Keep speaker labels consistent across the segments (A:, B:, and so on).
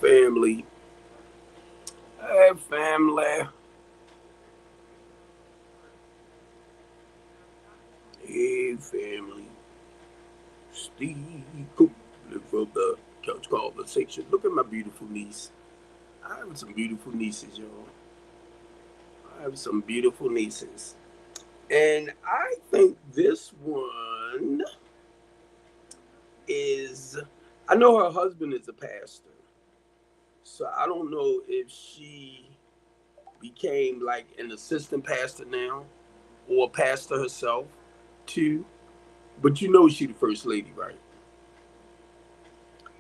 A: family. Hey, family. Hey, family. Steve Copeland from the Couch Conversation. Look at my beautiful niece. I have some beautiful nieces, y'all. I have some beautiful nieces. And I think this one is, I know her husband is a pastor. So I don't know if she became like an assistant pastor now or a pastor herself too. But you know she the first lady, right?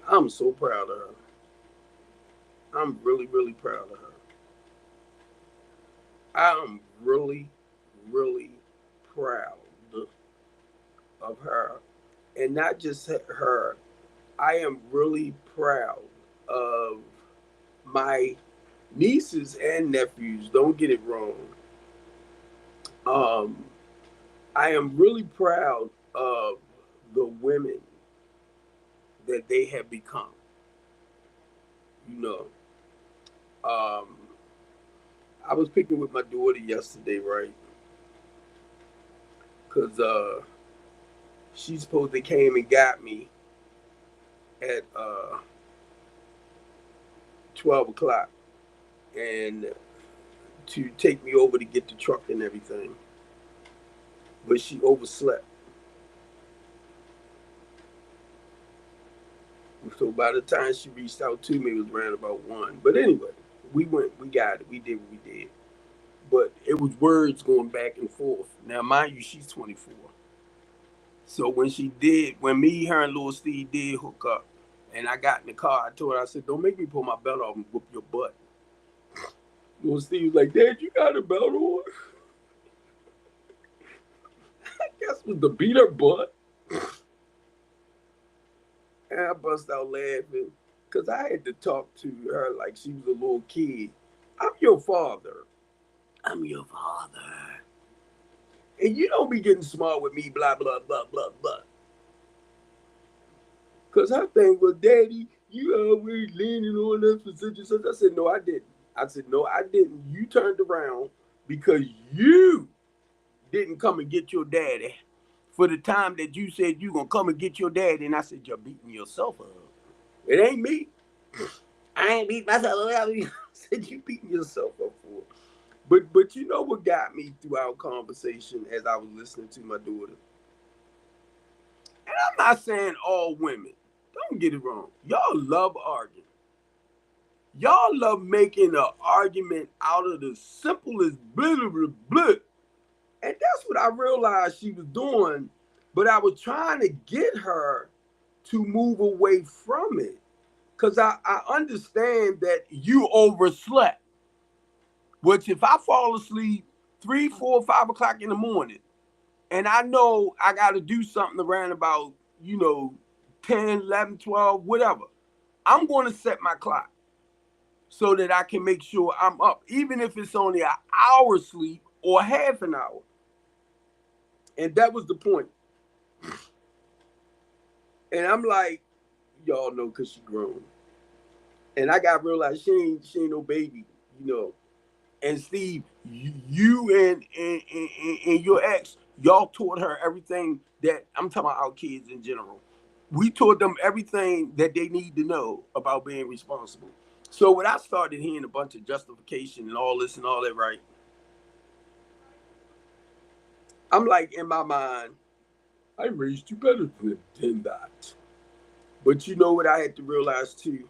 A: I'm so proud of her. I'm really, really proud of her. I'm really, really proud of her. And not just her, I am really proud of my nieces and nephews. Don't get it wrong. Um, I am really proud of the women that they have become. You know, um, I was picking with my daughter yesterday, right? Because she supposed to came and got me at 12 o'clock and to take me over to get the truck and everything. But she overslept. So by the time she reached out to me, it was around about 1. But anyway, we went, we got it, we did what we did. But it was words going back and forth. Now, mind you, she's 24. So when she did, when me, her, and little Steve did hook up, and I got in the car, I told her, I said, "Don't make me pull my belt off and whoop your butt." Little Steve was like, "Dad, you got a belt on?" I guess was to beat her butt. And I bust out laughing because I had to talk to her like she was a little kid. I'm your father. I'm your father. And you don't be getting smart with me, blah, blah, blah, blah, blah. Because her thing was, "Daddy, you always leaning on us for such and such." I said, "No, I didn't." I said, "No, I didn't. You turned around because you didn't come and get your daddy for the time that you said you going to come and get your daddy." And I said, "You're beating yourself up. It ain't me. I ain't beat myself up." I said, "You beating yourself up for it." But you know what got me through our conversation as I was listening to my daughter? And I'm not saying all women. Don't get it wrong. Y'all love arguing. Y'all love making an argument out of the simplest blah, blah, blah, blah. And that's what I realized she was doing. But I was trying to get her to move away from it. Because I understand that you overslept. Which if I fall asleep 3, 4, 5 o'clock in the morning, and I know I got to do something around about, 10, 11, 12, whatever, I'm going to set my clock so that I can make sure I'm up, even if it's only an hour sleep or half an hour. And that was the point. And I'm like, y'all know because she grown. And I got realized she ain't no baby, you know. And Steve, you and your ex, y'all taught her everything that I'm talking about our kids in general. We taught them everything that they need to know about being responsible. So when I started hearing a bunch of justification and all this and all that, right? I'm like in my mind, I raised you better than that. But you know what I had to realize too?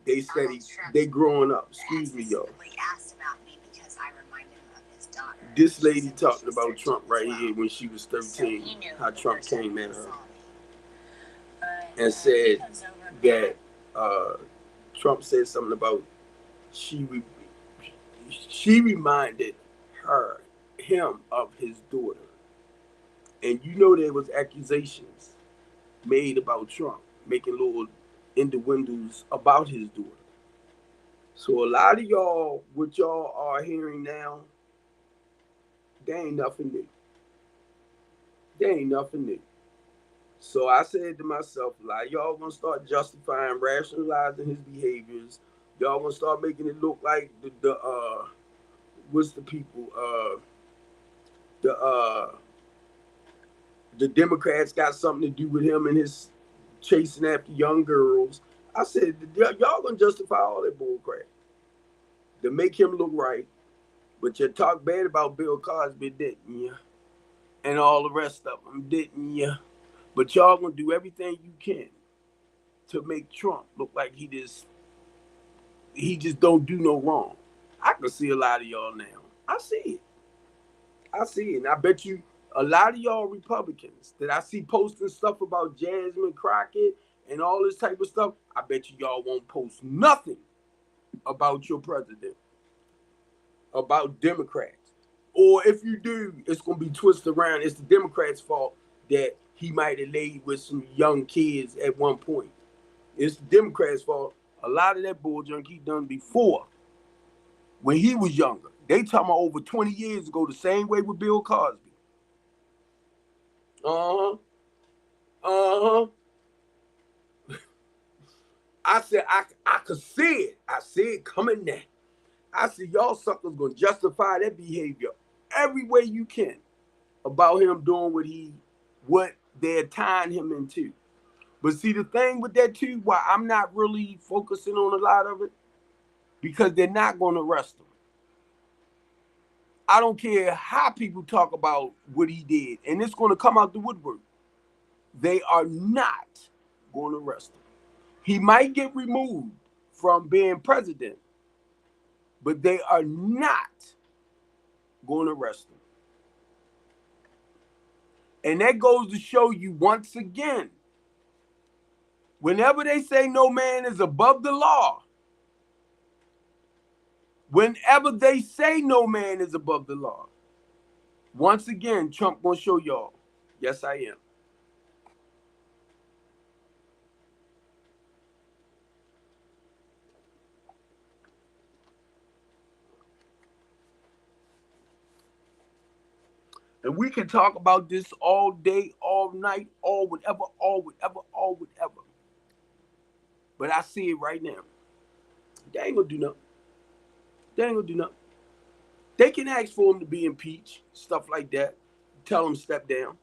A: They study, they growing up. Excuse me, y'all. This lady talking about Trump right here when she was 13, how Trump came at her and said that uh, Trump said something about she re- she reminded her him of his daughter, and you know there was accusations made about Trump making little innuendos about his daughter. So a lot of y'all, what y'all are hearing now, they ain't nothing new. They ain't nothing new. So I said to myself, like, y'all gonna start justifying, rationalizing his behaviors. Y'all gonna start making it look like the what's the people the uh the Democrats got something to do with him and his chasing after young girls. I said, y'all gonna justify all that bullcrap to make him look right, but you talk bad about Bill Cosby, didn't you? And all the rest of them, didn't you? But y'all gonna do everything you can to make Trump look like he just don't do no wrong. I can see a lot of y'all now. I see it. I see it. And I bet you a lot of y'all Republicans that I see posting stuff about Jasmine Crockett and all this type of stuff, I bet you y'all won't post nothing about your president, about Democrats. Or if you do, it's going to be twisted around. It's the Democrats' fault that he might have laid with some young kids at one point. It's the Democrats' fault. A lot of that bull junk he done before when he was younger. They talking about over 20 years ago, the same way with Bill Cosby. Uh-huh. Uh-huh. I said, I could see it. I see it coming now. I said, y'all suckers gonna justify that behavior every way you can about him doing what they're tying him into. But see, the thing with that too, why I'm not really focusing on a lot of it, because they're not going to arrest him. I don't care how people talk about what he did, and it's going to come out the woodwork. They are not going to arrest him. He might get removed from being president, but they are not going to arrest him. And that goes to show you once again, whenever they say no man is above the law, whenever they say no man is above the law, once again, Trump gonna show y'all, yes, I am. And we can talk about this all day, all night, all whatever. But I see it right now. They ain't gonna do nothing. They can ask for him to be impeached, stuff like that. Tell him step down.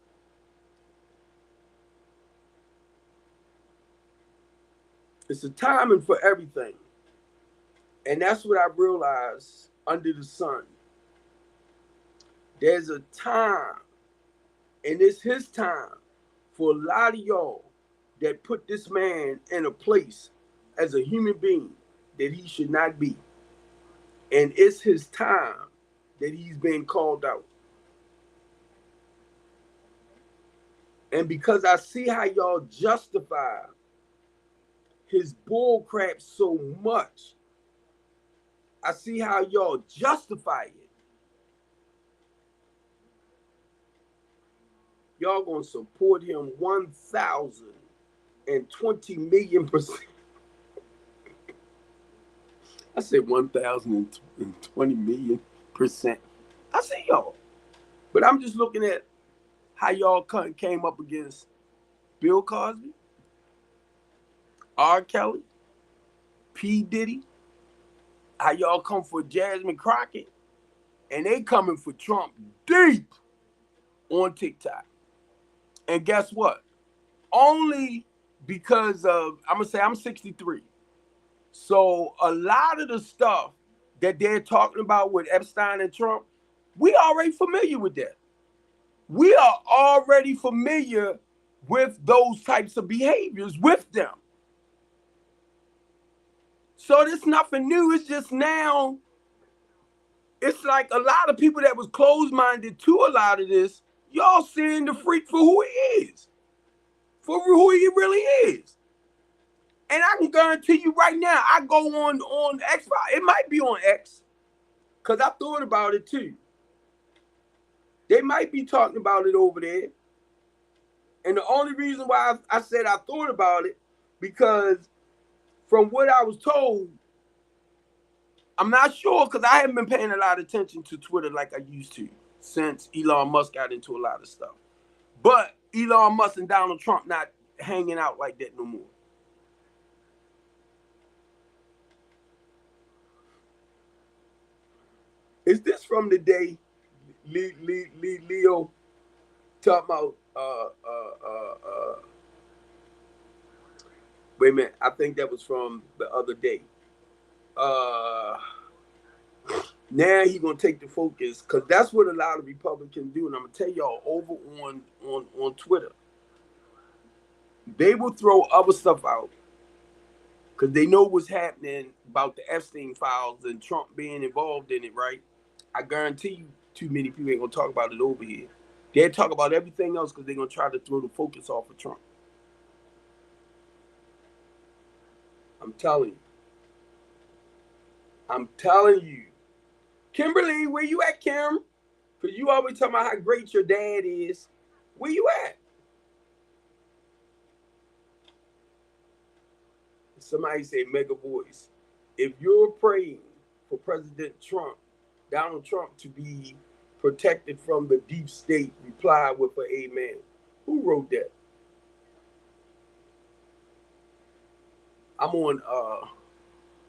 A: It's a timing for everything. And that's what I realized under the sun. There's a time, and it's his time for a lot of y'all that put this man in a place as a human being that he should not be. And it's his time that he's been called out. And because I see how y'all justify his bull crap so much, I see how y'all justify it. Y'all gonna support him 1,020,000,000%. I said 1,020,000,000%. I see y'all. But I'm just looking at how y'all came up against Bill Cosby, R. Kelly, P. Diddy, how y'all come for Jasmine Crockett, and they coming for Trump deep on TikTok. And guess what? Only because of, I'm going to say I'm 63. So a lot of the stuff that they're talking about with Epstein and Trump, we already familiar with that. We are already familiar with those types of behaviors with them. So there's nothing new. It's just now, it's like a lot of people that was closed-minded to a lot of this, y'all seeing the freak for who he is. For who he really is. And I can guarantee you right now, I go on X. It might be on X, because I thought about it too. They might be talking about it over there. And the only reason why I said I thought about it, because from what I was told, I'm not sure, because I haven't been paying a lot of attention to Twitter like I used to since Elon Musk got into a lot of stuff. But Elon Musk and Donald Trump not hanging out like that no more. Is this from the day Leo talking about wait a minute, I think that was from the other day. Now he gonna take the focus, because that's what a lot of Republicans do, and I'm gonna tell y'all over on Twitter. They will throw other stuff out because they know what's happening about the Epstein files and Trump being involved in it, right? I guarantee you, too many people ain't gonna talk about it over here. They'll talk about everything else because they're gonna try to throw the focus off of Trump. I'm telling you. I'm telling you. Kimberly, where you at, Kim? Because you always talking about how great your dad is. Where you at? Somebody say mega voice. If you're praying for President Trump, Donald Trump, to be protected from the deep state, reply with an amen. Who wrote that? I'm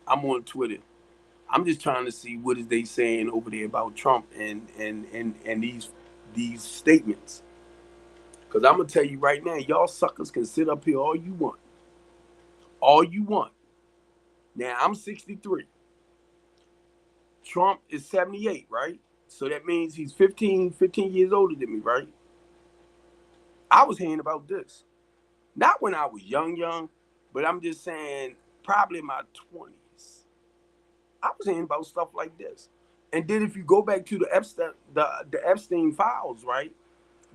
A: on Twitter. I'm just trying to see what is they saying over there about Trump and these statements. Because I'm gonna tell you right now, y'all suckers can sit up here all you want. All you want. Now I'm 63. Trump is 78, right? So that means he's 15 years older than me, right? I was hearing about this. Not when I was young, but I'm just saying probably in my 20s. I was hearing about stuff like this. And then if you go back to the Epstein files, right?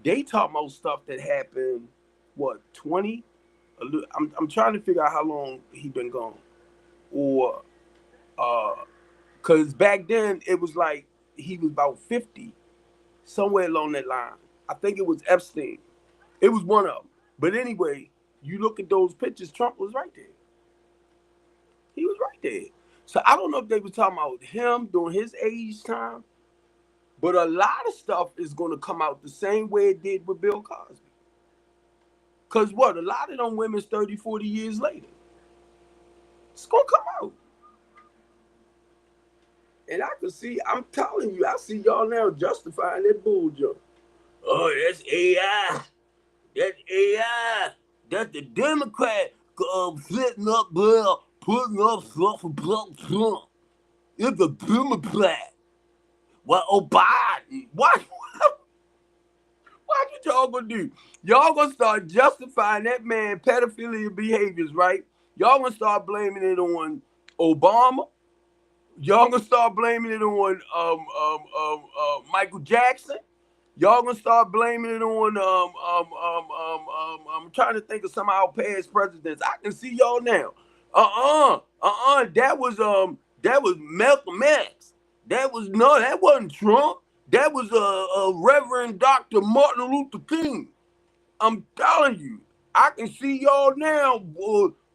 A: They talk about stuff that happened, what, 20? I'm trying to figure out how long he been gone. Or because back then it was like he was about 50, somewhere along that line. I think it was Epstein. It was one of them. But anyway, you look at those pictures, Trump was right there. He was right there. So I don't know if they were talking about him during his age time, but a lot of stuff is going to come out the same way it did with Bill Cosby. Because what? A lot of them women's 30, 40 years later. It's going to come out. And I can see, I'm telling you, I see y'all now justifying that bull jump. Oh, that's AI. That's AI. That's the Democrat sitting up there putting up stuff about Trump. It's a Democrat. Well, Biden. What y'all gonna do? Y'all gonna start justifying that man pedophilia behaviors, right? Y'all gonna start blaming it on Obama. Y'all gonna start blaming it on Michael Jackson. Y'all gonna start blaming it on I'm trying to think of some of our past presidents. I can see y'all now. That was Malcolm X. That wasn't Trump. That was Reverend Dr. Martin Luther King. I'm telling you, I can see y'all now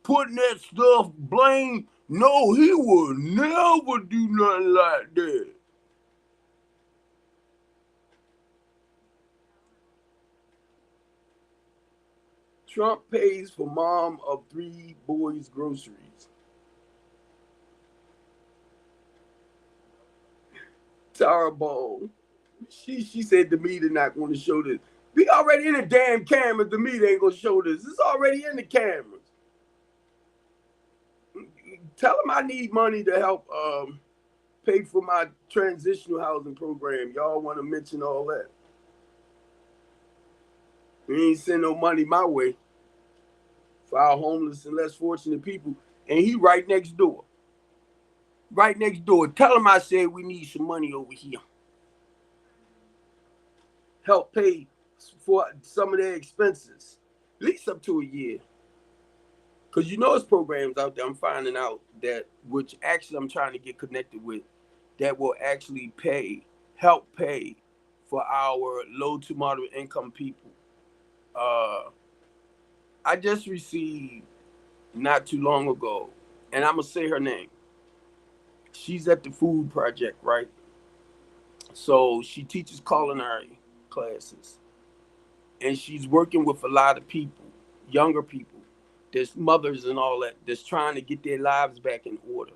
A: putting that stuff blame. No, he would never do nothing like that. Trump pays for mom of 3 boys' groceries. Tara Ball. She said Demeter not going to show this. We already in the damn camera. Demeter ain't going to show this. It's already in the cameras. Tell him I need money to help pay for my transitional housing program. Y'all want to mention all that? We ain't send no money my way for our homeless and less fortunate people. And he right next door. Right next door. Tell him I said we need some money over here. Help pay for some of their expenses. At least up to a year. Because you know there's programs out there I'm finding out that, which actually I'm trying to get connected with, that will actually help pay for our low to moderate income people. I just received not too long ago, and I'm going to say her name. She's at the Food Project, right? So she teaches culinary classes. and she's working with a lot of people, younger people, there's mothers and all that, that's trying to get their lives back in order.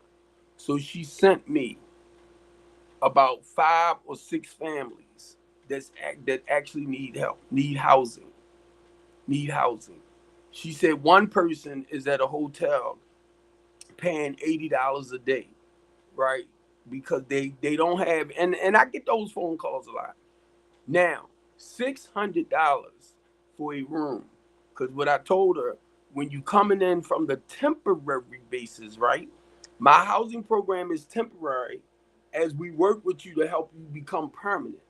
A: So she sent me about 5 or 6 families that actually need help, need housing. She said one person is at a hotel paying $80 a day, right? Because they don't have, and I get those phone calls a lot. Now, $600 for a room, because what I told her, when you coming in from the temporary basis, right? My housing program is temporary, as we work with you to help you become permanent.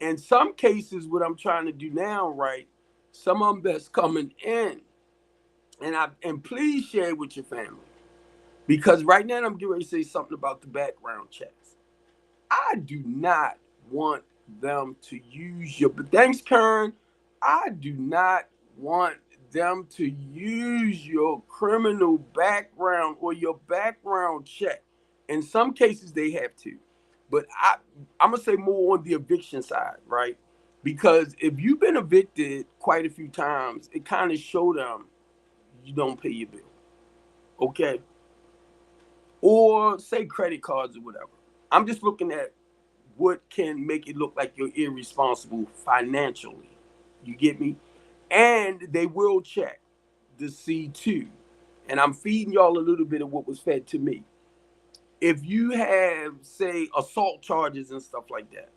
A: In some cases, what I'm trying to do now, right? Some of them that's coming in, and please share it with your family, because right now I'm getting ready to say something about the background checks. I do not want them to use your, but thanks, Karen. I do not want them to use your criminal background or your background check. In some cases, they have to, but I'm gonna say more on the eviction side, right? Because if you've been evicted quite a few times, it kind of show them you don't pay your bill, okay? Or say credit cards or whatever. I'm just looking at what can make it look like you're irresponsible financially. You get me? And they will check the C2. And I'm feeding y'all a little bit of what was fed to me. If you have, say, assault charges and stuff like that,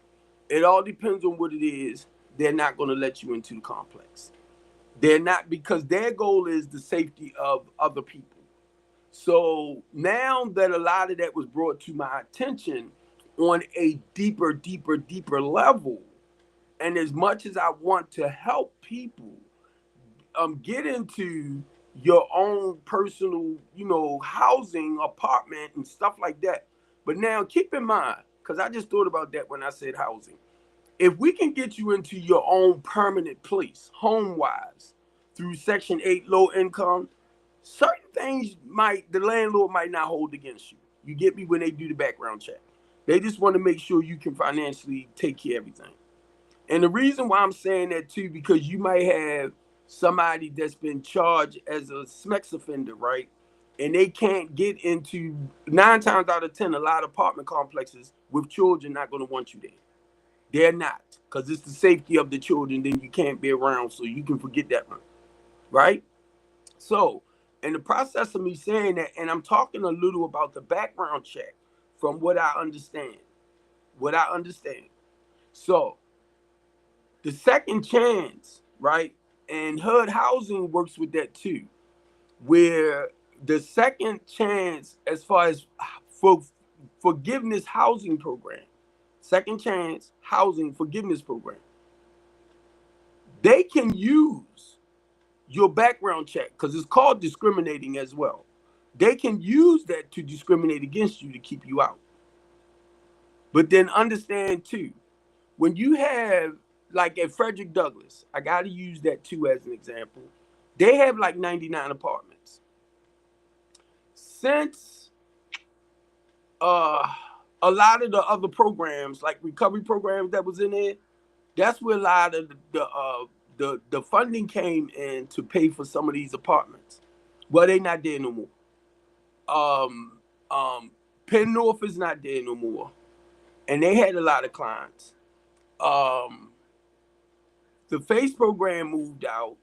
A: it all depends on what it is. They're not going to let you into the complex. They're not, because their goal is the safety of other people. So now that a lot of that was brought to my attention on a deeper level, and as much as I want to help people get into your own personal, housing, apartment and stuff like that. But now keep in mind, because I just thought about that when I said housing. If we can get you into your own permanent place, home wise, through Section 8 low income, certain things the landlord might not hold against you. You get me, when they do the background check. They just want to make sure you can financially take care of everything. And the reason why I'm saying that too, because you might have somebody that's been charged as a SMEX offender, right? And they can't get into, 9 times out of 10, a lot of apartment complexes with children not going to want you there. They're not, because it's the safety of the children. Then you can't be around, so you can forget that one, right? So, in the process of me saying that, and I'm talking a little about the background check from what I understand. So, the second chance, right? And HUD Housing works with that too, where the second chance, as far as for forgiveness housing program, second chance housing forgiveness program, they can use your background check, because it's called discriminating as well. They can use that to discriminate against you to keep you out. But then understand too, when you have, like at Frederick Douglass, I got to use that too as an example. They have like 99 apartments. Since a lot of the other programs, like recovery programs that was in there, that's where a lot of the funding came in to pay for some of these apartments. Well, they not there no more. Um, Penn North is not there no more, and they had a lot of clients. Um, the FACE program moved out,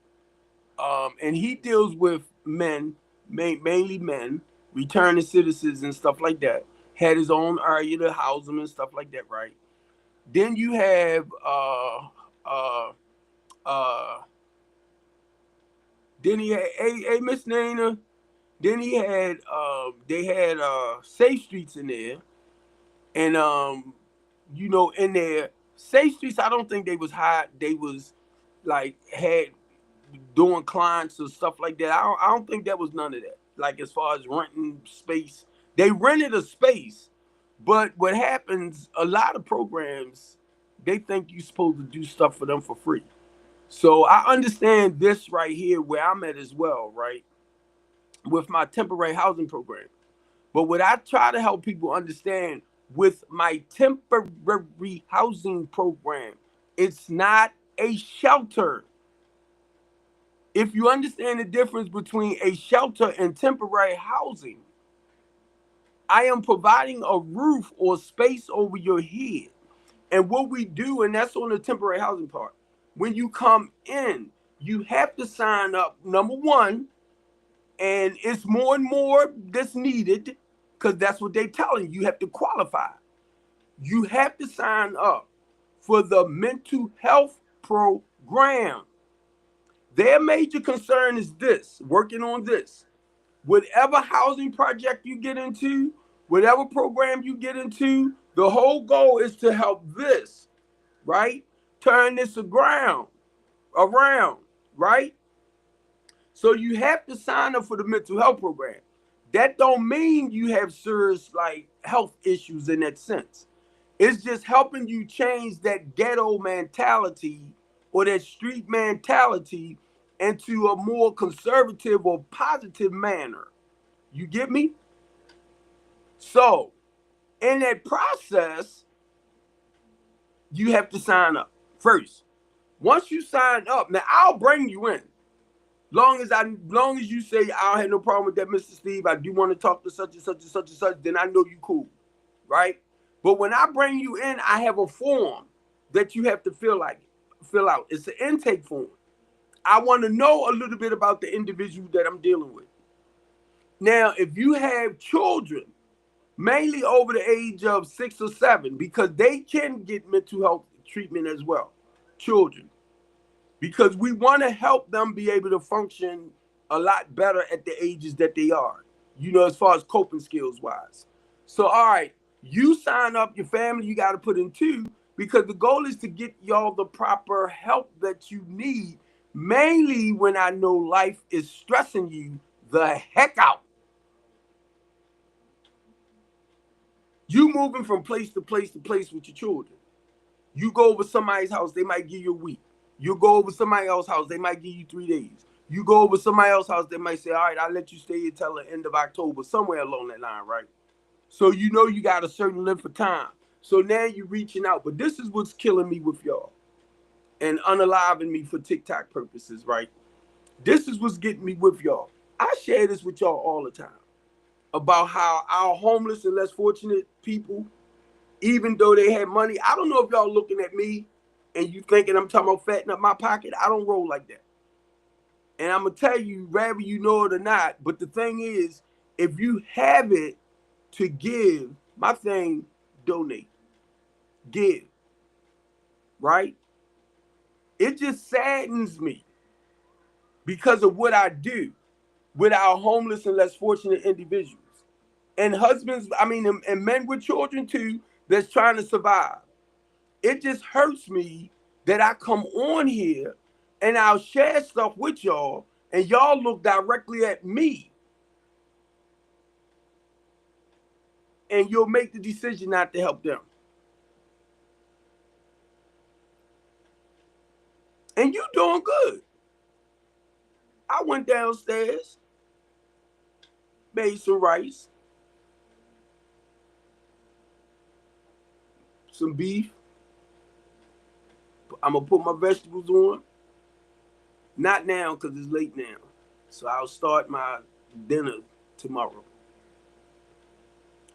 A: and he deals with men, mainly men, returning citizens and stuff like that. Had his own area to house them and stuff like that, right? Then you have uh, uh, then he had Miss Nana. Then he had they had Safe Streets in there, and in there Safe Streets. I don't think they was high. They was like had doing clients or stuff like that. I don't think that was none of that. Like as far as renting space, they rented a space, but what happens? A lot of programs, they think you're supposed to do stuff for them for free. So I understand this right here where I'm at as well, right? With my temporary housing program. But what I try to help people understand with my temporary housing program, it's not a shelter. If you understand the difference between a shelter and temporary housing, I am providing a roof or space over your head. And what we do, and that's on the temporary housing part, when you come in, you have to sign up, number one, and it's more and more that's needed because that's what they're telling you. You have to qualify. You have to sign up for the mental health program. Their major concern is this, working on this. Whatever housing project you get into, whatever program you get into, the whole goal is to help this, right? Turn this around, right? So you have to sign up for the mental health program. That don't mean you have serious like health issues in that sense. It's just helping you change that ghetto mentality or that street mentality into a more conservative or positive manner. You get me? So in that process, you have to sign up first. Once you sign up, now I'll bring you in. Long as you say I don't have no problem with that, Mr. Steve, I do want to talk to such and such and such and such, then I know you cool, right? But when I bring you in, I have a form that you have to fill out. It's an intake form. I want to know a little bit about the individual that I'm dealing with. Now, if you have children, mainly over the age of 6 or 7, because they can get mental health treatment as well, children. Because we want to help them be able to function a lot better at the ages that they are, as far as coping skills wise. So, all right, you sign up, your family, you got to put in 2, because the goal is to get y'all the proper help that you need, mainly when I know life is stressing you the heck out. You moving from place to place to place with your children. You go over somebody's house, they might give you a week. You go over somebody else's house, they might give you 3 days. You go over somebody else's house, they might say, all right, I'll let you stay here till the end of October, somewhere along that line, right? So you got a certain length of time. So now you're reaching out. But this is what's killing me with y'all and unaliving me for TikTok purposes, right? This is what's getting me with y'all. I share this with y'all all the time about how our homeless and less fortunate people, even though they had money, I don't know if y'all looking at me and you thinking I'm talking about fattening up my pocket. I don't roll like that. And I'm going to tell you, whether you know it or not, but the thing is, if you have it to give, my thing, donate. Give. Right? It just saddens me because of what I do with our homeless and less fortunate individuals. And husbands, and men with children too, that's trying to survive. It just hurts me that I come on here and I'll share stuff with y'all and y'all look directly at me and you'll make the decision not to help them. And you doing good. I went downstairs, made some rice, some beef. I'm going to put my vegetables on. Not now because it's late now. So I'll start my dinner tomorrow.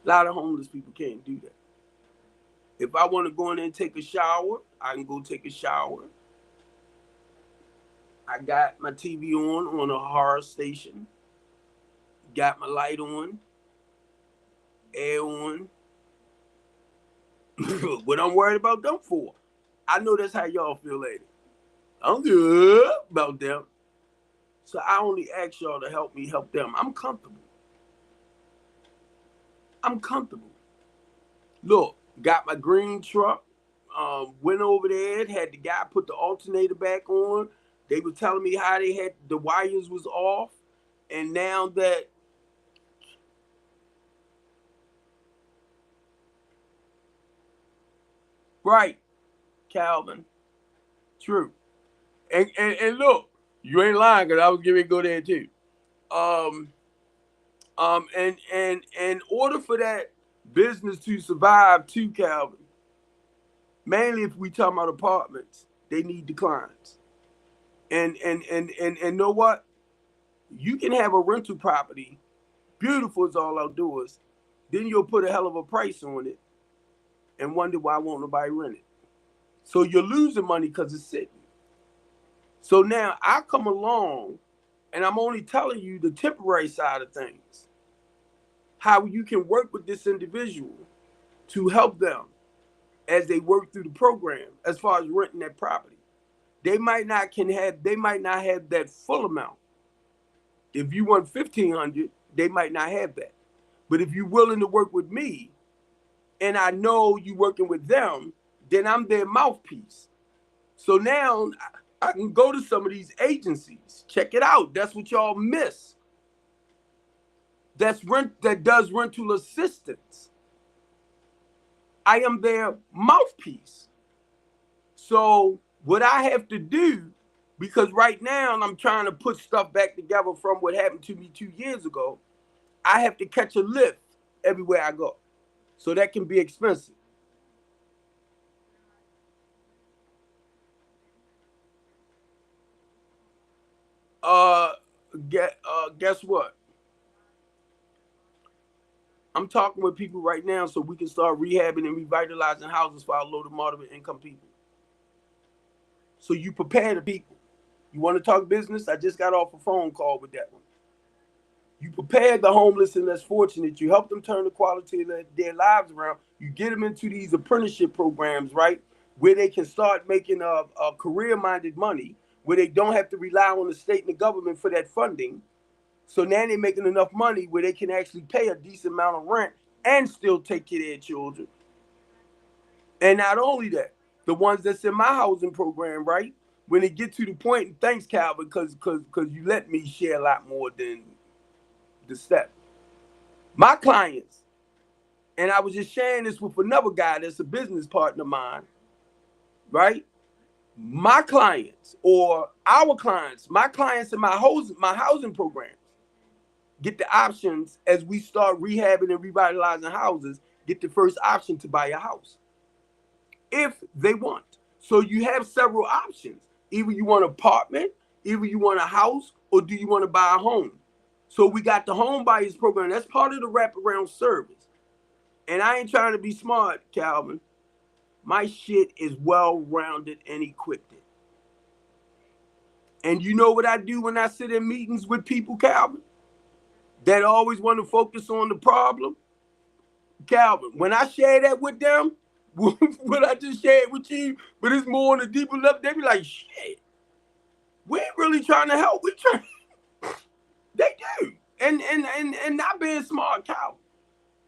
A: A lot of homeless people can't do that. If I want to go in there and take a shower, I can go take a shower. I got my TV on a horror station. Got my light on. Air on. What I'm worried about them for? I know that's how y'all feel later. I'm good about them. So I only ask y'all to help me help them. I'm comfortable. Look, got my green truck. Went over there, had the guy put the alternator back on. They were telling me how they had the wires was off. And now that right, Calvin. True. And look, you ain't lying because I was getting to go there too. And in order for that business to survive too, Calvin, mainly if we talk about apartments, they need the clients. And know what? You can have a rental property, beautiful as all outdoors, then you'll put a hell of a price on it and wonder why won't nobody rent it. So you're losing money because it's sitting. So now I come along and I'm only telling you the temporary side of things. How you can work with this individual to help them as they work through the program as far as renting that property. They might not have that full amount. If you want $1,500, they might not have that. But if you're willing to work with me and I know you working with them, then I'm their mouthpiece. So now I can go to some of these agencies. Check it out. That's what y'all miss. That does rental assistance. I am their mouthpiece. So what I have to do, because right now I'm trying to put stuff back together from what happened to me 2 years ago, I have to catch a lift everywhere I go. So that can be expensive. Guess what? I'm talking with people right now so we can start rehabbing and revitalizing houses for our low to moderate income people. So you prepare the people. You want to talk business? I just got off a phone call with that one. You prepare the homeless and less fortunate. You help them turn the quality of their lives around. You get them into these apprenticeship programs, right? Where they can start making a career-minded money, where they don't have to rely on the state and the government for that funding. So now they're making enough money where they can actually pay a decent amount of rent and still take care of their children. And not only that, the ones that's in my housing program, right? When they get to the point, and thanks, Calvin, because you let me share a lot more than the step. My clients, and I was just sharing this with another guy that's a business partner of mine, right? My clients or our clients, my clients in my housing programs get the options as we start rehabbing and revitalizing houses, get the first option to buy a house if they want. So you have several options. Either you want an apartment, either you want a house, or do you want to buy a home? So we got the home buyers program. That's part of the wraparound service. And I ain't trying to be smart, Calvin. My shit is well-rounded and equipped. And you know what I do when I sit in meetings with people, Calvin, that always want to focus on the problem? Calvin, when I share that with them, what I just shared with you, but it's more on a deeper level, they be like, shit, we ain't really trying to help. We trying. They do. And not being smart, Calvin.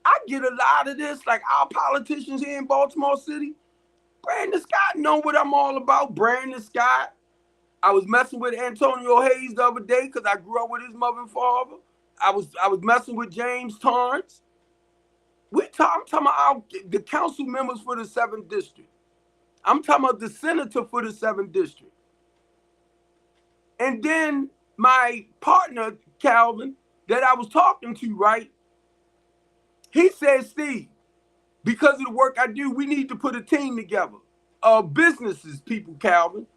A: I get a lot of this, like our politicians here in Baltimore City. Brandon Scott know what I'm all about. Brandon Scott. I was messing with Antonio Hayes the other day because I grew up with his mother and father. I was messing with James Torrance. I'm talking about the council members for the 7th district. I'm talking about the senator for the 7th district. And then my partner, Calvin, that I was talking to, right? He said, Steve, because of the work I do, we need to put a team together of businesses, people, Calvin.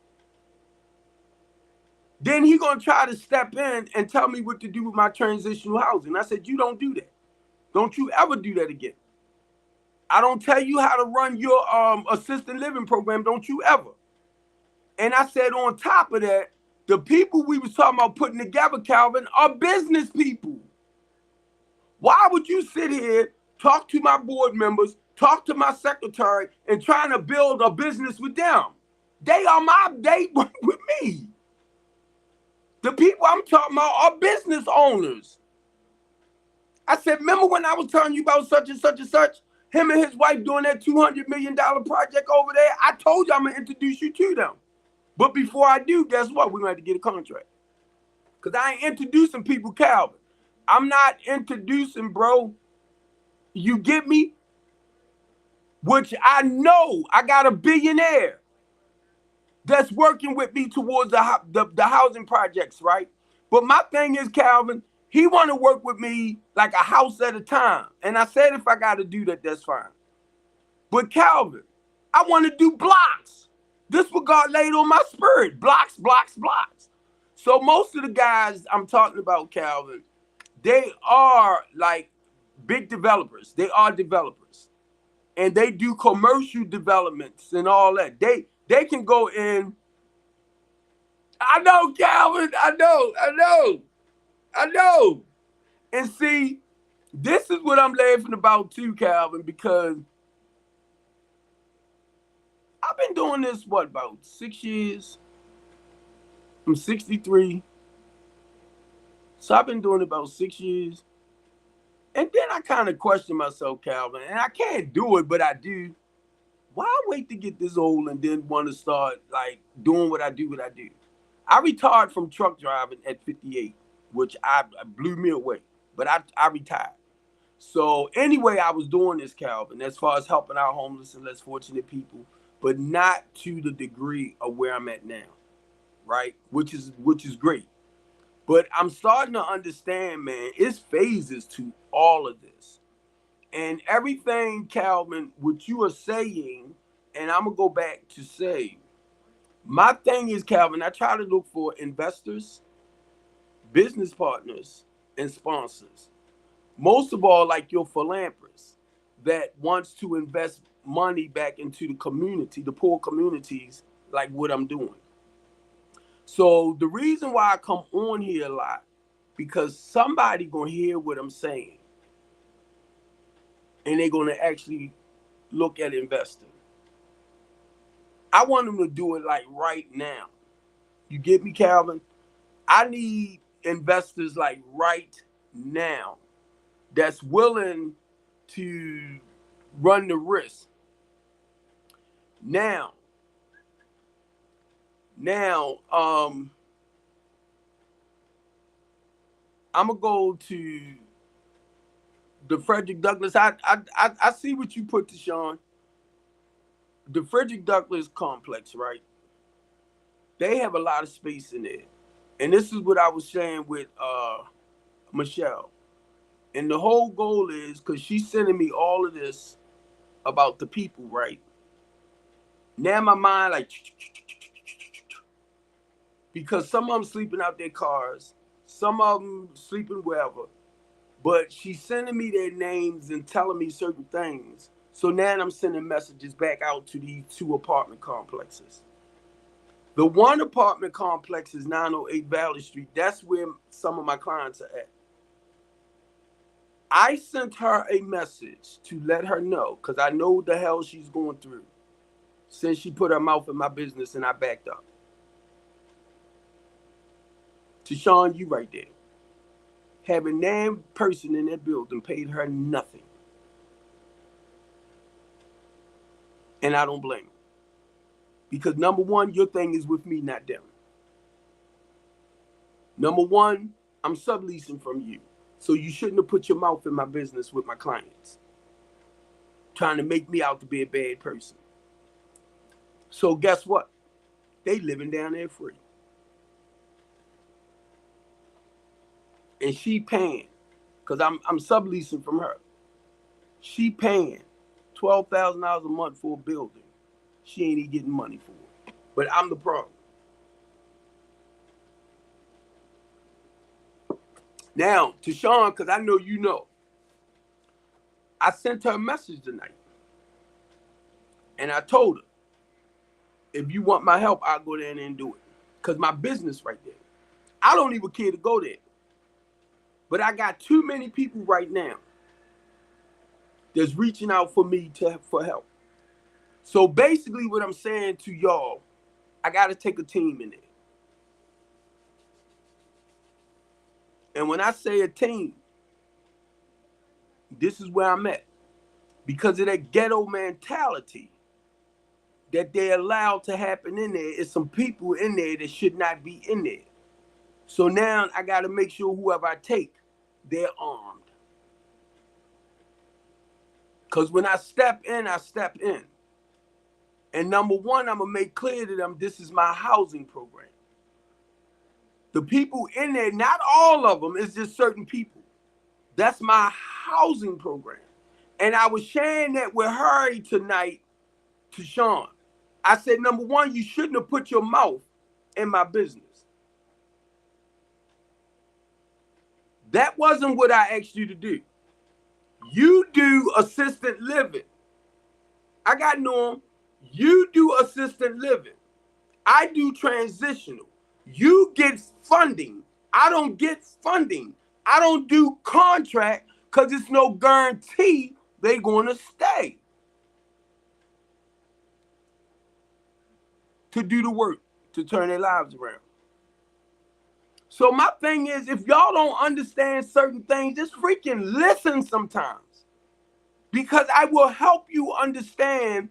A: Then he gonna try to step in and tell me what to do with my transitional housing. I said, you don't do that. Don't you ever do that again. I don't tell you how to run your assisted living program. Don't you ever. And I said, on top of that, the people we was talking about putting together, Calvin, are business people. Why would you sit here, talk to my board members, talk to my secretary, and trying to build a business with them? They with me. The people I'm talking about are business owners. I said, remember when I was telling you about such and such and such? Him and his wife doing that $200 million project over there? I told you I'm going to introduce you to them. But before I do, guess what? We're going to have to get a contract. Because I ain't introducing people, Calvin. I'm not introducing, bro. You get me? Which I know I got a billionaire that's working with me towards the housing projects, right? But my thing is, Calvin, he want to work with me like a house at a time. And I said, if I got to do that, that's fine. But Calvin, I want to do blocks. This what God laid on my spirit. Blocks, blocks, blocks. So most of the guys I'm talking about, Calvin, they are like big developers. They are developers. And they do commercial developments and all that. They can go in. I know, Calvin. I know. And see, this is what I'm laughing about too, Calvin, because I've been doing this, what, about 6 years? I'm 63. So I've been doing it about 6 years. And then I kind of question myself, Calvin, and I can't do it, but I do. Why wait to get this old and then want to start like doing what I do? I retired from truck driving at 58, which I blew me away. But I retired. So anyway, I was doing this, Calvin, as far as helping out homeless and less fortunate people, but not to the degree of where I'm at now, right? Which is great. But I'm starting to understand, man, it's phases to all of this. And everything, Calvin, what you are saying, and I'm going to go back to say, my thing is, Calvin, I try to look for investors, business partners, and sponsors. Most of all, like your philanthropist that wants to invest money back into the community, the poor communities, like what I'm doing. So the reason why I come on here a lot, because somebody gonna hear what I'm saying, and they're gonna actually look at investing. I want them to do it like right now. You get me, Calvin? I need investors like right now that's willing to run the risk. Now, I'm gonna go to the Frederick Douglass. I see what you put to Sean. The Frederick Douglass complex, right? They have a lot of space in there. And this is what I was saying with Michelle. And the whole goal is, because she's sending me all of this about the people, right? Now my mind like, because some of them sleeping out their cars, some of them sleeping wherever, but she's sending me their names and telling me certain things. So now I'm sending messages back out to these two apartment complexes. The one apartment complex is 908 Valley Street. That's where some of my clients are at. I sent her a message to let her know, because I know what the hell she's going through since she put her mouth in my business and I backed up. To Sean, you right there. Having one person in that building paid her nothing. And I don't blame her. Because number one, your thing is with me, not them. Number one, I'm subleasing from you. So you shouldn't have put your mouth in my business with my clients, trying to make me out to be a bad person. So guess what? They living down there free. And she paying, because I'm subleasing from her. She paying $12,000 a month for a building. She ain't even getting money for it. But I'm the problem. Now, to Sean, because I know you know, I sent her a message tonight. And I told her, if you want my help, I'll go there and do it. Because my business right there. I don't even care to go there. But I got too many people right now that's reaching out for me for help. So basically what I'm saying to y'all, I got to take a team in there. And when I say a team, this is where I'm at. Because of that ghetto mentality that they allowed to happen in there, is some people in there that should not be in there. So now I got to make sure whoever I take, they're armed. Because when I step in, I step in. And number one, I'm going to make clear to them, this is my housing program. The people in there, not all of them, it's just certain people. That's my housing program. And I was sharing that with her tonight to Sean. I said, number one, you shouldn't have put your mouth in my business. That wasn't what I asked you to do. You do assisted living. I got Norm. You do assisted living. I do transitional. You get funding. I don't get funding. I don't do contract because it's no guarantee they're going to stay to do the work, to turn their lives around. So my thing is, if y'all don't understand certain things, just freaking listen sometimes. Because I will help you understand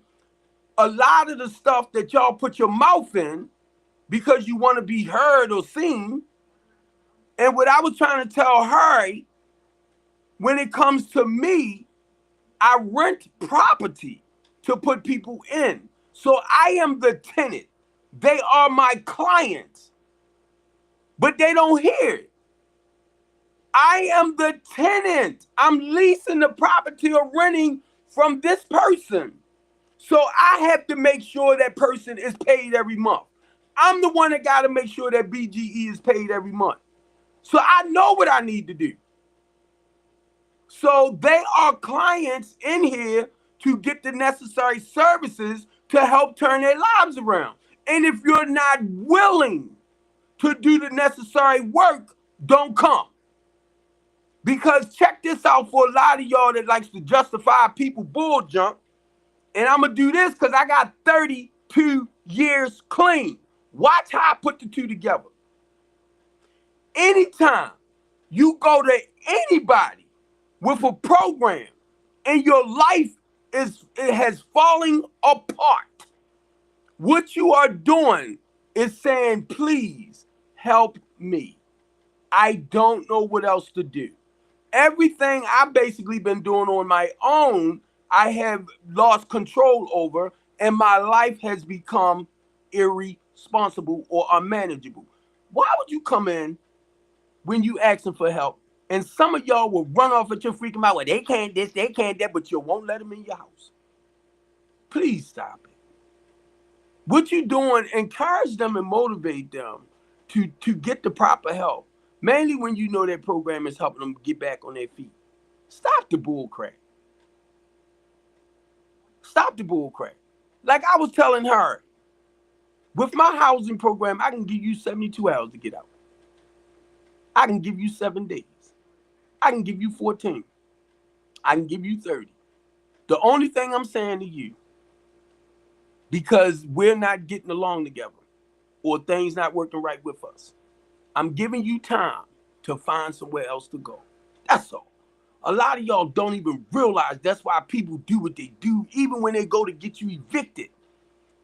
A: a lot of the stuff that y'all put your mouth in because you want to be heard or seen. And what I was trying to tell her, when it comes to me, I rent property to put people in. So I am the tenant. They are my clients. But they don't hear it. I am the tenant. I'm leasing the property or renting from this person. So I have to make sure that person is paid every month. I'm the one that got to make sure that BGE is paid every month. So I know what I need to do. So they are clients in here to get the necessary services to help turn their lives around. And if you're not willing to do the necessary work, don't come. Because check this out for a lot of y'all that likes to justify people bull junk. And I'm going to do this because I got 32 years clean. Watch how I put the two together. Anytime you go to anybody with a program and your life has fallen apart, what you are doing is saying, please help me. I don't know what else to do. Everything I've basically been doing on my own, I have lost control over, and my life has become irresponsible or unmanageable. Why would you come in when you asking for help, and some of y'all will run off at your freaking mouth, well, they can't this, they can't that, but you won't let them in your house? Please stop it. What you doing, encourage them and motivate them to get the proper help. Mainly when you know that program is helping them get back on their feet. Stop the bull crap. Stop the bull crap. Like I was telling her, with my housing program, I can give you 72 hours to get out. I can give you 7 days. I can give you 14. I can give you 30. The only thing I'm saying to you, because we're not getting along together or things not working right with us, I'm giving you time to find somewhere else to go. That's all. A lot of y'all don't even realize that's why people do what they do, even when they go to get you evicted.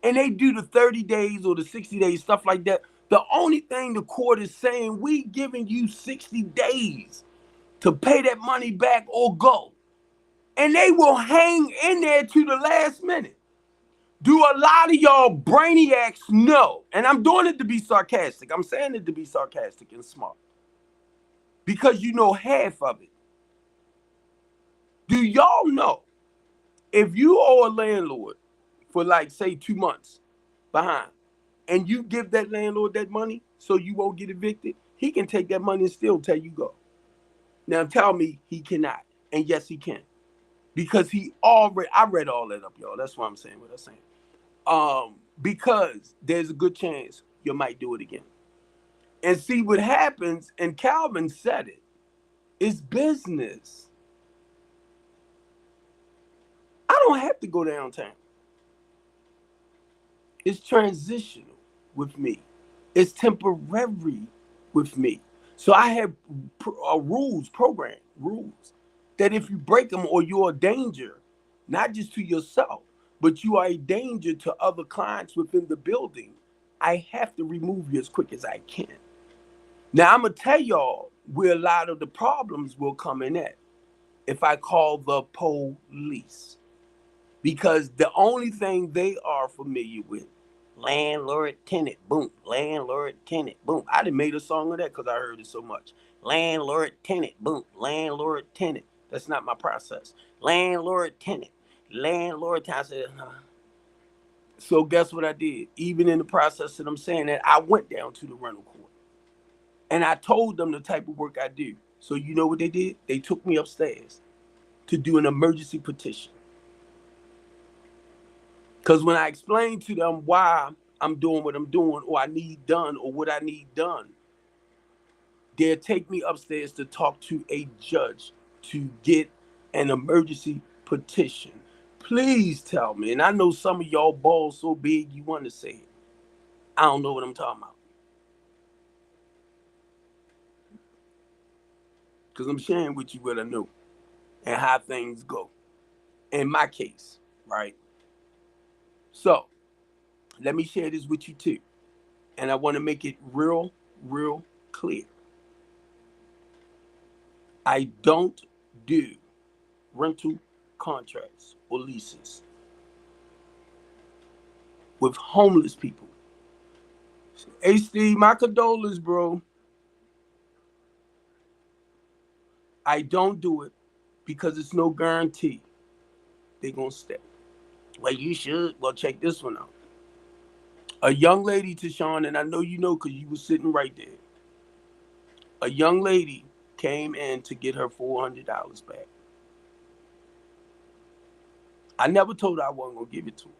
A: And they do the 30 days or the 60 days, stuff like that. The only thing the court is saying, we giving you 60 days to pay that money back or go. And they will hang in there to the last minute. Do a lot of y'all brainiacs know? And I'm doing it to be sarcastic. I'm saying it to be sarcastic and smart. Because you know half of it. Do y'all know if you owe a landlord for like, say, 2 months behind, and you give that landlord that money so you won't get evicted, he can take that money and still tell you go. Now tell me he cannot. And yes, he can. Because I read all that up, y'all. That's why I'm saying what I'm saying. Because there's a good chance you might do it again. And see what happens, and Calvin said it, it's business. I don't have to go downtown. It's transitional with me. It's temporary with me. So I have rules that if you break them or you're a danger, not just to yourself, but you are a danger to other clients within the building, I have to remove you as quick as I can. Now, I'm going to tell y'all where a lot of the problems will come in at if I call the police. Because the only thing they are familiar with, landlord, tenant, boom, landlord, tenant, boom. I done made a song of that because I heard it so much. Landlord, tenant, boom, landlord, tenant. That's not my process. Landlord, tenant, landlord, tenant. So So guess what I did? Even in the process that I'm saying that, I went down to the rental court. And I told them the type of work I do. So you know what they did? They took me upstairs to do an emergency petition. Because when I explained to them why I'm doing what I'm doing, or I need done, or what I need done, they'll take me upstairs to talk to a judge to get an emergency petition. Please tell me, and I know some of y'all balls so big you want to say it. I don't know what I'm talking about. Because I'm sharing with you what I know and how things go. In my case, right? So, let me share this with you too. And I want to make it real clear. I don't do rental contracts or leases with homeless people. Hey, Steve, my condolences, bro. I don't do it because it's no guarantee they're going to stay. Well, you should. Well, check this one out. A young lady, Tashawn, and I know you know because you were sitting right there. A young lady came in to get her $400 back. I never told her I wasn't going to give it to her.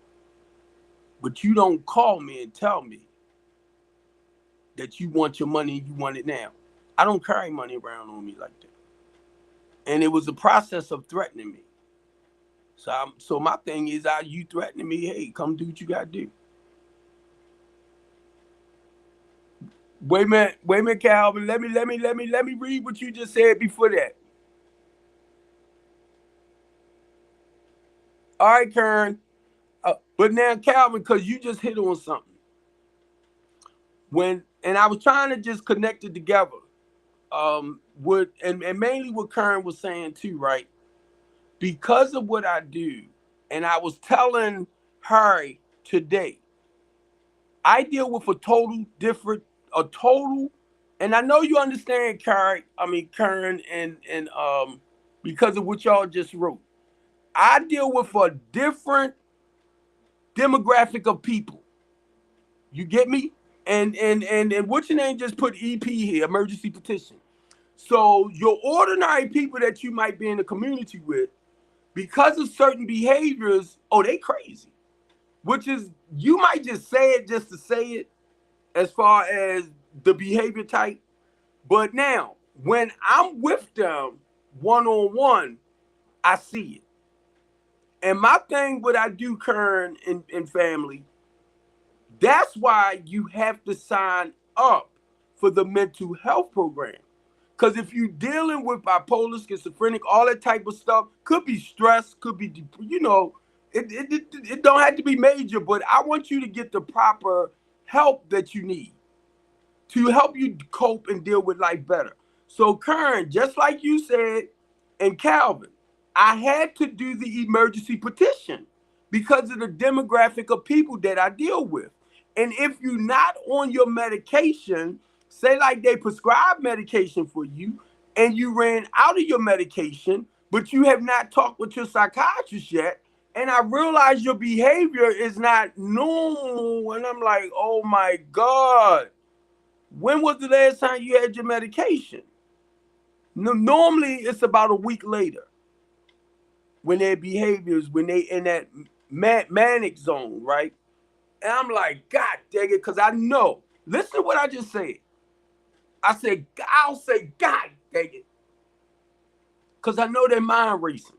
A: But you don't call me and tell me that you want your money and you want it now. I don't carry money around on me like that. And it was a process of threatening me. So my thing is, you threatening me, hey, come do what you got to do. Wait a minute, Calvin. Let me read what you just said before that. All right, Karen. But now, Calvin, because you just hit on something. And I was trying to just connect it together. And mainly what Karen was saying too, right? Because of what I do, and I was telling Harry today, I deal with a total, and I know you understand, Karen, and because of what y'all just wrote. I deal with a different demographic of people. You get me? And what's your name just put EP here, emergency petition. So your ordinary people that you might be in the community with, because of certain behaviors, they crazy. Which is, you might just say it just to say it as far as the behavior type. But now, when I'm with them one-on-one, I see it. And my thing, what I do, Kern, in family, that's why you have to sign up for the mental health program. Because if you're dealing with bipolar, schizophrenic, all that type of stuff, could be stress, could be, it don't have to be major, but I want you to get the proper help that you need to help you cope and deal with life better. So, Kern, just like you said, and Calvin, I had to do the emergency petition because of the demographic of people that I deal with. And if you're not on your medication, say like they prescribe medication for you and you ran out of your medication, but you have not talked with your psychiatrist yet, and I realize your behavior is not normal, and I'm like, oh my God, when was the last time you had your medication? Normally, it's about a week later when their behaviors, when they in that manic zone, right? And I'm like, God dang it, because I know. Listen to what I just said. I'll say, God dang it. Because I know their mind racing.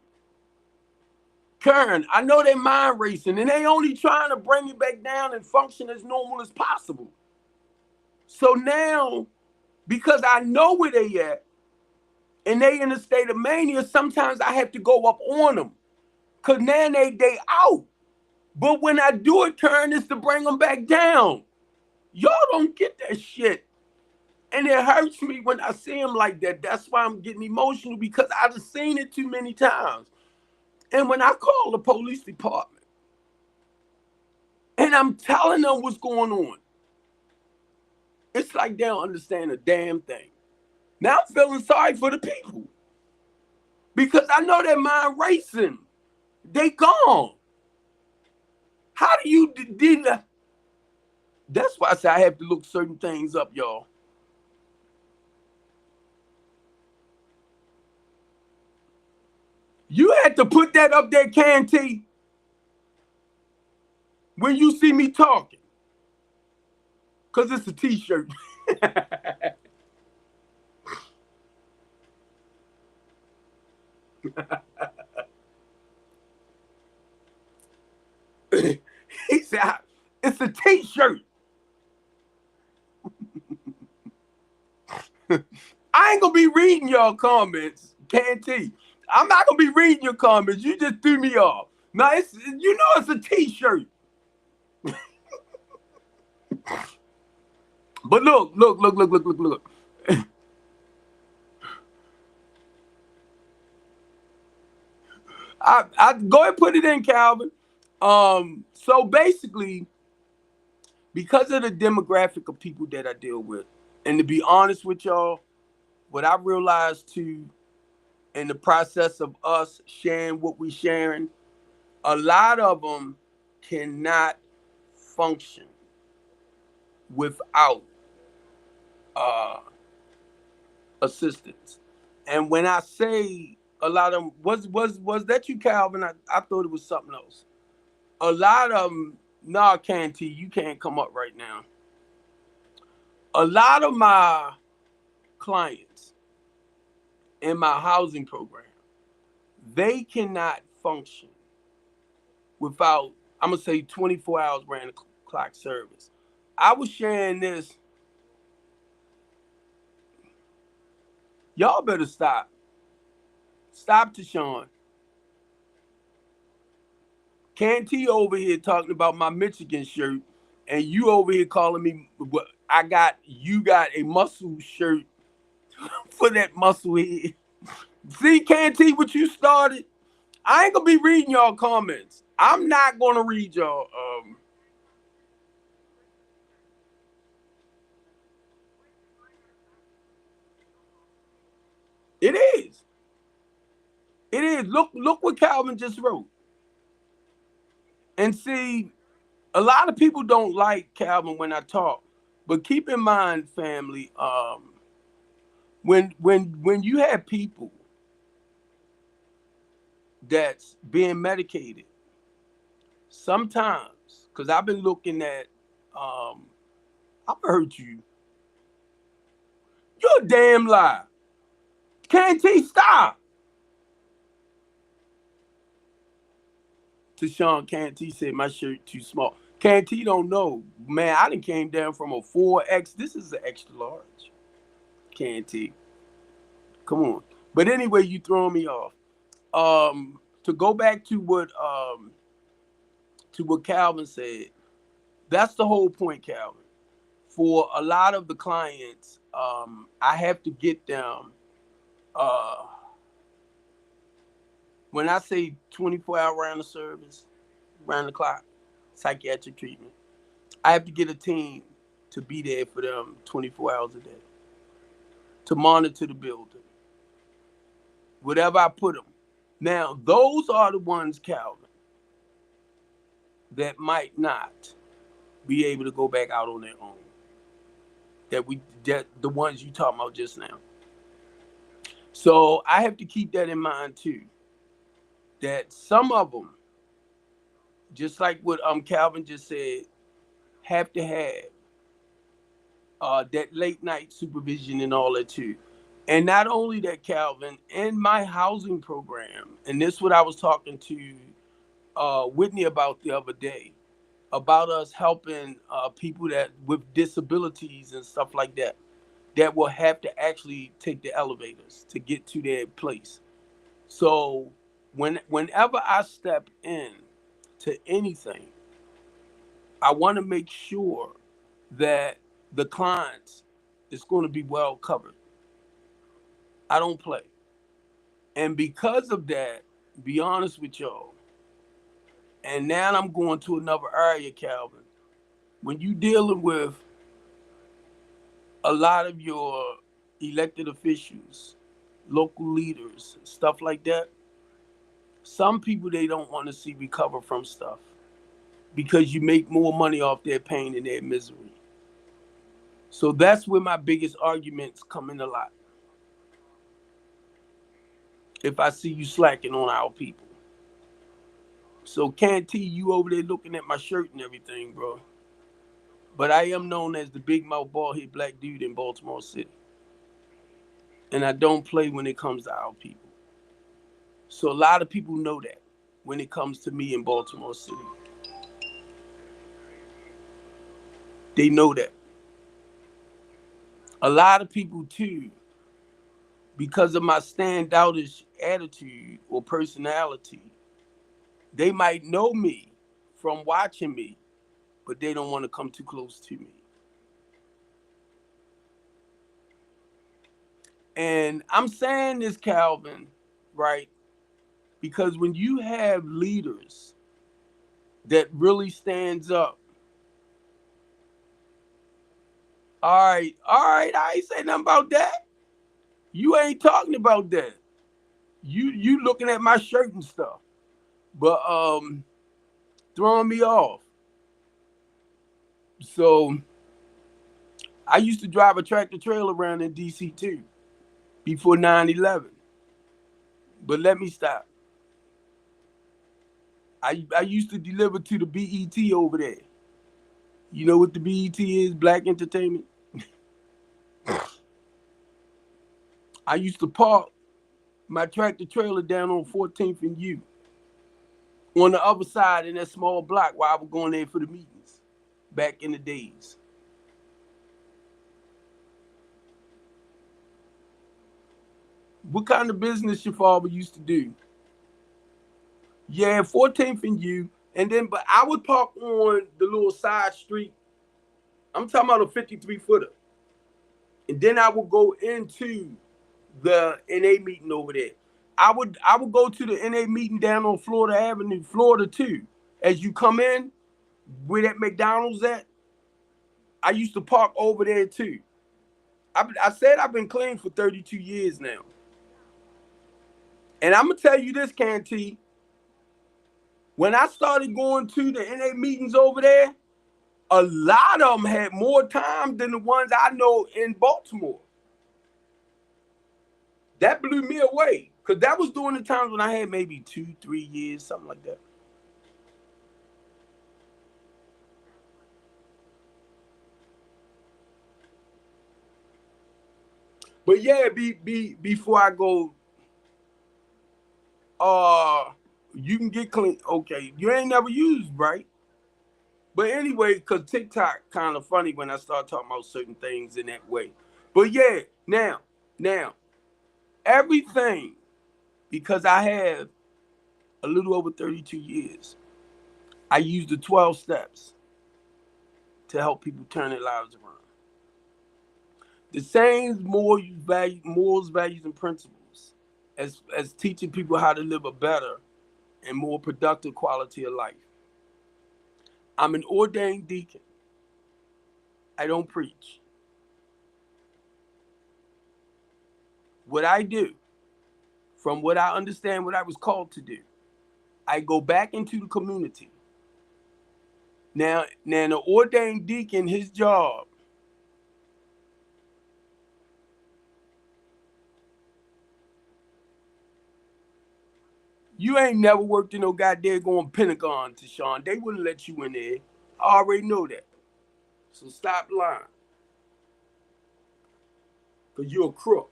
A: Karen, I know their mind racing, and they only trying to bring you back down and function as normal as possible. So now, because I know where they at, and they in a state of mania, sometimes I have to go up on them. Because now they out. But when I do it, Karen, it's to bring them back down. Y'all don't get that shit. And it hurts me when I see them like that. That's why I'm getting emotional, because I've seen it too many times. And when I call the police department and I'm telling them what's going on, it's like they don't understand a damn thing. Now I'm feeling sorry for the people because I know their mind racing. They gone. How do you did that? That's why I say I have to look certain things up, y'all. You had to put that up there, Canty, when you see me talking. Because it's a t-shirt. He said, it's a t-shirt. I ain't gonna be reading y'all comments, Canty. I'm not gonna be reading your comments. You just threw me off. Now it's it's a t-shirt. But look. I go ahead and put it in, Calvin. So basically, because of the demographic of people that I deal with, and to be honest with y'all, what I realized too, in the process of us sharing what we sharing, a lot of them cannot function without uh, assistance. And when I say a lot of them, was that you, Calvin? I thought it was something else. A lot of them, nah, Canty, you can't come up right now. A lot of my clients in my housing program, they cannot function without, I'm gonna say, 24 hours round the clock service. I was sharing this. Y'all better stop. Stop, Tashawn. Canty over here talking about my Michigan shirt, and you over here calling me. You got a muscle shirt for that muscle head. See, Canty, what you started? I ain't gonna be reading y'all comments. I'm not gonna read y'all. It is. It is. Look what Calvin just wrote. And see, a lot of people don't like Calvin when I talk, but keep in mind, family, when you have people that's being medicated, sometimes, because I've been looking at, I've heard you. You're a damn lie. Can't stop. Tashawn Canty said my shirt too small. Canty don't know. Man, I done came down from a 4X. This is an extra large. Canty. Come on. But anyway, you throwing me off. To go back to what Calvin said, that's the whole point, Calvin. For a lot of the clients, I have to get them when I say 24-hour round of service, round the clock, psychiatric treatment, I have to get a team to be there for them 24 hours a day, to monitor the building, whatever I put them. Now, those are the ones, Calvin, that might not be able to go back out on their own. That the ones you talking about just now. So I have to keep that in mind too. That some of them, just like what Calvin just said, have to have that late night supervision and all that too. And not only that, Calvin, in my housing program, and this is what I was talking to Whitney about the other day, about us helping people that with disabilities and stuff like that, that will have to actually take the elevators to get to their place. So whenever I step in to anything, I want to make sure that the clients is going to be well covered. I don't play. And because of that, be honest with y'all, and now I'm going to another area, Calvin. When you dealing with a lot of your elected officials, local leaders, stuff like that, some people they don't want to see recover from stuff. because you make more money off their pain and their misery. So that's where my biggest arguments come in a lot. If I see you slacking on our people. So can't T, you over there looking at my shirt and everything, bro. But I am known as the big mouth bald head black dude in Baltimore City. And I don't play when it comes to our people. So a lot of people know that when it comes to me in Baltimore City. They know that. A lot of people too, because of my standoutish attitude or personality, they might know me from watching me, but they don't want to come too close to me. And I'm saying this, Calvin, right? Because when you have leaders that really stands up, all right, I ain't say nothing about that. You ain't talking about that. You looking at my shirt and stuff, but throwing me off. So I used to drive a tractor trailer around in DC too, before 9/11. But let me stop. I used to deliver to the BET over there. You know what the BET is? Black Entertainment. I used to park my tractor trailer down on 14th and U on the other side in that small block while I was going there for the meetings back in the days. What kind of business your father used to do? Yeah, 14th and U. And then, but I would park on the little side street. I'm talking about a 53 footer. And then I would go into the NA meeting over there. I would go to the NA meeting down on Florida Avenue, Florida too. As you come in, where that McDonald's at, I used to park over there too. I said I've been clean for 32 years now. And I'm gonna tell you this, Canty. When I started going to the NA meetings over there, a lot of them had more time than the ones I know in Baltimore. That blew me away. Because that was during the times when I had maybe 2-3 years, something like that. But yeah, before I go, you can get clean. Okay, you ain't never used, right? But anyway, because TikTok kind of funny when I start talking about certain things in that way. But yeah, now, everything, because I have a little over 32 years, I use the 12 steps to help people turn their lives around. The same morals, values, and principles as teaching people how to live a better and more productive quality of life. I'm an ordained deacon. I don't preach. What I do, from what I understand, what I was called to do, I go back into the community. Now the ordained deacon, his job, you ain't never worked in no goddamn going Pentagon, Tashawn. They wouldn't let you in there. I already know that. So stop lying. Because you're a crook.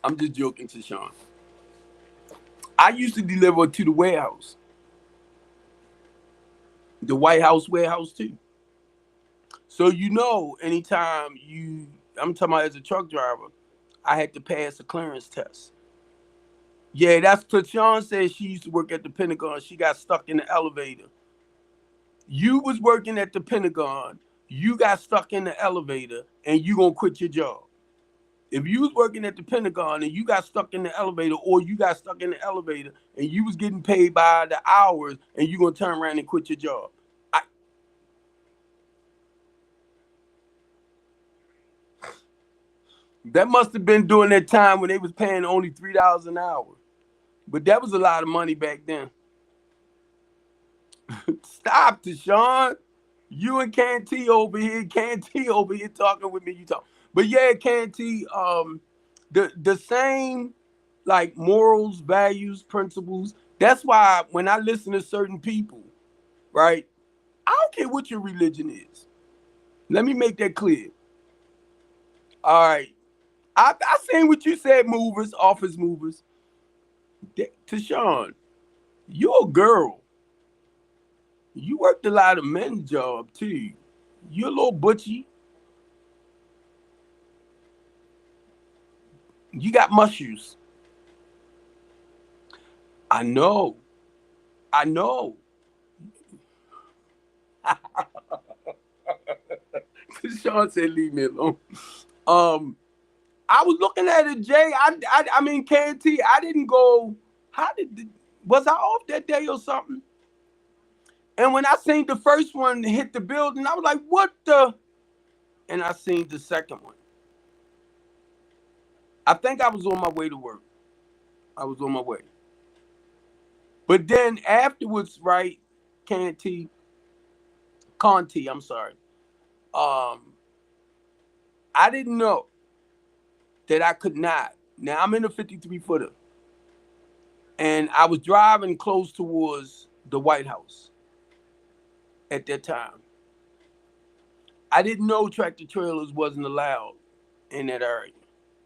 A: I'm just joking, Tashawn. I used to deliver to the warehouse, the White House warehouse too. So anytime I'm talking about as a truck driver, I had to pass a clearance test. Yeah, that's because Sean said she used to work at the Pentagon. She got stuck in the elevator. You was working at the Pentagon. You got stuck in the elevator, and you gonna quit your job. If you was working at the Pentagon and you got stuck in the elevator, or you got stuck in the elevator and you was getting paid by the hours, and you gonna turn around and quit your job. That must have been during that time when they was paying only $3 an hour. But that was a lot of money back then. Stop, Deshaun. You and Canty over here. Canty over here talking with me. You talk. But yeah, Canty, the same like morals, values, principles. That's why when I listen to certain people, right? I don't care what your religion is. Let me make that clear. All right. I seen what you said, movers, office movers. Tashawn, you're a girl. You worked a lot of men's job too. You're a little butchy. You got mushrooms. I know. I know. Sean said, "Leave me alone." I was looking at it, Jay. I mean, KT. I didn't go. Was I off that day or something? And when I seen the first one hit the building, I was like, "What the?" And I seen the second one. I think I was on my way to work. I was on my way. But then afterwards, right, Conti, I'm sorry. I didn't know that I could not. Now I'm in a 53 footer. And I was driving close towards the White House at that time. I didn't know tractor trailers wasn't allowed in that area,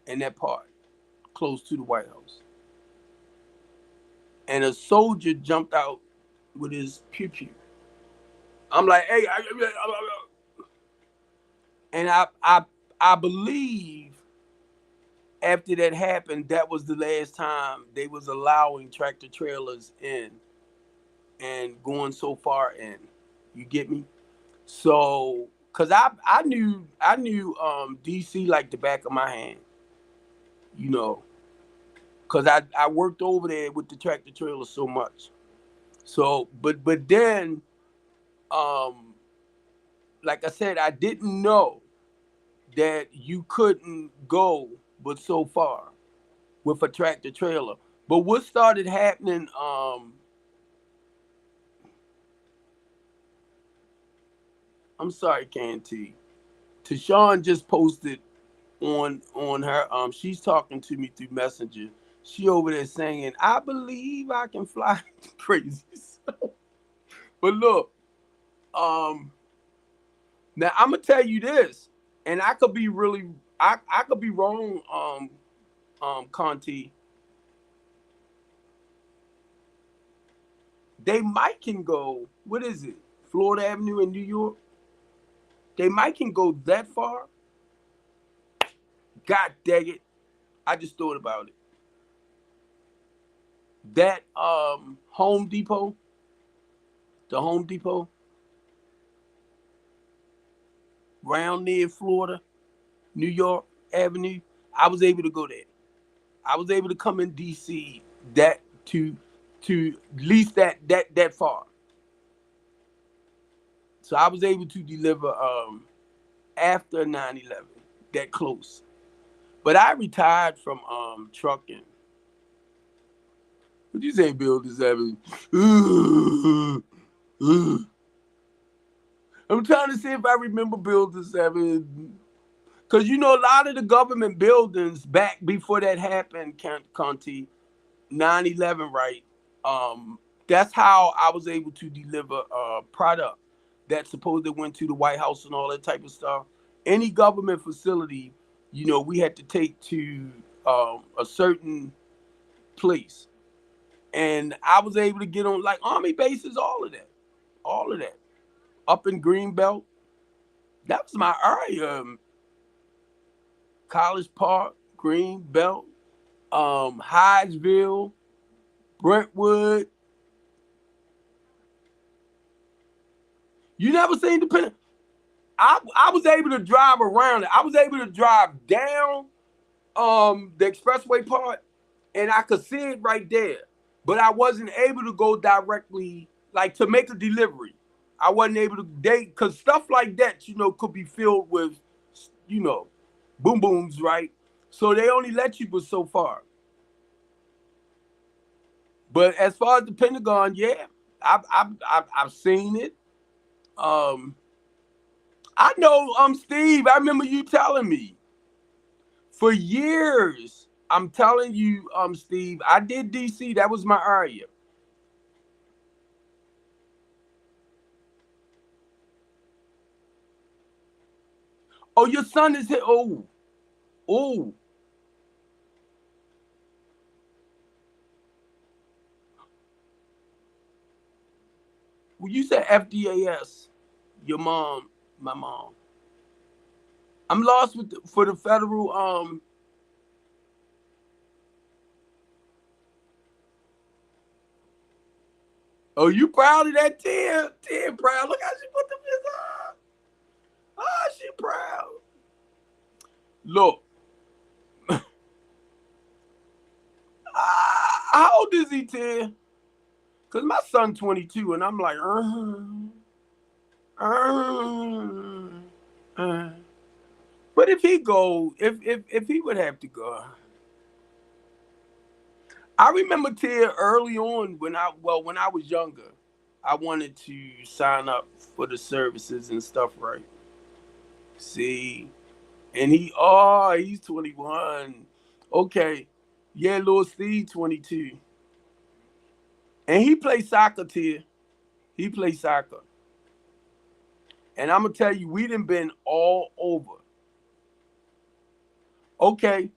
A: in that part, close to the White House. And a soldier jumped out with his pew-pew. I'm like, hey, and I believe after that happened, that was the last time they was allowing tractor trailers in and going so far in. You get me? So, cause I knew DC like the back of my hand, you know, cause I worked over there with the tractor trailers so much. So, but then, like I said, I didn't know that you couldn't go but so far with a tractor trailer. But what started happening, I'm sorry, Canty. Tashawn just posted on her, she's talking to me through Messenger. She over there saying, I believe I can fly. Crazy. But look, now I'm gonna tell you this, and I could be really I could be wrong, Conti. They might can go, what is it? Florida Avenue in New York? They might can go that far. God dang it. I just thought about it. That Home Depot, the Home Depot, round near Florida, New York Avenue, I was able to go there. I was able to come in DC that to at least that far. So I was able to deliver after 9/11, that close. But I retired from trucking. What you say, Bill? This happened. I'm trying to see if I remember Building 7. Because, you know, a lot of the government buildings back before that happened, Conti, 9/11, right? That's how I was able to deliver a product that supposedly went to the White House and all that type of stuff. Any government facility, you know, we had to take to a certain place. And I was able to get on like Army bases, all of that. All of that. Up in Greenbelt. That was my area. College Park, Greenbelt, Hyattsville, Brentwood. You never seen the pen? I was able to drive around it. I was able to drive down the expressway part, and I could see it right there. But I wasn't able to go directly, like to make a delivery. I wasn't able to date because stuff like that, you know, could be filled with, you know, boom booms, right? So they only let you go so far. But as far as the Pentagon, yeah, I've seen it. I know, Steve. I remember you telling me for years. I'm telling you, Steve. I did DC. That was my area. Oh, your son is here. Oh, oh. Well, you said FDAS. Your mom, my mom. I'm lost with for the federal. Oh, you proud of that 10? 10 proud. Look how she put them this on. Oh, she proud. Look, how old is he, 10? Cause my son 22, and I'm like, uh, uh. But if he go, if he would have to go, I remember Ted early on when I was younger, I wanted to sign up for the services and stuff, right? See, and he's 21. Okay, yeah, little Steve 22, and he plays soccer, Ted. He plays soccer, and I'm gonna tell you, we done been all over. Okay,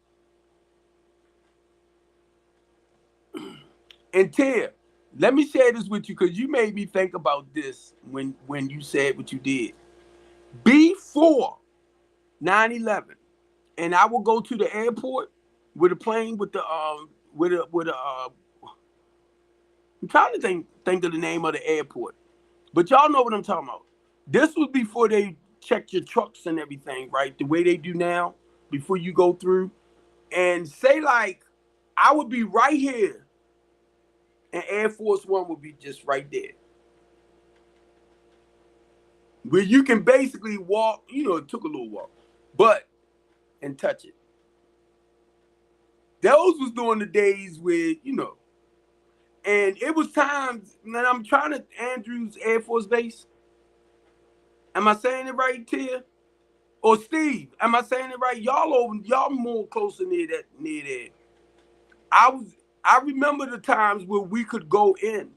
A: and Ted, let me share this with you because you made me think about this when you said what you did before 9/11, and I will go to the airport with a plane with a I'm trying to think of the name of the airport, but y'all know what I'm talking about. This was before they check your trucks and everything, right? The way they do now before you go through, and say like I would be right here, and Air Force One would be just right there, where you can basically walk. You know, it took a little walk, but and touch it. Those was during the days where and it was times. And I'm trying to Andrews Air Force Base. Am I saying it right, Tia? Or Steve? Am I saying it right? Y'all more closer near there. I was. I remember the times where we could go in,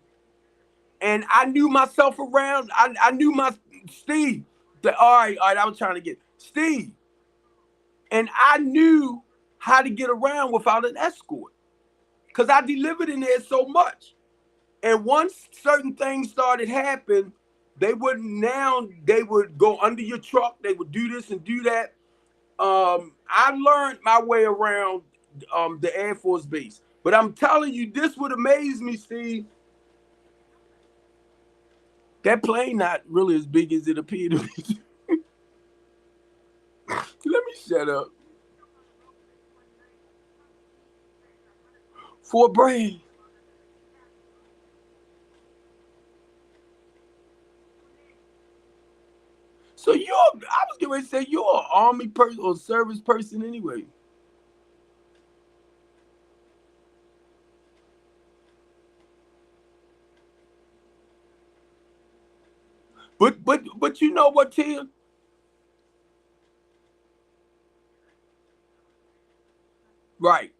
A: and I knew myself around. I knew my Steve. All right. I was trying to get Steve, and I knew how to get around without an escort because I delivered in there so much. And once certain things started happening, they would go under your truck. They would do this and do that. I learned my way around the Air Force Base. But I'm telling you, this would amaze me, Steve. That plane not really as big as it appeared to be. Let me shut up. Fort Bragg. So I was getting ready to say you're an army person or service person anyway. But you know what, Tia? Right,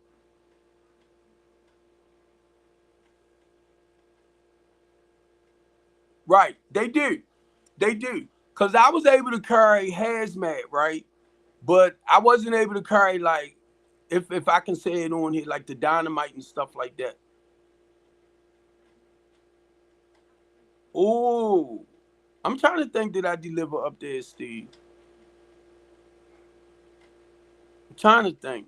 A: right. They do. They do. Cause I was able to carry hazmat, right? But I wasn't able to carry like if I can say it on here, like the dynamite and stuff like that. Oh, I'm trying to think that I deliver up there, Steve. I'm trying to think.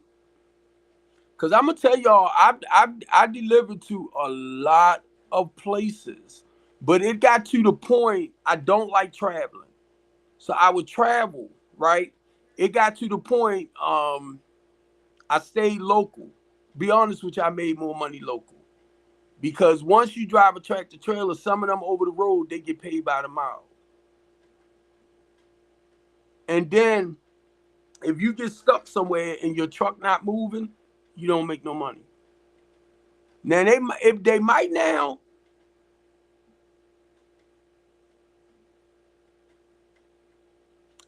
A: Cause I'm gonna tell y'all, I delivered to a lot of places, but it got to the point I don't like traveling. So I would travel, right? It got to the point I stayed local. Be honest with you, I made more money local. Because once you drive a tractor trailer, some of them over the road, they get paid by the mile. And then if you get stuck somewhere and your truck not moving, you don't make no money. Now if they might now.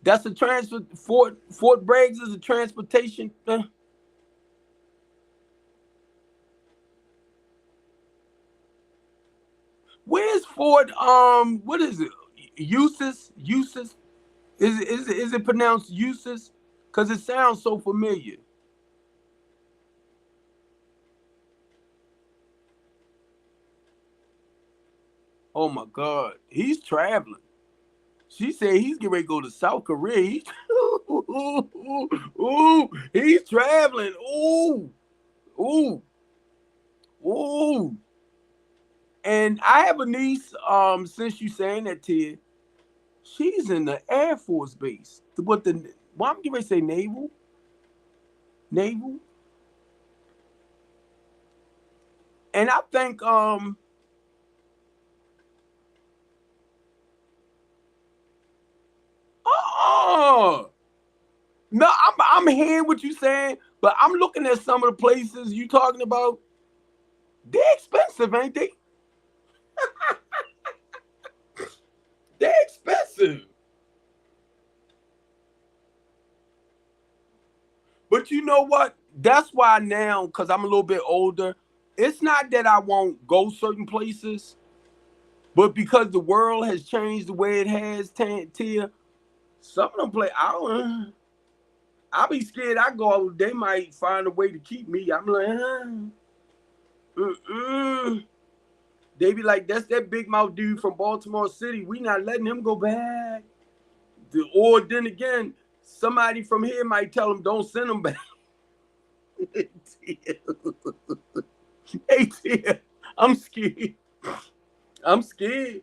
A: That's a transfer. Fort Bragg is a transportation. Where's Fort? What is it? Eustis? Eustis? Is it pronounced Eustis? Because it sounds so familiar. Oh my God, he's traveling. She said he's getting ready to go to South Korea. Ooh, he's traveling. Ooh, ooh, ooh. And I have a niece. Since you saying that, Ted, she's in the Air Force Base. What the? Why I'm getting ready to say naval? Naval. And I think oh no, I'm hearing what you saying, but I'm looking at some of the places you talking about. They're expensive, ain't they? They're expensive. But you know what? That's why now, because I'm a little bit older, it's not that I won't go certain places, but because the world has changed the way it has, Tia, some of them play. I'll be scared. I go, they might find a way to keep me. I'm like, they be like, that's that big mouth dude from Baltimore City. We not letting him go back. Or then again, somebody from here might tell him, don't send him back. Hey, Tia, I'm scared. I'm scared.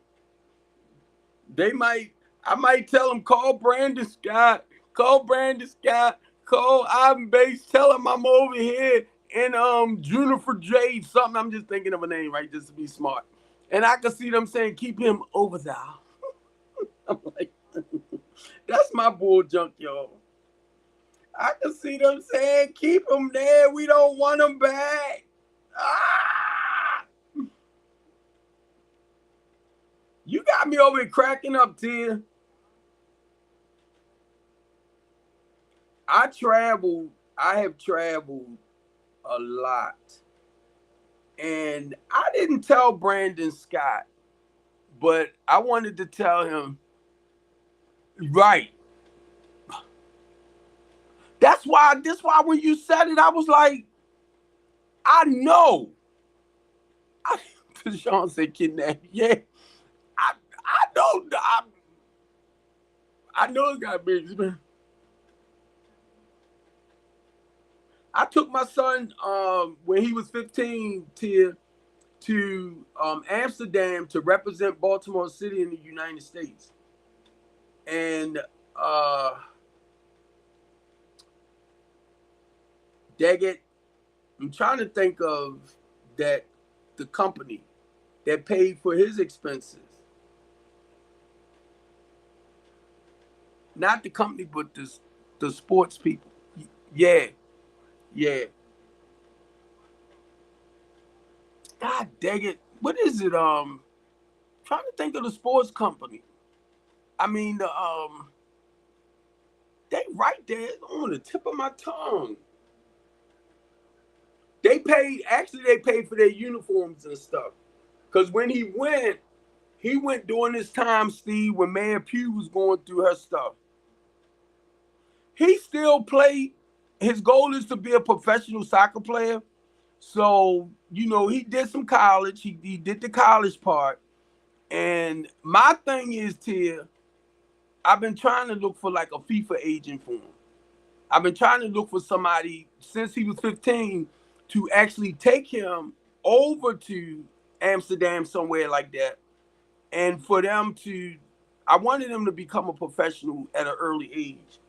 A: I might tell him, call Brandon Scott. Call Brandon Scott. Call Ivan Bates. Tell him I'm over here in Juniper Jade. Something. I'm just thinking of a name, right? Just to be smart. And I can see them saying, keep him over there. I'm like, that's my bull junk, y'all. I can see them saying, keep him there. We don't want him back. Ah! You got me over here cracking up, Tia. I have traveled a lot. And I didn't tell Brandon Scott, but I wanted to tell him, right. That's why when you said it, I was like, I know. Sean said kidnap. Yeah. I know I know it's got business, man. I took my son when he was 15 to Amsterdam to represent Baltimore City in the United States. And Daggett, I'm trying to think of that the company that paid for his expenses. Not the company, but the sports people. Yeah, yeah. God dang it. What is it? Trying to think of the sports company. I mean they right there on the tip of my tongue. They paid for their uniforms and stuff. Cause when he went during this time, Steve, when Mayor Pugh was going through her stuff. He still played. His goal is to be a professional soccer player. So, he did some college. He did the college part. And my thing is, Tia, I've been trying to look for like a FIFA agent for him. I've been trying to look for somebody since he was 15 to actually take him over to Amsterdam, somewhere like that. And for them to, I wanted him to become a professional at an early age.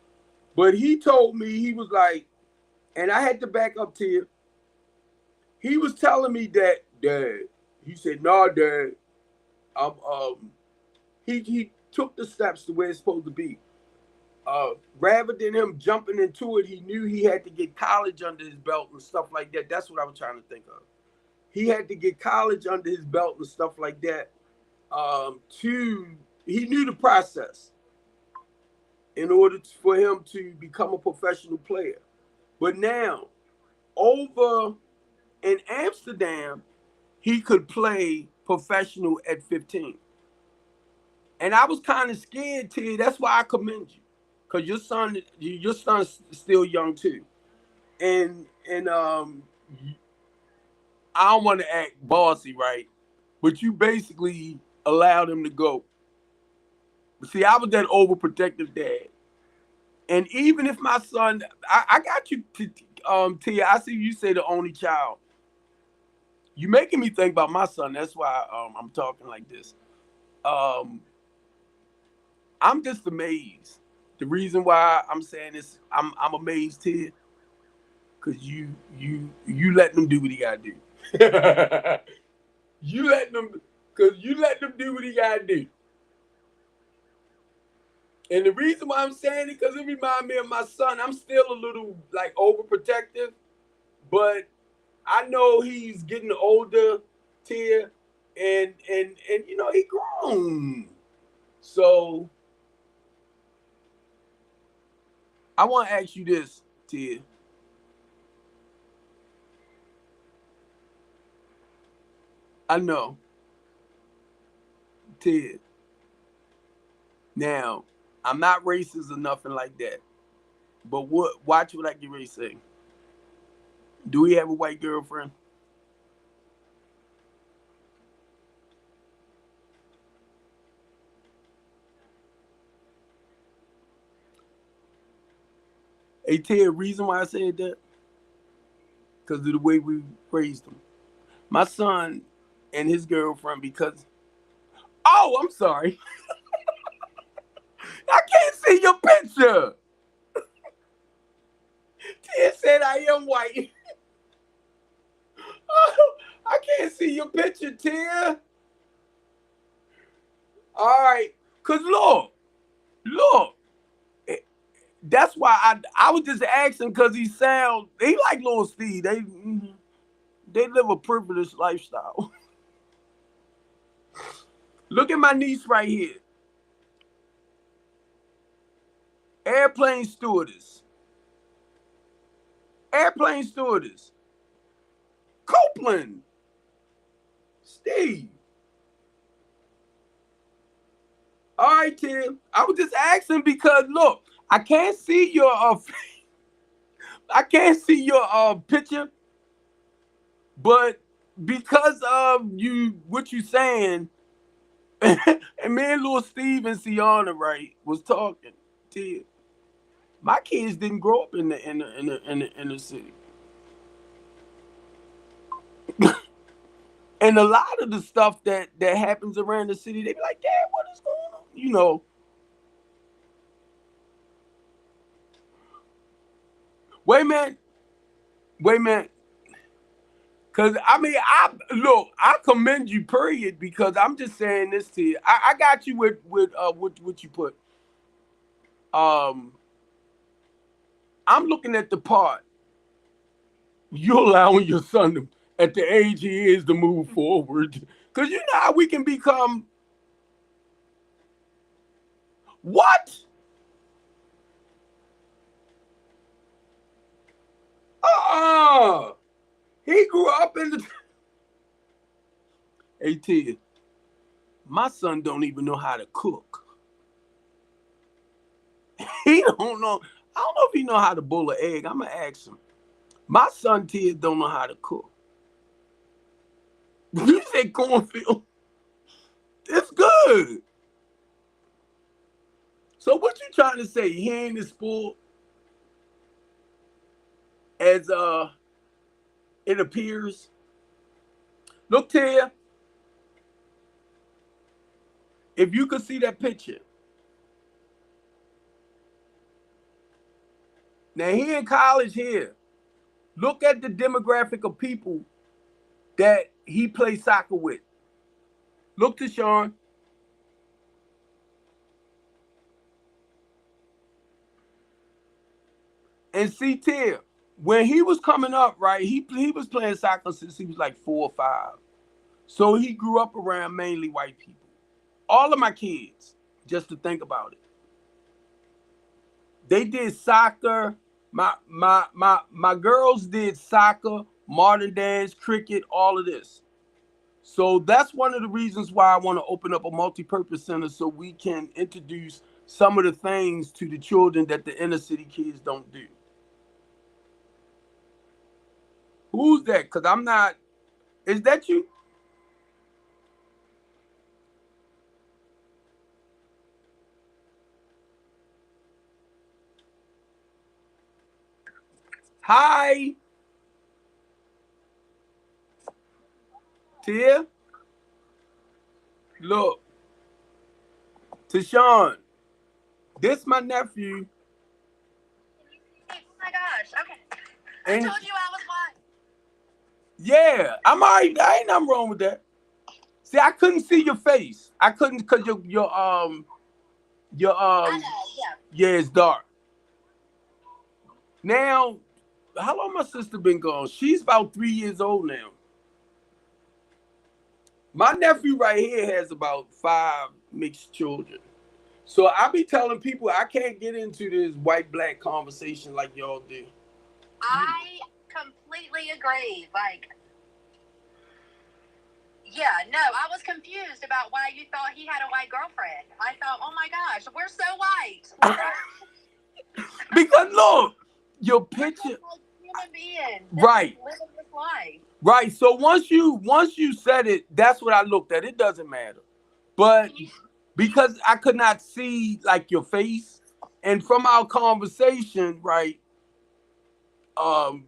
A: But he told me, he was like, and I had to back up to you. He was telling me that, Dad, he said, "No, Dad, he took the steps to where it's supposed to be. Rather than him jumping into it, he knew he had to get college under his belt and stuff like that. That's what I was trying to think of. he had to get college under his belt and stuff like that. He knew the process in order for him to become a professional player. But now, over in Amsterdam, he could play professional at 15. And I was kind of scared, T. That's why I commend you, because your son's still young too. And I don't want to act bossy, right? But you basically allowed him to go. See, I was that overprotective dad. And even if my son, I got you, Tia. I see you say the only child. You making me think about my son. That's why I'm talking like this. Um, I'm just amazed. The reason why I'm saying this, I'm amazed, Tia, because you letting them do what he gotta do. You letting them, because you let them do what he gotta do. And the reason why I'm saying it, because it reminds me of my son. I'm still a little like overprotective, but I know he's getting older, Tia, and you know he grown. So I want to ask you this, Tia. I know, Tia. Now, I'm not racist or nothing like that. But watch what I get ready to say. Do we have a white girlfriend? Hey, Tia, reason why I said that? Because of the way we raised him. My son and his girlfriend, because, oh, I'm sorry. I can't see your picture. Tia said I am white. Oh, I can't see your picture, Tia. All right. Because look. That's why I was just asking because he like Lil Steve. They live a privileged lifestyle. Look at my niece right here. Airplane stewardess. Airplane stewardess. Copeland. Steve. All right, Tim. I was just asking because look, I can't see your I can't see your picture, but because of what you saying, and me and little Steve and Sienna, right, was talking to you. My kids didn't grow up in the city. And a lot of the stuff that happens around the city, they be like, Dad, what is going on? You know. Wait a minute. Wait a minute. Cause I mean, I commend you, period, because I'm just saying this to you. I got you with what you put. Um, I'm looking at the part. You're allowing your son to, at the age he is to move forward. Cause you know how we can become what? Uh-uh. He grew up in the AT. My son don't even know how to cook. He don't know. I don't know if he know how to boil an egg. I'm gonna ask him. My son Tia don't know how to cook. You say cornfield? It's good. So what you trying to say? He ain't as spoiled as it appears. Look, Tia, if you could see that picture. Now he in college here. Look at the demographic of people that he plays soccer with. Look to Sean. And see Tia. when he was coming up, right, he was playing soccer since he was like 4 or 5. So he grew up around mainly white people. All of my kids, just to think about it, they did soccer. My girls did soccer, modern dance, cricket, all of this. So that's one of the reasons why I want to open up a multi-purpose center so we can introduce some of the things to the children that the inner city kids don't do. Who's that? Because I'm not. Is that you? Hi, Tia. Look, Tashawn. This my nephew,
B: Oh my gosh. Okay. I
A: and
B: told you I was one.
A: yeah, I'm alright. I ain't nothing wrong with that. See, I couldn't see your face. I couldn't because your
B: I know. Yeah.
A: yeah, it's dark. Now, how long my sister been gone? She's about 3 years old now. My nephew right here has about 5 mixed children. So I be telling people I can't get into this white black conversation like y'all do.
B: I completely agree. Like, yeah, no, I was confused about why you thought he had a white girlfriend. I thought, oh my gosh, we're so white.
A: Because look, your
B: We're
A: picture,
B: just like human beings,
A: right,
B: just living this life.
A: right. So once you said it, that's what I looked at. It doesn't matter, but
B: Can you?
A: because I could not see like your face, and from our conversation, right, um,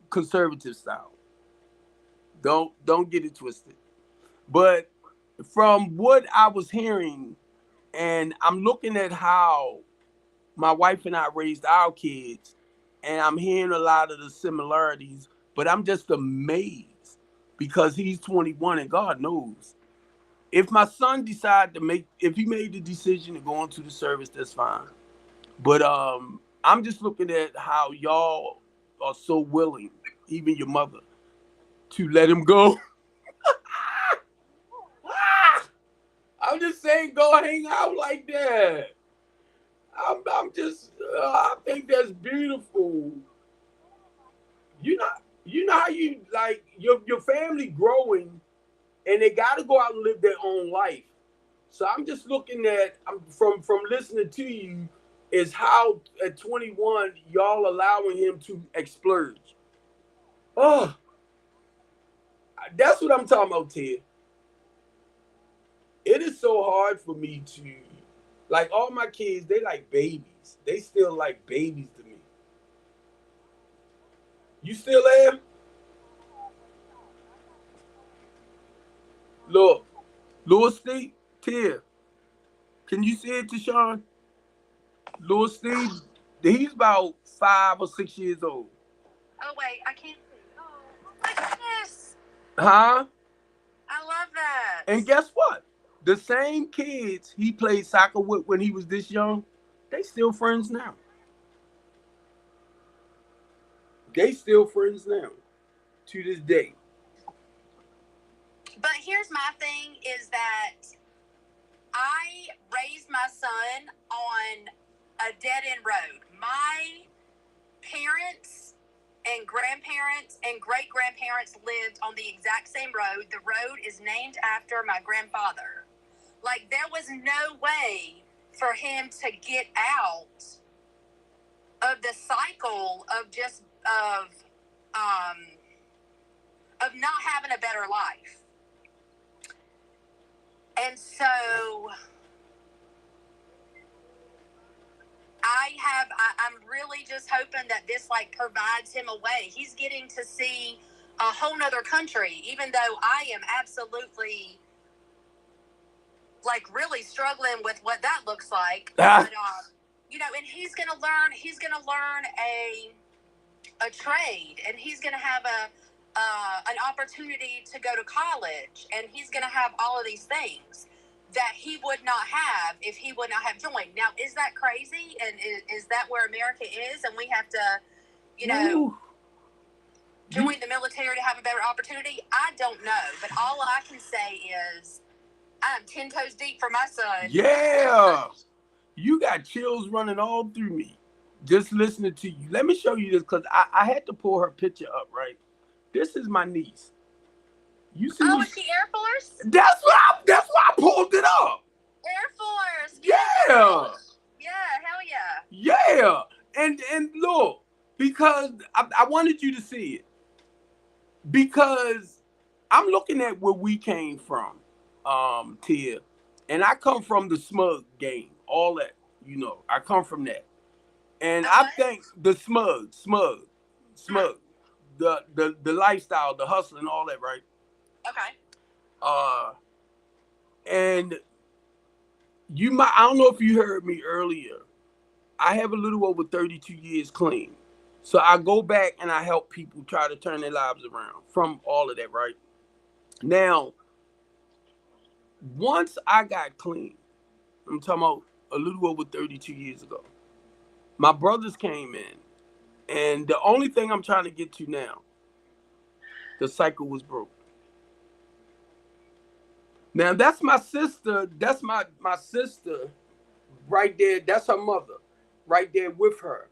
A: conservative style. Don't get it twisted. But from what I was hearing, and I'm looking at how my wife and I raised our kids, and I'm hearing a lot of the similarities, but I'm just amazed because he's 21 and God knows. If my son decided to make, if he made the decision to go into the service, that's fine. But I'm just looking at how y'all are so willing, even your mother, to let him go. I'm just saying, go hang out like that. I'm just, I think that's beautiful. You know, you know how you like your family growing, and they got to go out and live their own life. So I'm just looking at, I'm from listening to you, is how at 21 y'all allowing him to splurge. Oh, that's what I'm talking about, Ted. It is so hard for me to, like, all my kids, they like babies. They still like babies to me. You still there? Look, Louis Steve, Tia, can you see it, Tashawn? Louis Steve, he's about 5 or 6 years old.
B: Oh wait, I can't see. Oh my goodness,
A: Huh?
B: I love that.
A: And guess what? The same kids he played soccer with when he was this young, they still friends now. They still friends now to this day.
B: But here's my thing: is that I raised my son on a dead end road. My parents and grandparents and great grandparents lived on the exact same road. The road is named after my grandfather. Like, there was no way for him to get out of the cycle of just um of not having a better life. And so I'm really just hoping that this like provides him a way. He's getting to see a whole nother country, even though I am absolutely like really struggling with what that looks like.
A: Ah,
B: But and he's gonna learn a trade, and he's gonna have an opportunity to go to college, and he's gonna have all of these things that he would not have if he would not have joined. Now, is that crazy? And is that where America is? And we have to you know,
A: Ooh.
B: join the military to have a better opportunity? I don't know. But all I can say is I'm 10 toes deep for my son.
A: Yeah. You got chills running all through me just listening to you. Let me show you this because I had to pull her picture up, right? This is my niece. You see
B: Oh,
A: this?
B: is she Air Force?
A: That's why I pulled it up.
B: Air Force.
A: Yeah.
B: Yeah, hell yeah.
A: Yeah. And look, because I wanted you to see it. Because I'm looking at where we came from, Tia. And I come from the smug game. All that, I come from that. And I think the smug, the lifestyle, the hustle and all that, right?
B: Okay.
A: And I don't know if you heard me earlier. I have a little over 32 years clean. So I go back and I help people try to turn their lives around from all of that, right? Now, once I got clean, I'm talking about a little over 32 years ago, my brothers came in. And the only thing I'm trying to get to now, the cycle was broke. Now that's my sister. That's my sister right there. That's her mother right there with her.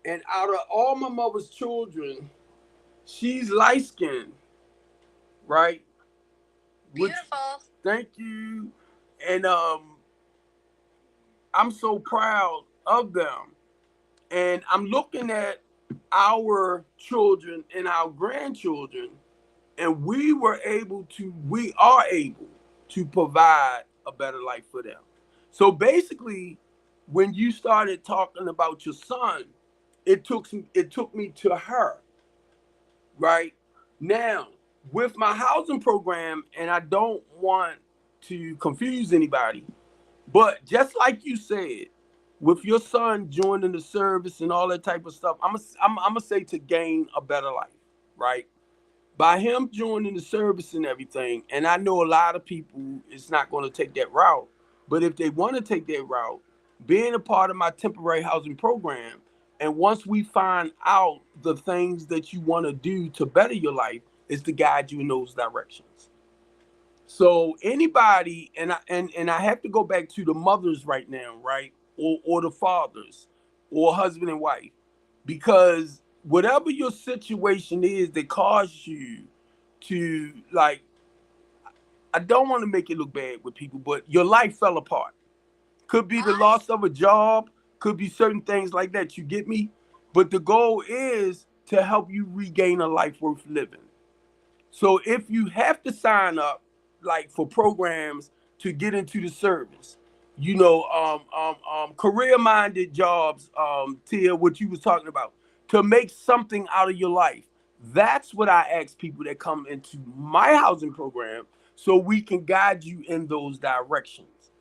A: And out of all my mother's children, she's light skinned, right?
B: Beautiful.
A: Thank you. And I'm so proud of them. And I'm looking at our children and our grandchildren, and we are able to provide a better life for them. So basically, when you started talking about your son, it took me to her, right? Now, with my housing program, and I don't want to confuse anybody, but just like you said, with your son joining the service and all that type of stuff, I'm gonna say to gain a better life, right? By him joining the service and everything, and I know a lot of people is not going to take that route, but if they want to take that route, being a part of my temporary housing program, and once we find out the things that you want to do to better your life, is to guide you in those directions. So anybody, and I have to go back to the mothers right now, right, or the fathers, or husband and wife, because whatever your situation is that caused you to, like, I don't want to make it look bad with people, but your life fell apart. Could be the loss of a job, could be certain things like that. You get me? But the goal is to help you regain a life worth living. So if you have to sign up, like, for programs to get into the service, career-minded jobs, Tia, what you was talking about, to make something out of your life. That's what I ask people that come into my housing program, so we can guide you in those directions.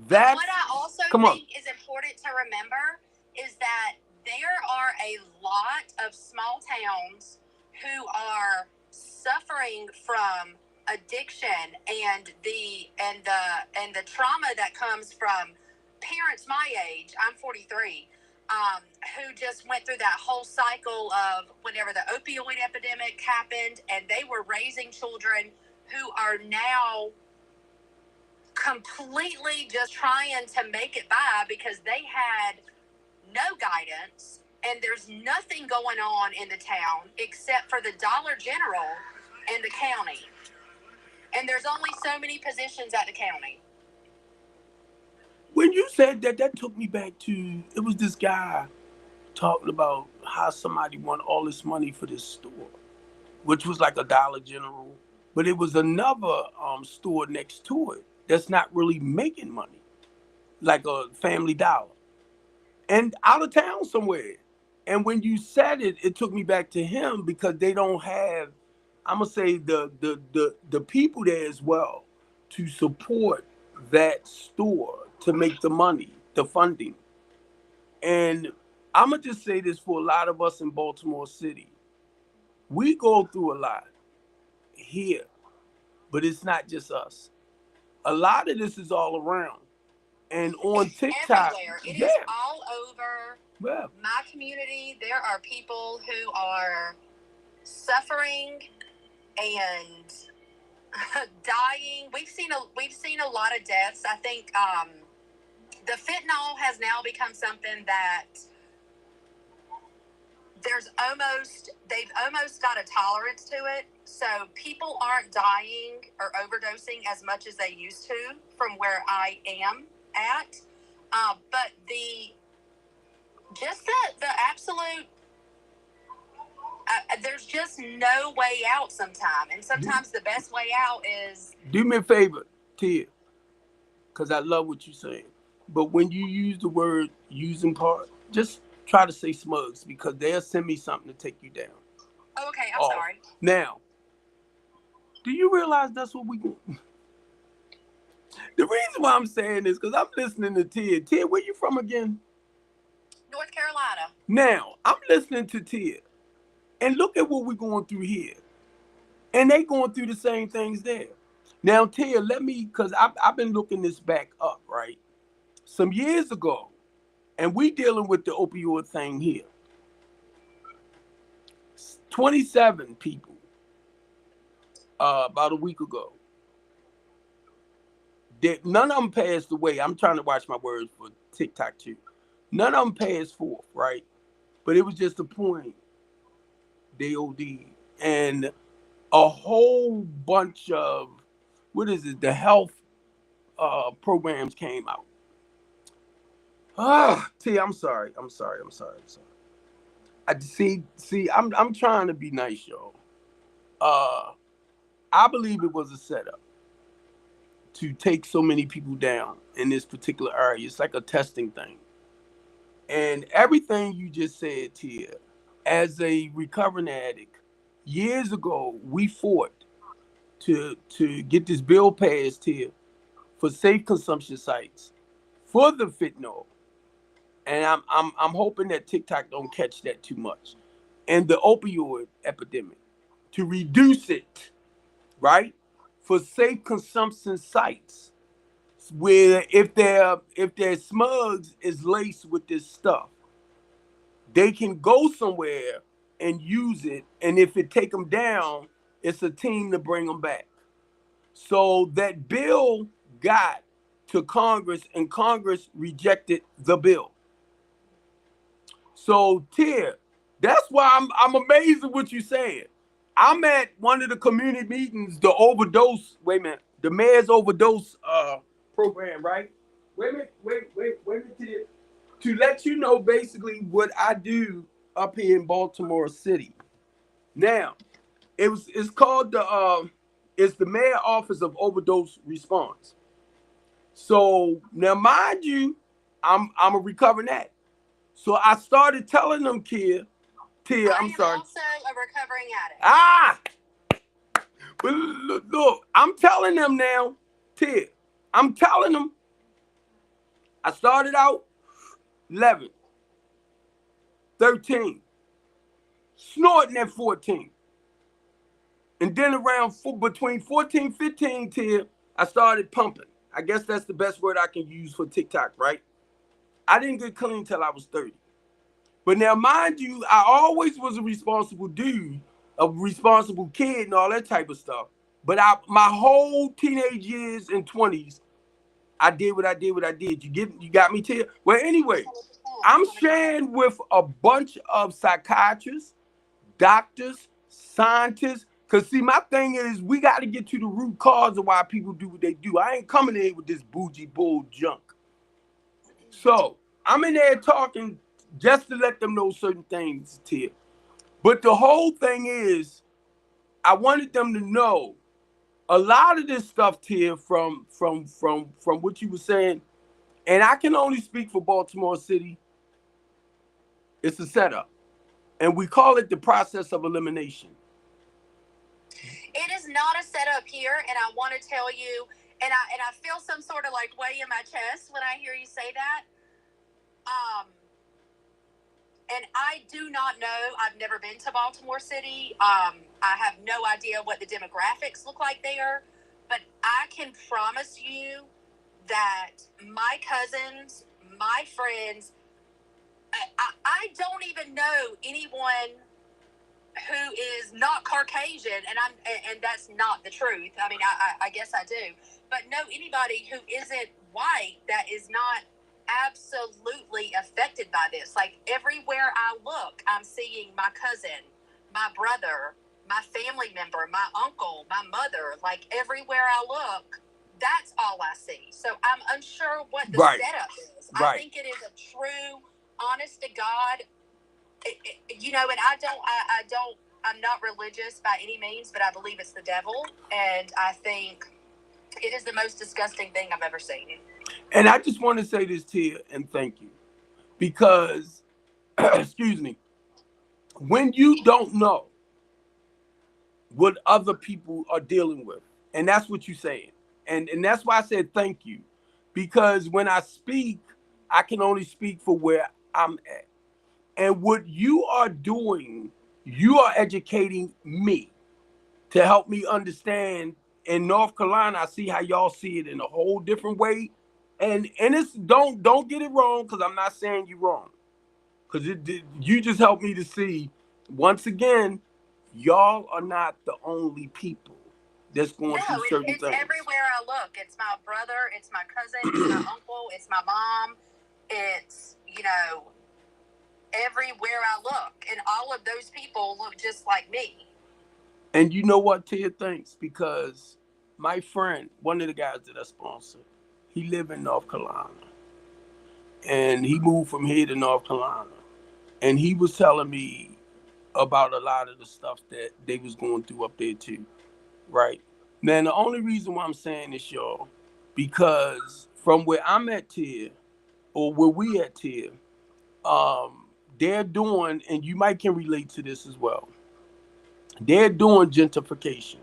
A: That's
B: what I also think is important to remember is that there are a lot of small towns who are suffering from addiction and the trauma that comes from parents my age. I'm 43. Who just went through that whole cycle of whenever the opioid epidemic happened, and they were raising children who are now completely just trying to make it by because they had no guidance, and there's nothing going on in the town except for the Dollar General and the county. And there's only so many positions at the county.
A: When you said that, that took me back to, it was this guy talking about how somebody won all this money for this store, which was like a Dollar General, but it was another store next to it that's not really making money, like a Family Dollar, and out of town somewhere. And when you said it, it took me back to him because they don't have, I'm gonna say, the people there as well to support that store to make the money, the funding. And I'm gonna just say this for a lot of us in Baltimore City, we go through a lot here, but it's not just us. A lot of this is all around. And on
B: It's
A: TikTok,
B: everywhere. It
A: yeah,
B: is all over
A: yeah.
B: my community. There are people who are suffering and dying. We've seen a lot of deaths. I think the fentanyl has now become something that they've almost got a tolerance to it. So people aren't dying or overdosing as much as they used to from where I am at. But the absolute, there's just no way out sometimes. And sometimes the best way out is...
A: Do me a favor, Tia, because I love what you're saying. But when you use the word using part, just try to say Smugs, because they'll send me something to take you down.
B: Oh, okay, I'm sorry.
A: Now, do you realize that's what we do? The reason why I'm saying this, because I'm listening to Tia. Tia, where you from again?
B: North Carolina.
A: Now, I'm listening to Tia, and look at what we're going through here. And they going through the same things there. Now, Tia, because I've been looking this back up, right? Some years ago, and we dealing with the opioid thing here. 27 people, about a week ago. None of them passed away. I'm trying to watch my words for TikTok too. None of them passed forth, right? But it was just a point. They OD'd. And a whole bunch of, the health programs came out. T, I'm sorry. I'm trying to be nice, y'all. I believe it was a setup to take so many people down in this particular area. It's like a testing thing. And everything you just said, Tia, as a recovering addict, years ago, we fought to get this bill passed here for safe consumption sites for the fentanyl. And I'm hoping that TikTok don't catch that too much. And the opioid epidemic, to reduce it, right? For safe consumption sites, where if their Smugs is laced with this stuff, they can go somewhere and use it, and if it take them down, it's a team to bring them back. So that bill got to Congress, and Congress rejected the bill. So, Tia, that's why I'm amazed at what you're saying. I'm at one of the community meetings, the mayor's overdose program, right? Wait a minute, Tia. To let you know basically what I do up here in Baltimore City. Now, it's called it's the Mayor Office of Overdose Response. So now, mind you, I'm a recovering addict. So I started telling them, Tia, I'm sorry.
B: I'm also a recovering addict.
A: But look, I'm telling them now, Tia, I'm telling them. I started out 11, 13, snorting at 14. And then between 14, 15, Tia, I started pumping. I guess that's the best word I can use for TikTok, right? I didn't get clean till I was 30. But now, mind you, I always was a responsible dude, a responsible kid and all that type of stuff. But my whole teenage years and 20s, I did what I did. You got me, Tia? Well, anyway, I'm sharing with a bunch of psychiatrists, doctors, scientists. Because, see, my thing is we got to get to the root cause of why people do what they do. I ain't coming in with this bougie bull junk. So I'm in there talking just to let them know certain things, Tia. But the whole thing is, I wanted them to know a lot of this stuff, Tia, from what you were saying, and I can only speak for Baltimore City. It's a setup, and we call it the process of elimination.
B: It is not a setup here, and I want to tell you, and I feel some sort of like way in my chest when I hear you say that. And I do not know. I've never been to Baltimore City. I have no idea what the demographics look like there, but I can promise you that my cousins, my friends, I don't even know anyone who is not Caucasian, and that's not the truth. I mean, I guess I do, but know anybody who isn't white that is not absolutely affected by this. Like, everywhere I look, I'm seeing my cousin, my brother, my family member, my uncle, my mother. Like, everywhere I look, that's all I see. So I'm unsure what the setup is. I think it is a true, honest to God, you know, and I'm not religious by any means, but I believe it's the devil, and I think it is the most disgusting thing I've ever seen.
A: And I just want to say this to you, and thank you, because, excuse me, when you don't know what other people are dealing with, and that's what you're saying, and that's why I said thank you, because when I speak, I can only speak for where I'm at. And what you are doing, you are educating me to help me understand. In North Carolina, I see how y'all see it in a whole different way. And it's don't get it wrong, because I'm not saying you're wrong. Because you just helped me to see, once again, y'all are not the only people that's going through certain things.
B: It's everywhere I look. It's my brother, it's my cousin, it's my uncle, it's my mom. It's, you know, everywhere I look, and all of those people look just like me.
A: And you know what, Tia? Thanks, because my friend, one of the guys that I sponsor, he live in North Carolina, and he moved from here to North Carolina, and he was telling me about a lot of the stuff that they was going through up there too, right? Man, the only reason why I'm saying this, y'all, because from where I'm at, Tia, or where we at, Tia, they're doing, and you might can relate to this as well, they're doing gentrification,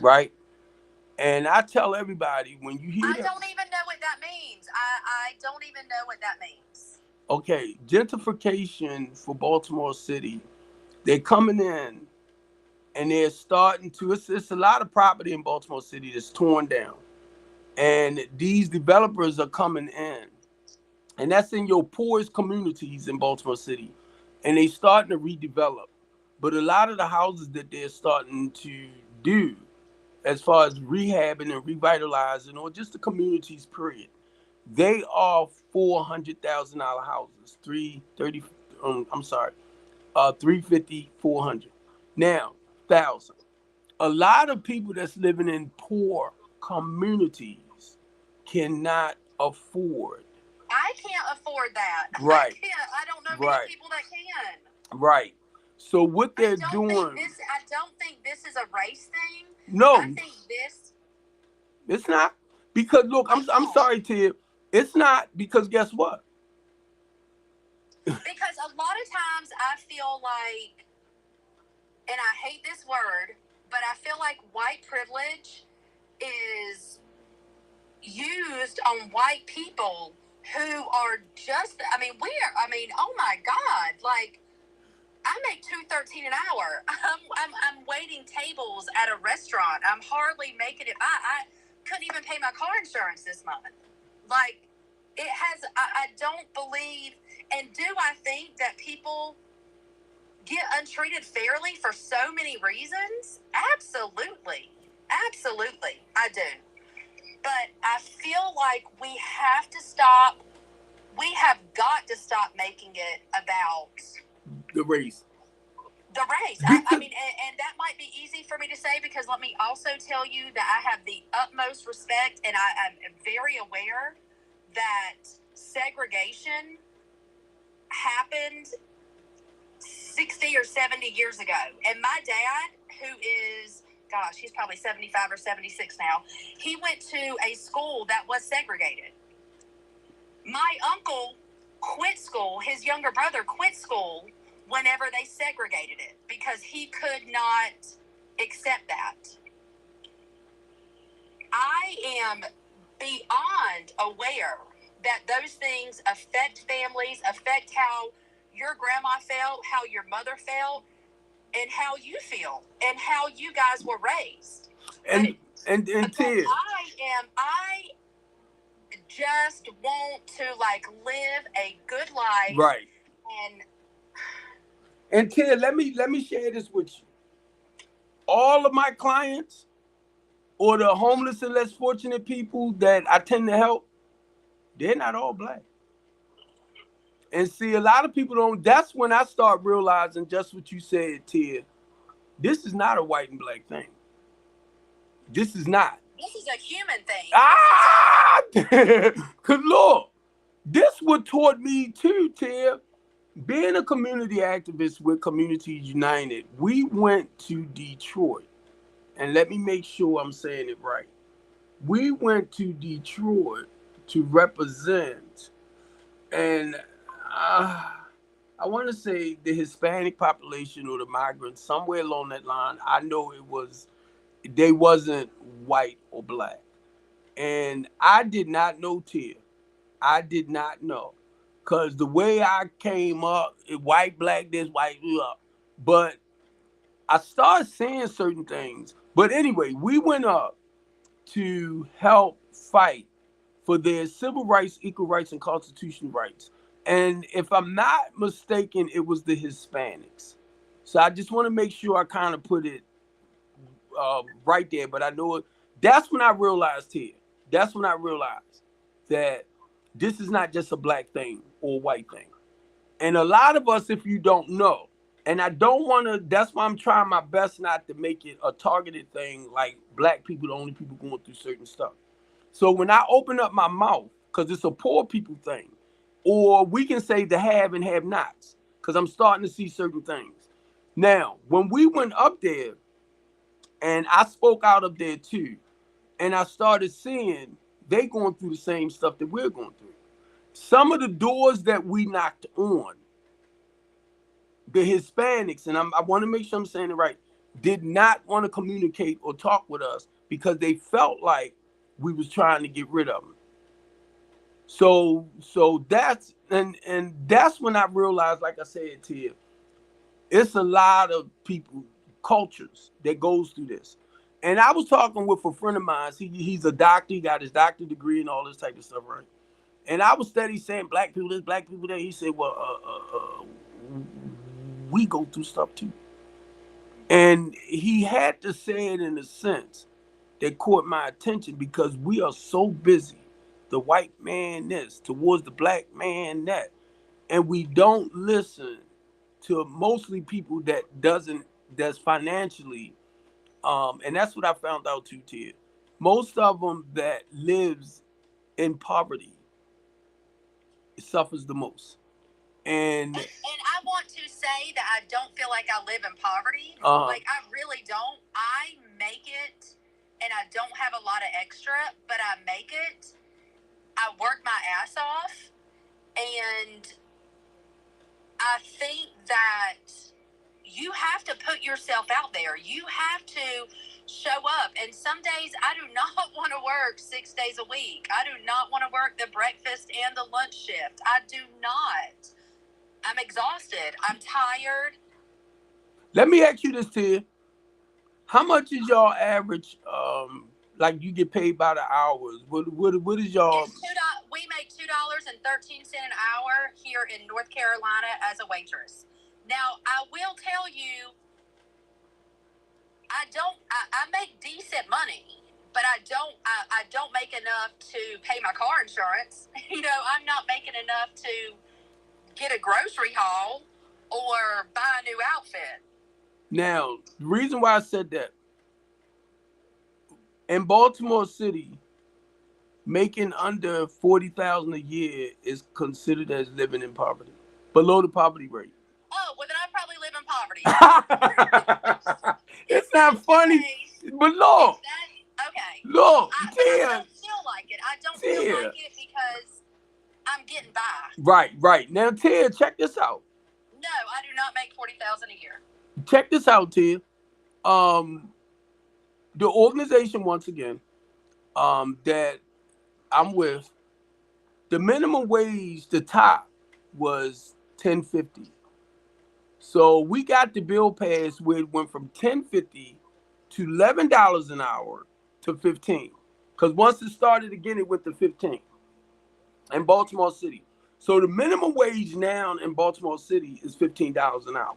A: right? And I tell everybody, when you hear
B: I don't even know what that means. I don't even know what that means.
A: Okay, gentrification for Baltimore City, they're coming in and they're starting to, it's a lot of property in Baltimore City that's torn down. And these developers are coming in, and that's in your poorest communities in Baltimore City, and they starting to redevelop. But a lot of the houses that they're starting to do, as far as rehabbing and revitalizing, or just the communities, period, they are $400,000 houses, 330. I'm sorry, 350, 400. Now, thousand. A lot of people that's living in poor communities cannot afford.
B: I can't afford that.
A: Right.
B: I don't know many people that can.
A: Right. So what they're doing.
B: I don't think this is a race thing.
A: No.
B: I think this.
A: It's not. Because look, I'm sorry, Tia. It's not, because guess what?
B: Because a lot of times I feel like, and I hate this word, but I feel like white privilege is used on white people who are just, oh my God, like, I make $2.13 an hour. I'm waiting tables at a restaurant. I'm hardly making it by. I couldn't even pay my car insurance this month. Like, it has, I don't believe, and do I think that people get untreated fairly for so many reasons? Absolutely. Absolutely, I do. But I feel like we have got to stop making it about
A: the race.
B: And that might be easy for me to say, because let me also tell you that I have the utmost respect, and I am very aware that segregation happened 60 or 70 years ago. And my dad, who is, gosh, he's probably 75 or 76 now, he went to a school that was segregated. My uncle quit school. His younger brother quit school whenever they segregated it, because he could not accept that. I am beyond aware that those things affect families, affect how your grandma felt, how your mother felt, and how you feel, and how you guys were raised.
A: And Ted,
B: just want to like live a good life.
A: Right.
B: And
A: Tia, let me share this with you. All of my clients, or the homeless and less fortunate people that I tend to help, they're not all black. And see, a lot of people don't. That's when I start realizing just what you said, Tia. This is not a white and black thing. This is not.
B: This is a human thing.
A: Cause Lord, this what taught me too, Tia. Being a community activist with Communities United, we went to Detroit. And let me make sure I'm saying it right. We went to Detroit to represent, and I want to say the Hispanic population or the migrants, somewhere along that line. I know they wasn't white or black. And I did not know, Tia. I did not know. Because the way I came up, white, black, this, white, but I started saying certain things. But anyway, we went up to help fight for their civil rights, equal rights, and constitutional rights. And if I'm not mistaken, it was the Hispanics. So I just want to make sure I kind of put it right there. But I know it. That's when I realized here. That's when I realized that this is not just a black thing or a white thing. And a lot of us, if you don't know, and I don't want to, that's why I'm trying my best not to make it a targeted thing, like black people, the only people going through certain stuff. So when I open up my mouth, because it's a poor people thing, or we can say the have and have nots, because I'm starting to see certain things. Now, when we went up there, and I spoke out up there too, and I started seeing they going through the same stuff that we're going through. Some of the doors that we knocked on, the Hispanics, and I want to make sure I'm saying it right, did not want to communicate or talk with us because they felt like we was trying to get rid of them. So that's and that's when I realized, like I said to you, it's a lot of people, cultures that goes through this. And I was talking with a friend of mine. He's a doctor. He got his doctorate degree and all this type of stuff, right? And I was steady saying black people this, black people that. He said, well, we go through stuff too. And he had to say it in a sense that caught my attention because we are so busy, the white man this, towards the black man that. And we don't listen to mostly people that's financially, and that's what I found out too, Tia. Most of them that lives in poverty suffers the most. And
B: I want to say that I don't feel like I live in poverty. Like I really don't. I make it, and I don't have a lot of extra, but I make it. I work my ass off, and I think that you have to put yourself out there. You have to show up. And some days I do not want to work 6 days a week. I do not want to work the breakfast and the lunch shift. I do not. I'm exhausted. I'm tired.
A: Let me ask you this, Tia. How much is y'all average, like you get paid by the hours? What is y'all?
B: We make $2.13 an hour here in North Carolina as a waitress. Now, I will tell you, I make decent money, but I don't make enough to pay my car insurance. I'm not making enough to get a grocery haul or buy a new outfit.
A: Now, the reason why I said that, in Baltimore City, making under $40,000 a year is considered as living in poverty, below the poverty rate.
B: Oh, well then I probably live in poverty.
A: It's not funny, but look.
B: Okay.
A: Look,
B: I don't feel like it. I don't feel like it because I'm getting by.
A: Right. Now, Tia, check this out.
B: No, I do not make $40,000 a year.
A: Check this out, Tia. The organization, once again, that I'm with, the minimum wage, the top was $10.50. So we got the bill passed where it went from $10.50 to $11 an hour to $15. Because once it started again, it went to $15. in Baltimore City. So the minimum wage now in Baltimore City is $15 an hour.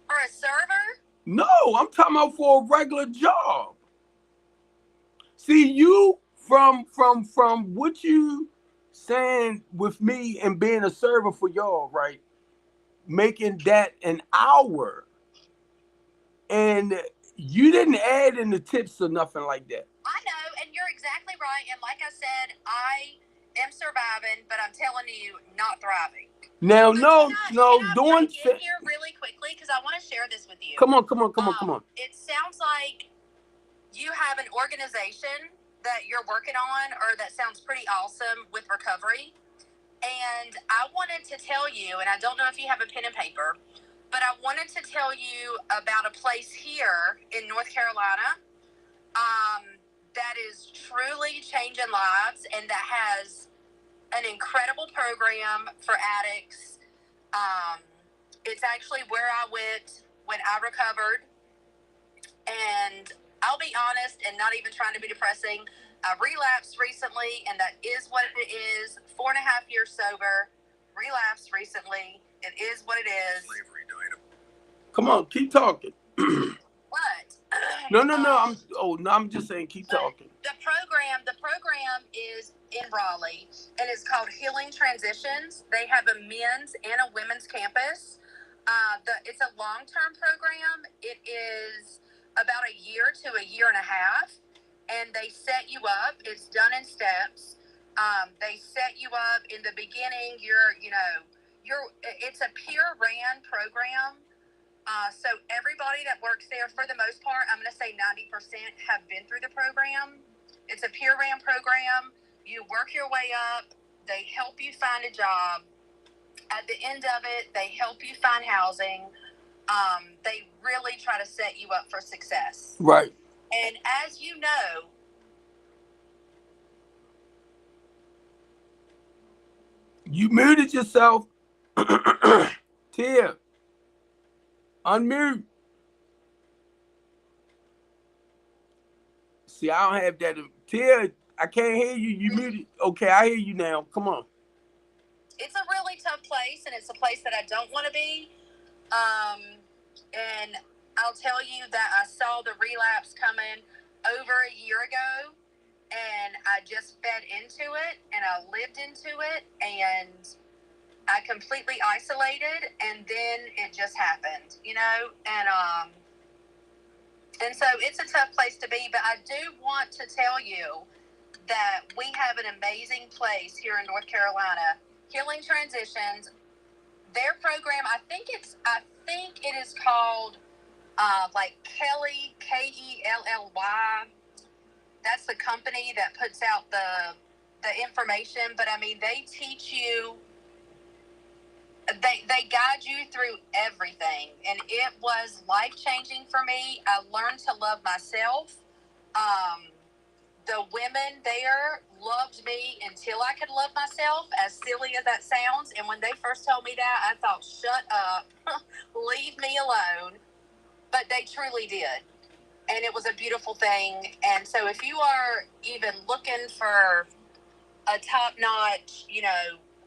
B: For a server?
A: No, I'm talking about for a regular job. See, you from what you saying with me and being a server for y'all, right? Making that an hour, and you didn't add in the tips or nothing like that.
B: I know, and you're exactly right. And like I said, I am surviving, but I'm telling you, not thriving.
A: Now,
B: so
A: no,
B: doing get here really quickly because I want to share this with you.
A: Come on.
B: It sounds like you have an organization that you're working on, or that sounds pretty awesome with recovery. And I wanted to tell you, and I don't know if you have a pen and paper, but I wanted to tell you about a place here in North Carolina that is truly changing lives and that has an incredible program for addicts. It's actually where I went when I recovered. And I'll be honest and not even trying to be depressing, I relapsed recently, and that is what it is. 4.5 years sober, relapsed recently. It is what it is.
A: Come on, keep talking.
B: What?
A: No. I'm just saying, keep talking.
B: The program is in Raleigh, and it's called Healing Transitions. They have a men's and a women's campus. It's a long-term program. It is about a year to a year and a half, and they set you up. It's done in steps. They set you up in the beginning. It's a peer-ran program. So everybody that works there, for the most part, I'm going to say 90% have been through the program. It's a peer-ran program. You work your way up. They help you find a job. At the end of it, they help you find housing. They really try to set you up for success.
A: Right.
B: And as you know,
A: you muted yourself. Tia, unmute. See, I don't have that. Tia, I can't hear you. You muted. Okay, I hear you now. Come on.
B: It's a really tough place, and it's a place that I don't want to be. And I'll tell you that I saw the relapse coming over a year ago, and I just fed into it, and I lived into it, and I completely isolated, and then it just happened, and so it's a tough place to be. But I do want to tell you that we have an amazing place here in North Carolina, Healing Transitions. Their program, I think it is called Kelly, Kelly. That's the company that puts out the information. But I mean, they teach you, they guide you through everything, and it was life-changing for me. I learned to love myself. The women there loved me until I could love myself, as silly as that sounds. And when they first told me that, I thought, shut up, leave me alone. But they truly did. And it was a beautiful thing. And so if you are even looking for a top-notch,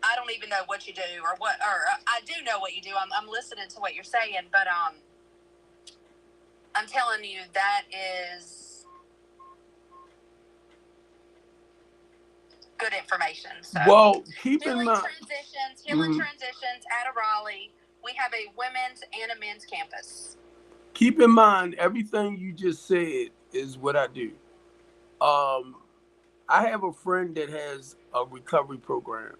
B: I don't even know what you do or I do know what you do. I'm listening to what you're saying, but I'm telling you, that is good information. So,
A: well, keep in mind,
B: Healing Transitions out of Raleigh. We have a women's and a men's campus.
A: Keep in mind, everything you just said is what I do. I have a friend that has a recovery program.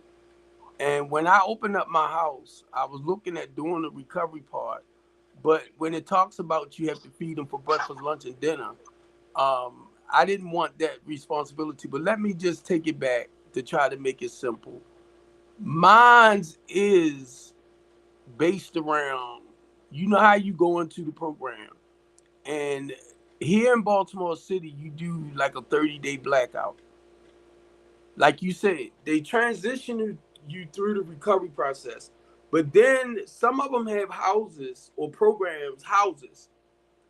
A: And when I opened up my house, I was looking at doing the recovery part. But when it talks about you have to feed them for breakfast, lunch, and dinner, I didn't want that responsibility. But let me just take it back to try to make it simple. Mine's is based around, how you go into the program. And here in Baltimore City, you do like a 30-day blackout. Like you said, they transition you through the recovery process. But then some of them have houses or programs,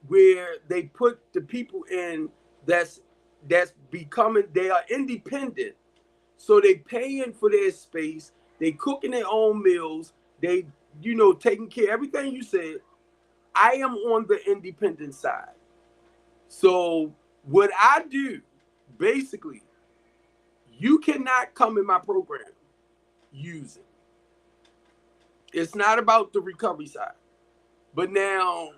A: where they put the people in that's becoming, they are independent. So they paying for their space. They cooking their own meals. They, taking care. Everything you said. I am on the independent side. So what I do, basically, you cannot come in my program using. It's not about the recovery side. But now,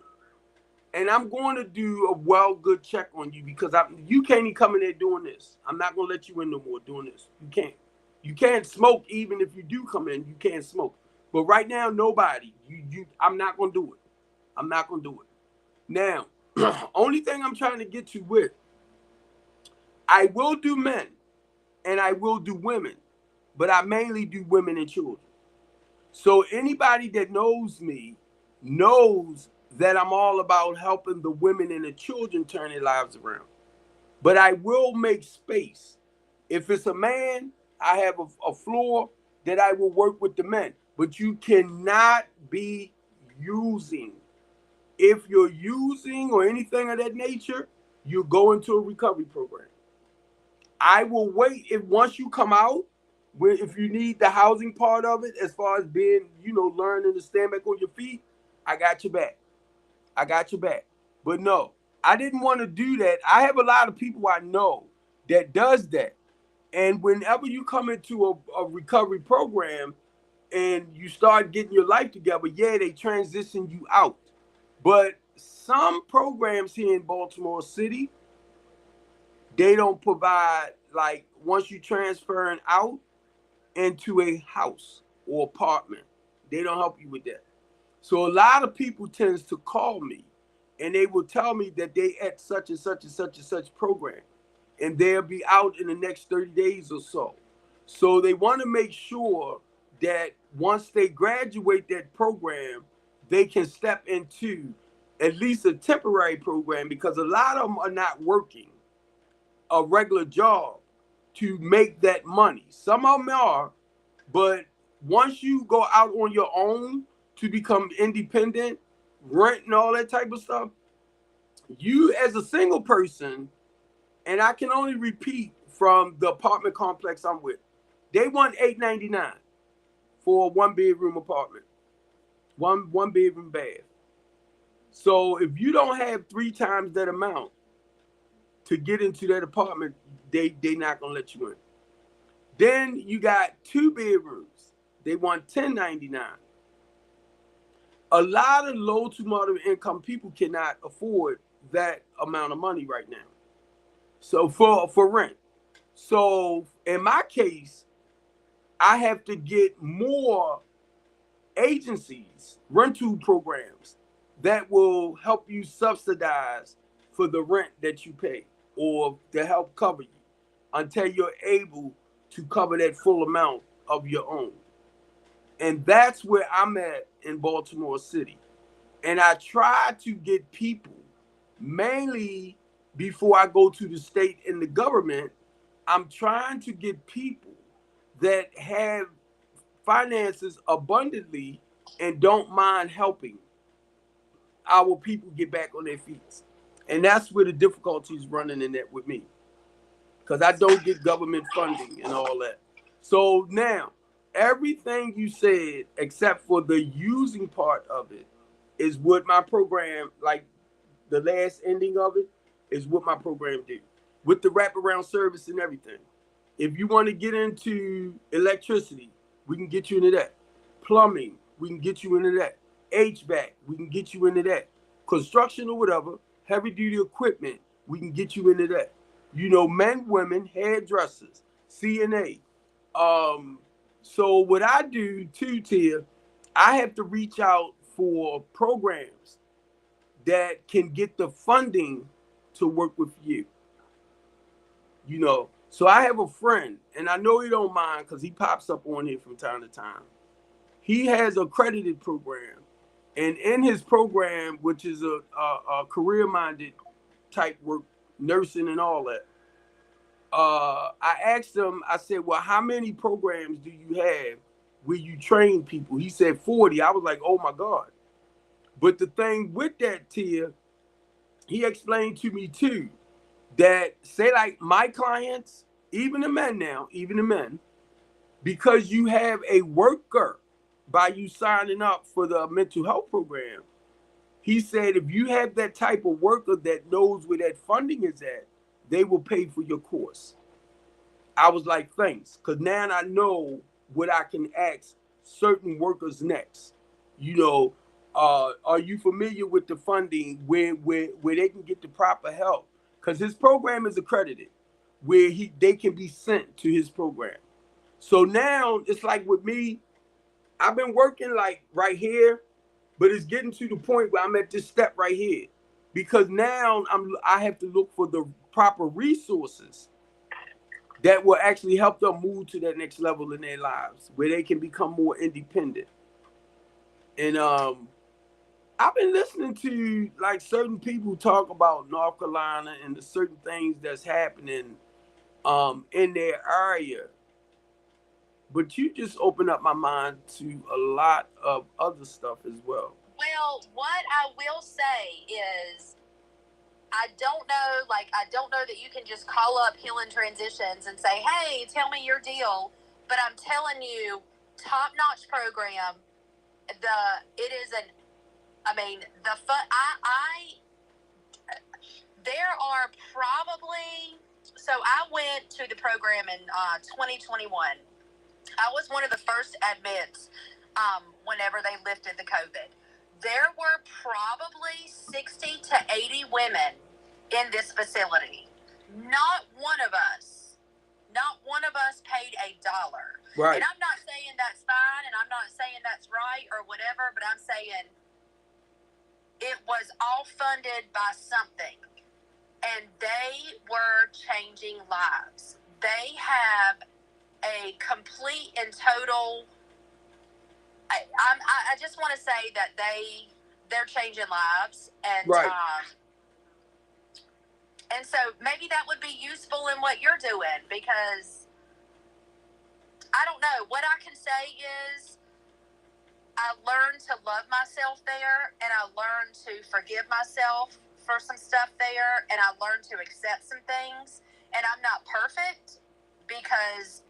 A: and I'm going to do a good check on you because you can't even come in there doing this. I'm not going to let you in no more doing this. You can't. You can't smoke even if you do come in. You can't smoke. But right now, nobody. I'm not going to do it. I'm not going to do it. Now, only thing I'm trying to get you with, I will do men and I will do women, but I mainly do women and children. So anybody that knows me knows that I'm all about helping the women and the children turn their lives around. But I will make space. If it's a man, I have a floor that I will work with the men. But you cannot be using. If you're using or anything of that nature, you go into a recovery program. I will wait once you come out, if you need the housing part of it, as far as being, learning to stand back on your feet, I got your back. I got your back. But no, I didn't want to do that. I have a lot of people I know that does that. And whenever you come into a recovery program and you start getting your life together, they transition you out. But some programs here in Baltimore City, they don't provide, like, once you transferring out into a house or apartment, they don't help you with that. So a lot of people tends to call me and they will tell me that they at such and such and such and such program and they'll be out in the next 30 days or so. So they want to make sure that once they graduate that program, they can step into at least a temporary program, because a lot of them are not working a regular job to make that money. Some of them are, but once you go out on your own to become independent, rent and all that type of stuff, you as a single person, and I can only repeat from the apartment complex I'm with, they want $8.99 for a 1-bedroom apartment, one bedroom bath. So if you don't have 3 times that amount to get into that apartment, they not gonna let you in. Then you got 2 bedrooms. They want $10.99. A lot of low to moderate income people cannot afford that amount of money right now. So for rent. So in my case, I have to get more agencies, rental programs that will help you subsidize for the rent that you pay, or to help cover you until you're able to cover that full amount of your own. And that's where I'm at in Baltimore City. And I try to get people, mainly before I go to the state and the government, I'm trying to get people that have finances abundantly and don't mind helping our people get back on their feet. And that's where the difficulty is running in that with me, because I don't get government funding and all that. So now, everything you said, except for the using part of it, is what my program, like the last ending of it, is what my program do. With the wraparound service and everything. If you want to get into electricity, we can get you into that. Plumbing, we can get you into that. HVAC, we can get you into that. Construction or whatever, heavy duty equipment, we can get you into that. Men, women, hairdressers, CNA. So what I do too, Tia, I have to reach out for programs that can get the funding to work with you. So I have a friend, and I know he don't mind because he pops up on here from time to time. He has a accredited program, and in his program, which is a career-minded type work, nursing and all that, I asked him, I said, well, how many programs do you have where you train people? He said 40. I was like, oh my God. But the thing with that, Tia, he explained to me too, that say like my clients, even the men now, even the men, because you have a worker by you signing up for the mental health program. He said if you have that type of worker that knows where that funding is at, they will pay for your course. I was like, thanks, because now I know what I can ask certain workers next. You know, are you familiar with the funding where they can get the proper help? Because his program is accredited, where they can be sent to his program. So now it's like with me, I've been working like right here, but it's getting to the point where I'm at this step right here, because now I have to look for the proper resources that will actually help them move to that next level in their lives, where they can become more independent. And I've been listening to like certain people talk about North Carolina and the certain things that's happening in their area. But you just open up my mind to a lot of other stuff as well.
B: Well, what I will say is I don't know that you can just call up Healing Transitions and say, hey, tell me your deal. But I'm telling you, top-notch program. There are probably, so I went to the program in 2021. I was one of the first admits whenever they lifted the COVID. There were probably 60 to 80 women in this facility. Not one of us paid $1.
A: Right.
B: And I'm not saying that's fine, and I'm not saying that's right or whatever, but I'm saying it was all funded by something. And they were changing lives. They have a complete and total. I just want to say that they're changing lives, and
A: right.
B: And so maybe that would be useful in what you're doing, because I don't know. What I can say is I learned to love myself there, and I learned to forgive myself for some stuff there, and I learned to accept some things. And I'm not perfect, because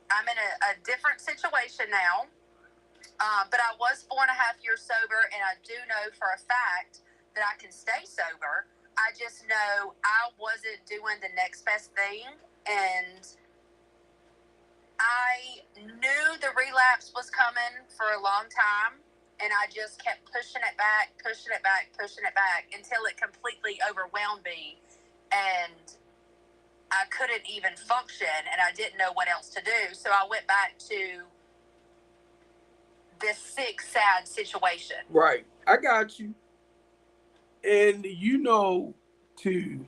B: I'm in a different situation now. But I was 4.5 years sober, and I do know for a fact that I can stay sober. I just know I wasn't doing the next best thing, and I knew the relapse was coming for a long time, and I just kept pushing it back until it completely overwhelmed me, and I couldn't even function, and I didn't know what else to do. So I went back to this sick, sad situation.
A: Right. I got you. And you know, too,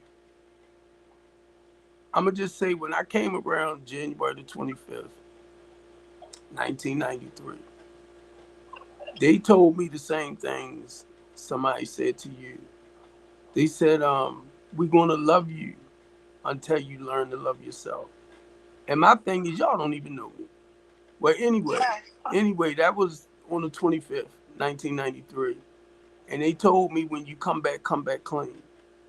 A: I'm going to just say, when I came around January the 25th, 1993, they told me the same things somebody said to you. They said, we're going to love you until you learn to love yourself. And my thing is, y'all don't even know me. Well, anyway, that was on the 25th, 1993. And they told me, when you come back clean.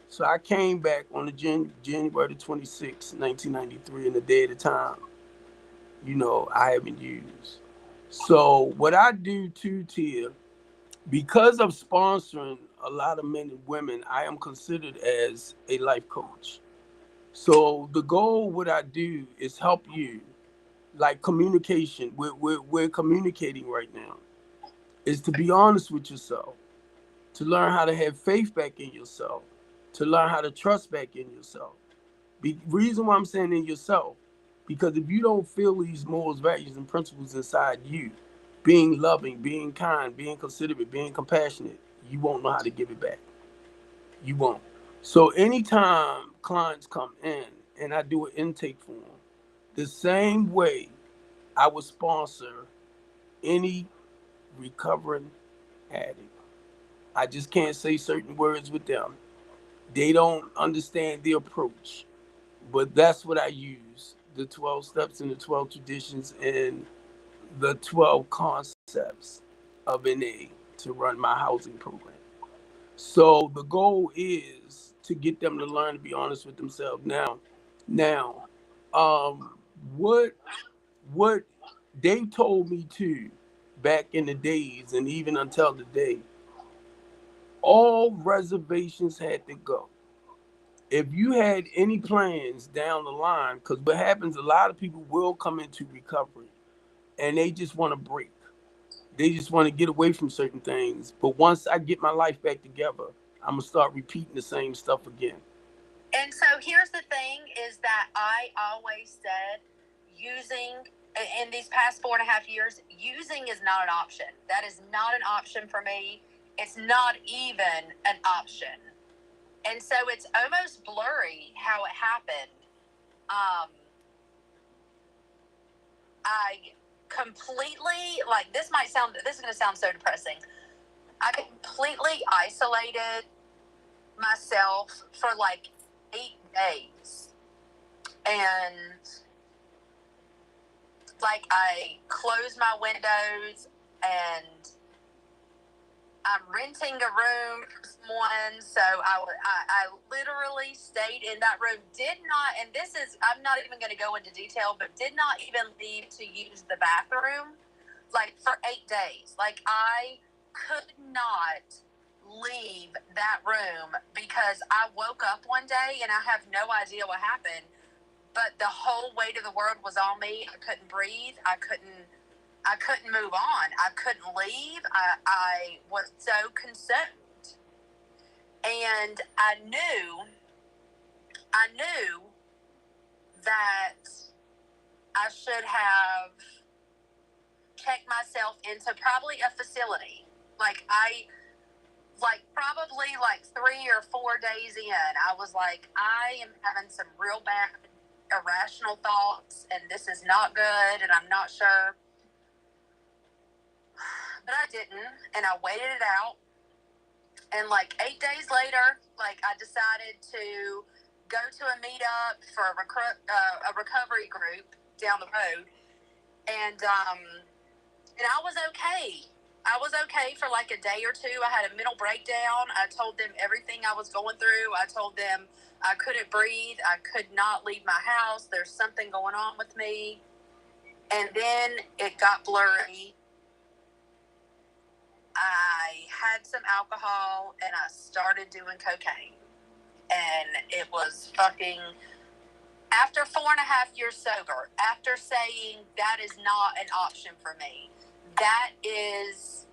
A: So I came back on the January the 26th, 1993, and the day at a time, I haven't used. So what I do too, Tia, because of sponsoring a lot of men and women, I am considered as a life coach. So the goal, what I do is help you, like communication. We're communicating right now, is to be honest with yourself, to learn how to have faith back in yourself, to learn how to trust back in yourself. The reason why I'm saying in yourself, because if you don't feel these morals, values, and principles inside you, being loving, being kind, being considerate, being compassionate, you won't know how to give it back. You won't. So anytime clients come in and I do an intake for them, the same way I would sponsor any recovering addict. I just can't say certain words with them. They don't understand the approach. But that's what I use. The 12 steps and the 12 traditions and the 12 concepts of NA to run my housing program. So the goal is to get them to learn to be honest with themselves. Now, Now, what what they told me too, back in the days, and even until today, all reservations had to go. If you had any plans down the line, because what happens, a lot of people will come into recovery and they just want to break. They just want to get away from certain things. But once I get my life back together, I'm gonna start repeating the same stuff again.
B: And so here's the thing is that I always said using, in these past 4.5 years, using is not an option. That is not an option for me. It's not even an option. And so it's almost blurry how it happened. I completely, like, this is going to sound so depressing. I completely isolated myself for like 8 days. And like I closed my windows and I'm renting a room for someone. So I literally stayed in that room, and this is, I'm not even going to go into detail, but did not even leave to use the bathroom like for 8 days. Like I could not leave that room because I woke up one day and I have no idea what happened, but the whole weight of the world was on me. I couldn't breathe. I couldn't move on. I couldn't leave. I was so consumed. And I knew that I should have checked myself into probably a facility. Probably 3 or 4 days in, I was like, I am having some real bad irrational thoughts and this is not good and I'm not sure. But I didn't, and I waited it out. And 8 days later, I decided to go to a meetup for a recovery group down the road, and I was okay. I was okay for a day or two. I had a mental breakdown. I told them everything I was going through. I told them I couldn't breathe. I could not leave my house. There's something going on with me. And then it got blurry. I had some alcohol and I started doing cocaine. And it was fucking, after 4.5 years sober, after saying that is not an option for me, that is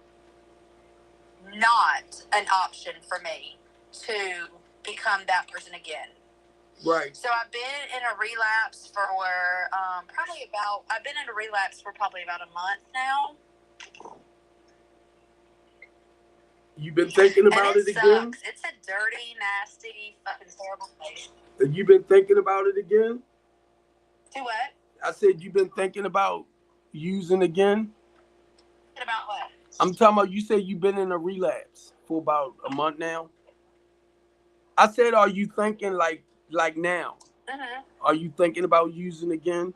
B: not an option for me to become that person again.
A: Right.
B: So I've been in a relapse for probably about a month now.
A: You've been thinking about it again?
B: It's a dirty, nasty, fucking terrible place.
A: You've been thinking about it again?
B: Do what?
A: I said you've been thinking about using again?
B: About what?
A: I'm talking about, you said you've been in a relapse for about a month now. I said, are you thinking like now?
B: Mm-hmm.
A: Are you thinking about using again?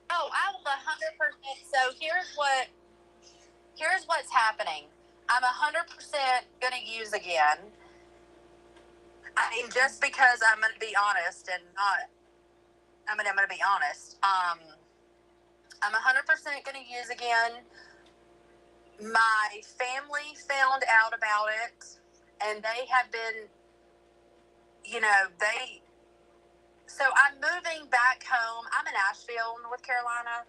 B: Oh, I will 100%. So here's what's happening. I'm 100% going to use again. I mean, just because I'm going to be honest and not, I'm going to be honest. I'm 100% going to use again. My family found out about it, and they have been, so I'm moving back home. I'm in Asheville, North Carolina.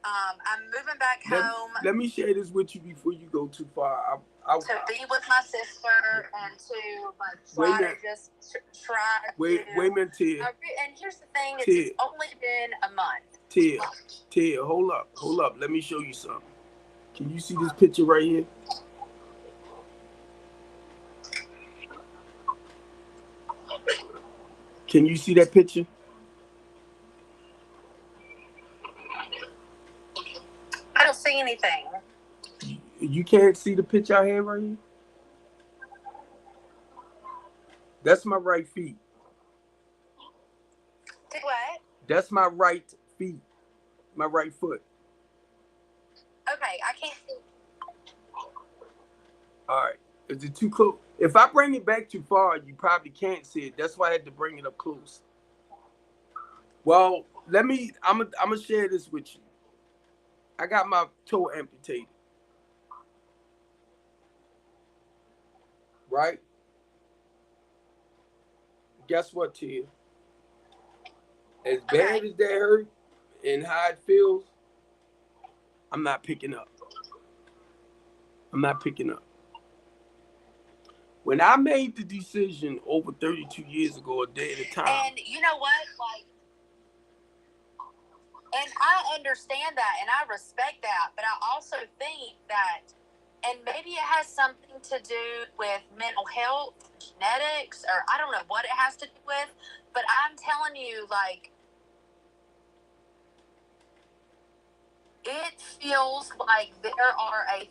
B: I'm moving back home.
A: Let me share this with you before you go too far.
B: To be with my sister and to try
A: Wait a minute, Ted.
B: And here's the thing, it's only been a month.
A: Ted, hold up. Let me show you something. Can you see this picture right here? Can you see that picture?
B: I don't see anything.
A: You can't see the picture I have right here? That's my right feet.
B: Did what?
A: That's my right feet. My right foot.
B: Okay, I can't see.
A: All right. Is it too close? If I bring it back too far, you probably can't see it. That's why I had to bring it up close. Well, I'm gonna share this with you. I got my toe amputated. Right? Guess what, Tia? As bad as that hurt and how it feels, I'm not picking up. I'm not picking up. When I made the decision over 32 years ago, a day at a time.
B: And you know what? Like, and I understand that and I respect that, but I also think that, and maybe it has something to do with mental health, genetics, or I don't know what it has to do with, but I'm telling you, like, it feels like there are 1,000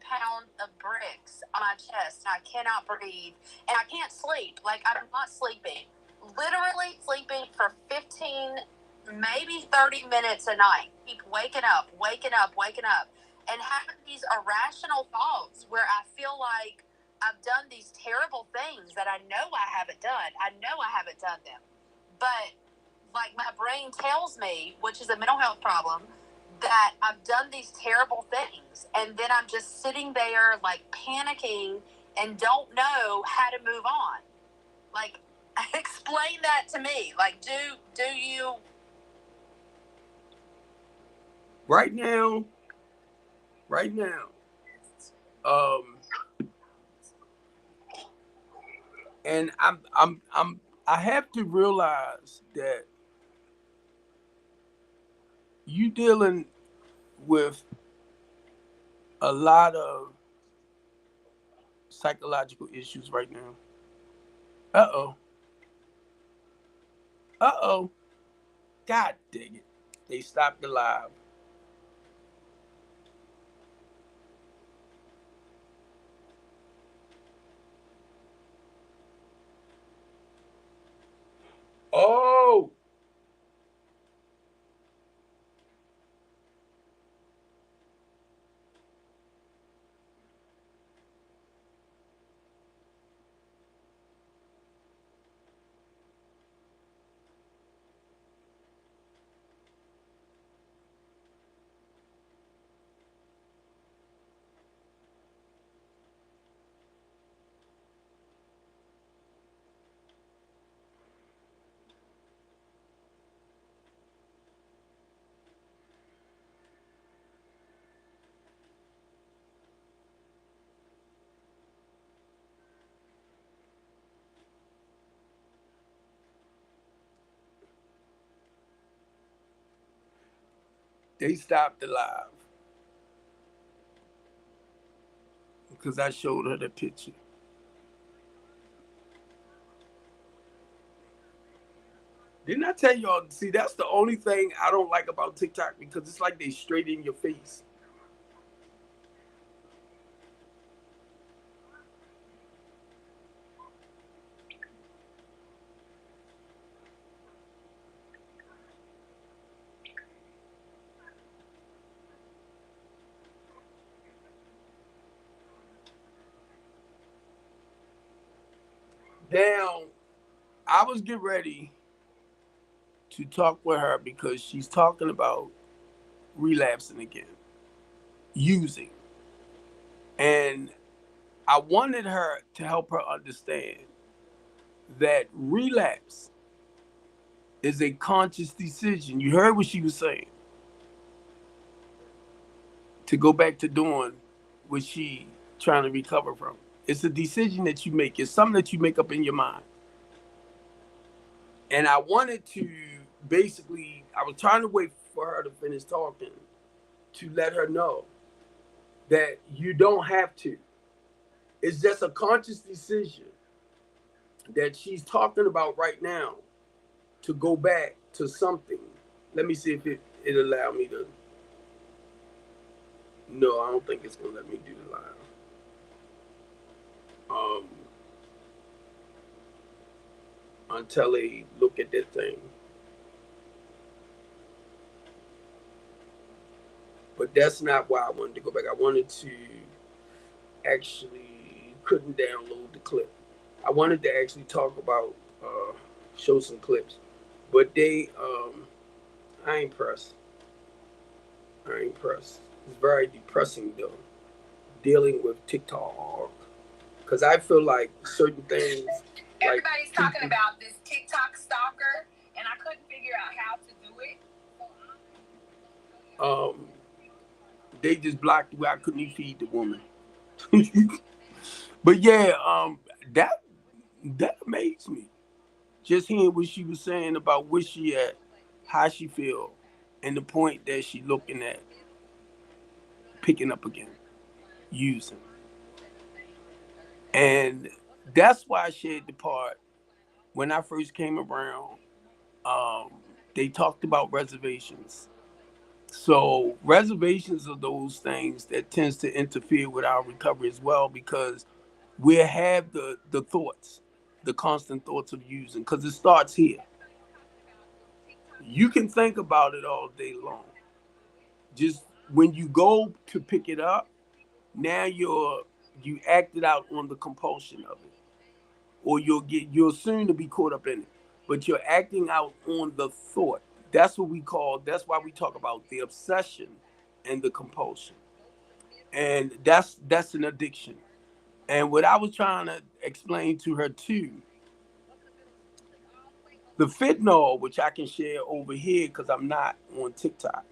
B: pounds of bricks on my chest, and I cannot breathe, and I can't sleep. Like, I'm not sleeping. Literally sleeping for 15, maybe 30 minutes a night. Keep waking up, and having these irrational thoughts where I feel like I've done these terrible things that I know I haven't done. I know I haven't done them. But, like, my brain tells me, which is a mental health problem, that I've done these terrible things, and then I'm just sitting there like panicking and don't know how to move on. Like, explain that to me. Like, do you?
A: Right now, and I have to realize that you dealing with a lot of psychological issues right now. Uh-oh. Uh-oh. God dang it. They stopped the live. Oh. They stopped the live because I showed her the picture. Didn't I tell y'all? See, that's the only thing I don't like about TikTok, because it's like they straight in your face. Now, I was getting ready to talk with her because she's talking about relapsing again, using. And I wanted her to help her understand that relapse is a conscious decision. You heard what she was saying. To go back to doing what she trying to recover from. It's a decision that you make. It's something that you make up in your mind. And I wanted to basically, I was trying to wait for her to finish talking to let her know that you don't have to. It's just a conscious decision that she's talking about right now to go back to something. Let me see if it allow me to. No, I don't think it's gonna let me do the live. Until they look at that thing. But that's not why I wanted to go back. I wanted to actually couldn't download the clip. I wanted to actually talk about show some clips. But I ain't pressed. I ain't pressed. It's very depressing though, dealing with TikTok, because I feel like certain things.
B: Everybody's talking about this TikTok stalker, and I couldn't figure out how to do it.
A: They just blocked the way I couldn't even feed the woman. But yeah, that that amazed me. Just hearing what she was saying about where she at, how she feel, and the point that she looking at picking up again, using. And that's why I shared the part when I first came around. Um, they talked about reservations. So reservations are those things that tends to interfere with our recovery as well, because we have the thoughts, the constant thoughts of using, because it starts here. You can think about it all day long. Just when you go to pick it up, now you acted out on the compulsion of it, or you're soon to be caught up in it, but you're acting out on the thought. That's why we talk about the obsession and the compulsion, and that's an addiction. And what I was trying to explain to her too, the fentanyl, which I can share over here because I'm not on TikTok,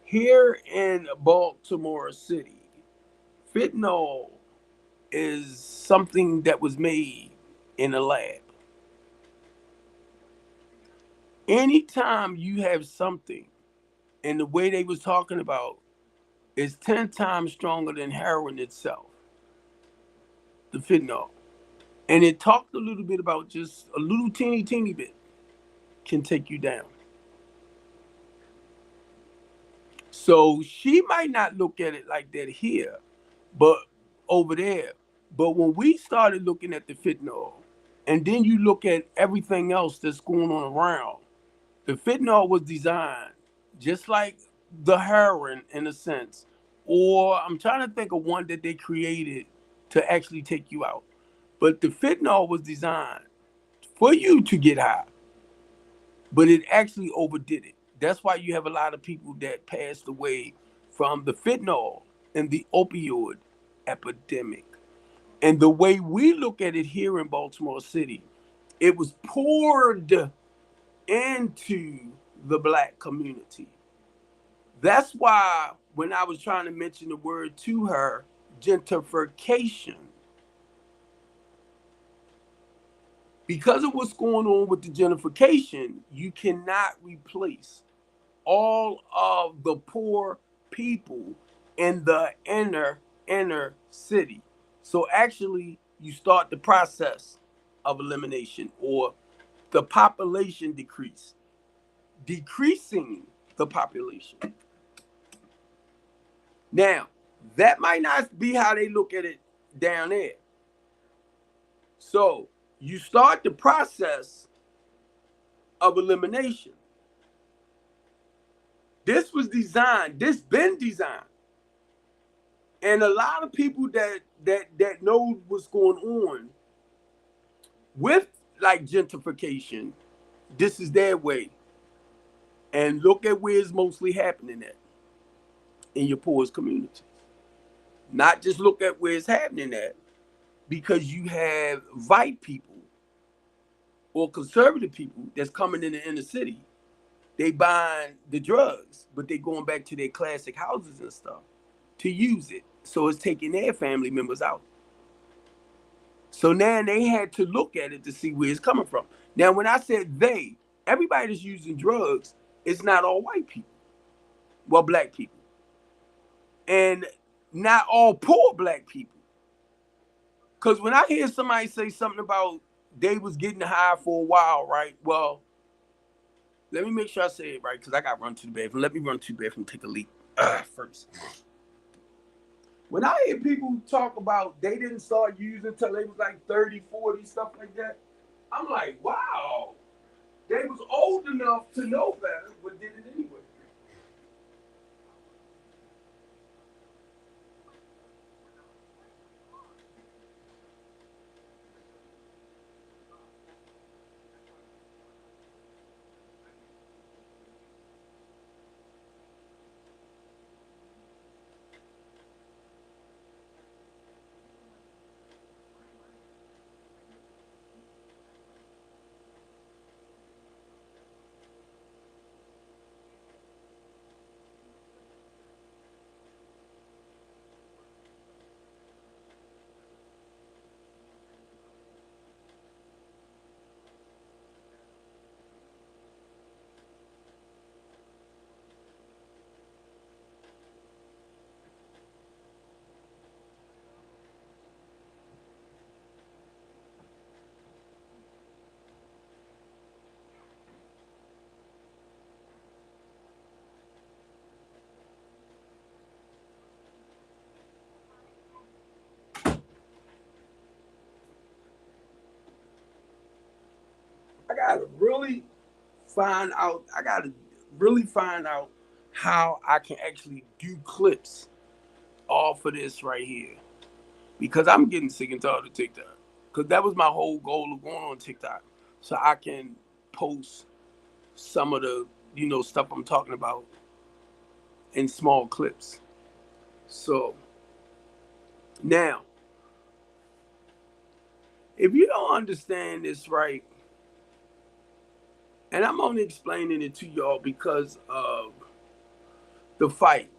A: here in Baltimore City, fentanyl is something that was made in a lab. Anytime you have something, and the way they was talking about, is 10 times stronger than heroin itself, the fentanyl. And it talked a little bit about just a little teeny bit can take you down. So she might not look at it like that here, but over there. But when we started looking at the fentanyl, and then you look at everything else that's going on around, the fentanyl was designed just like the heroin in a sense, or I'm trying to think of one that they created to actually take you out. But the fentanyl was designed for you to get high, but it actually overdid it. That's why you have a lot of people that passed away from the fentanyl and the opioid epidemic. And the way we look at it here in Baltimore City, it was poured into the black community. That's why when I was trying to mention the word to her, gentrification, because of what's going on with the gentrification, you cannot replace all of the poor people in the inner city. So actually, you start the process of elimination, or the population decreasing the population. Now, that might not be how they look at it down there. So you start the process of elimination. This been designed. And a lot of people that know what's going on with like gentrification, this is their way. And look at where it's mostly happening at, in your poorest communities. Not just look at where it's happening at, because you have white people or conservative people that's coming in the inner city. They buying the drugs, but they going back to their classic houses and stuff to use it. So it's taking their family members out. So now they had to look at it to see where it's coming from. Now, when I said they, everybody that's using drugs, it's not all white people. Well, black people. And not all poor black people. Because when I hear somebody say something about they was getting high for a while, right? Well, let me make sure I say it right, because I got to run to the bathroom. Let me run to the bathroom and take a leak first. When I hear people talk about they didn't start using until they was like 30, 40, stuff like that, I'm like, wow, they was old enough to know better, but did it anyway. gotta really find out. I gotta really find out how I can actually do clips off of this right here, because I'm getting sick and tired of TikTok. Because that was my whole goal of going on TikTok, so I can post some of the stuff I'm talking about in small clips. So now, if you don't understand this right, and I'm only explaining it to y'all because of the fight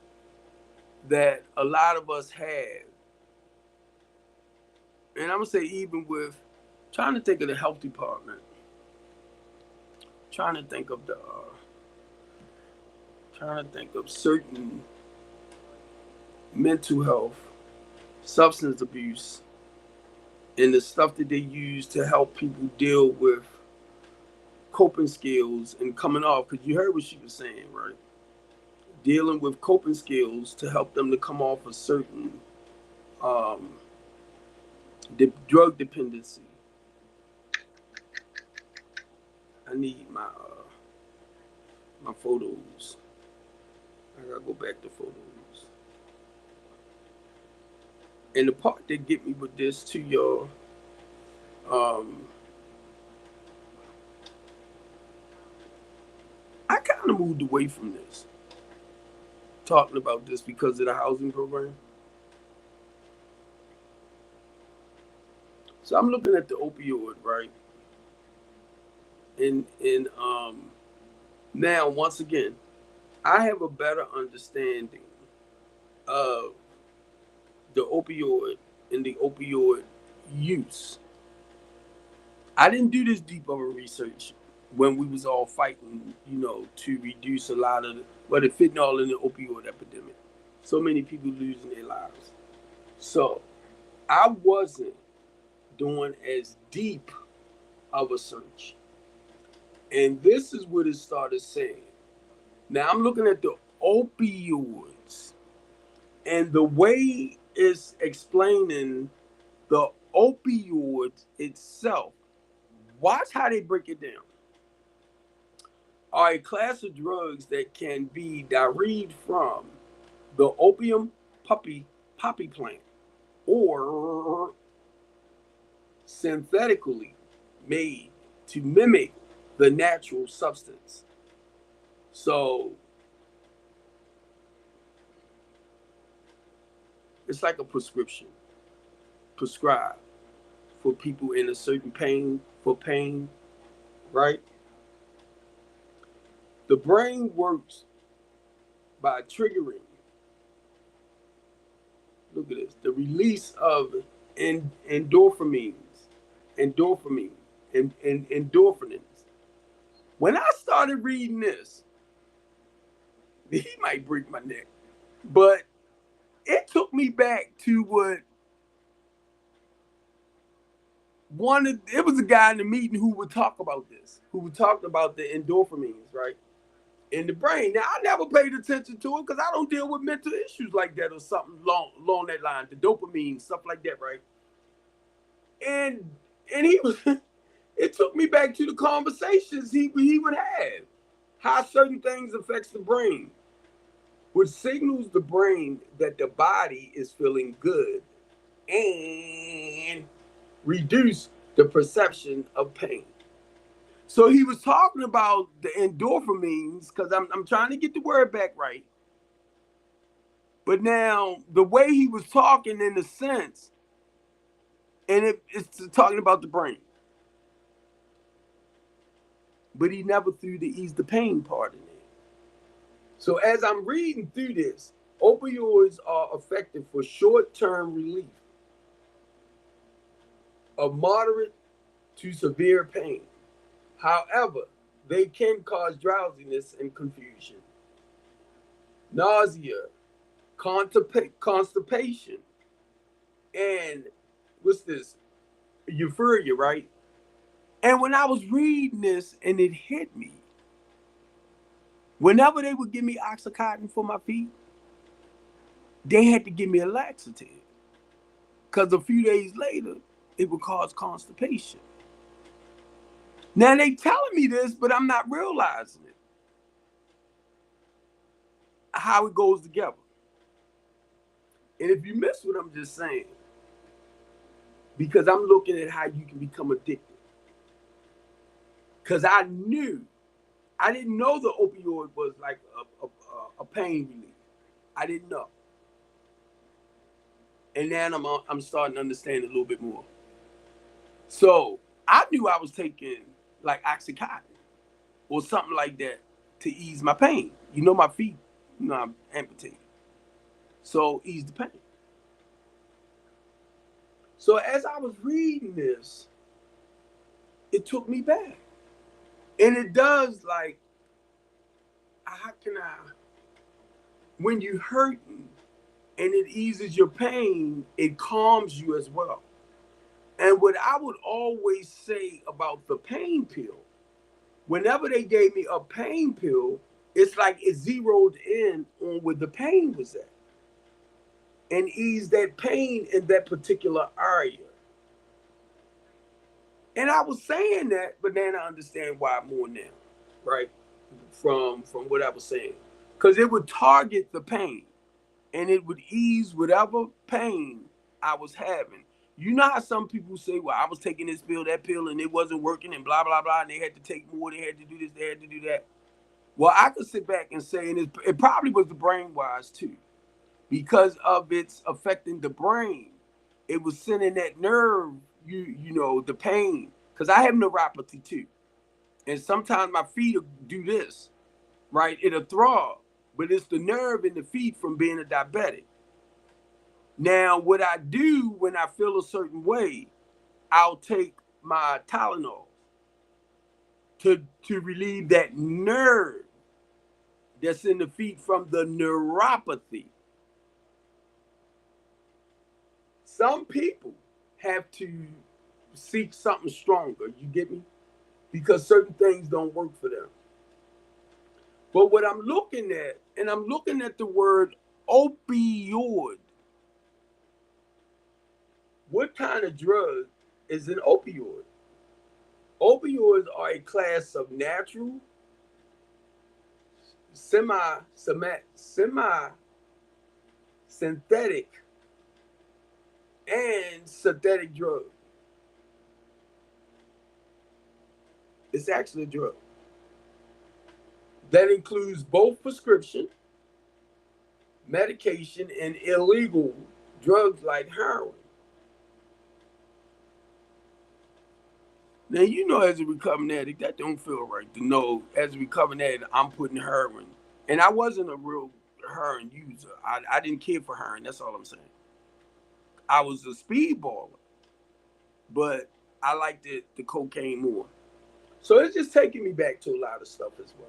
A: that a lot of us had, and I'm gonna say even with trying to think of the health department, trying to think of certain mental health, substance abuse, and the stuff that they use to help people deal with coping skills and coming off. Because you heard what she was saying, right? Dealing with coping skills to help them to come off a certain drug dependency. I need my photos. I gotta go back to photos. And the part that get me with this to y'all, I kind of moved away from this, talking about this because of the housing program. So I'm looking at the opioid, right? And now once again, I have a better understanding of the opioid and the opioid use. I didn't do this deep of a research when we was all fighting, to reduce a lot of the fentanyl and the opioid epidemic. So many people losing their lives. So I wasn't doing as deep of a search. And this is what it started saying. Now I'm looking at the opioids, and the way it's explaining the opioid itself. Watch how they break it down. Are a class of drugs that can be derived from the opium poppy plant, or synthetically made to mimic the natural substance. So it's like a prescription prescribed for people in a certain pain, right? The brain works by triggering, look at this, the release of endorphins. When I started reading this, he might break my neck, but it took me back to it was a guy in the meeting who would talk about this, who would talk about the endorphins, right, in the brain. Now, I never paid attention to it because I don't deal with mental issues like that or something along that line, the dopamine, stuff like that, right? And he was, it took me back to the conversations he would have, how certain things affects the brain, which signals the brain that the body is feeling good and reduce the perception of pain. So he was talking about the endorphins, because I'm trying to get the word back right. But now the way he was talking, in the sense, and it's talking about the brain. But he never threw the ease the pain part in it. So as I'm reading through this, opioids are effective for short-term relief of moderate to severe pain. However, they can cause drowsiness and confusion, nausea, constipation, and what's this? Euphoria, right? And when I was reading this and it hit me, whenever they would give me Oxycontin for my feet, they had to give me a laxative, because a few days later, it would cause constipation. Now they telling me this, but I'm not realizing it. How it goes together. And if you miss what I'm just saying, because I'm looking at how you can become addicted. Because I didn't know the opioid was like a pain relief. I didn't know. And now I'm starting to understand a little bit more. So I knew I was taking like Oxycontin or something like that to ease my pain. You know, my feet, I'm amputated. So ease the pain. So as I was reading this, it took me back. And it does, like, how can I, when you hurting and it eases your pain, it calms you as well. And what I would always say about the pain pill, whenever they gave me a pain pill, it's like it zeroed in on where the pain was at and eased that pain in that particular area. And I was saying that, but then I understand why more now, right? From what I was saying. Because it would target the pain and it would ease whatever pain I was having. You know how some people say, well, I was taking this pill, that pill, and it wasn't working, and blah, blah, blah, and they had to take more, they had to do this, they had to do that. Well, I could sit back and say, and it probably was the brainwise too, because of its affecting the brain. It was sending that nerve, the pain, because I have neuropathy too. And sometimes my feet will do this, right? It'll throb, but it's the nerve in the feet from being a diabetic. Now, what I do when I feel a certain way, I'll take my Tylenol to relieve that nerve that's in the feet from the neuropathy. Some people have to seek something stronger, you get me? Because certain things don't work for them. But what I'm looking at, and I'm looking at the word opioid. What kind of drug is an opioid? Opioids are a class of natural, semi-synthetic, and synthetic drug. It's actually a drug that includes both prescription, medication, and illegal drugs like heroin. Now, as a recovering addict, that don't feel right to know as a recovering addict, I'm putting heroin. And I wasn't a real heroin user. I didn't care for heroin. That's all I'm saying. I was a speedballer, but I liked the cocaine more. So it's just taking me back to a lot of stuff as well.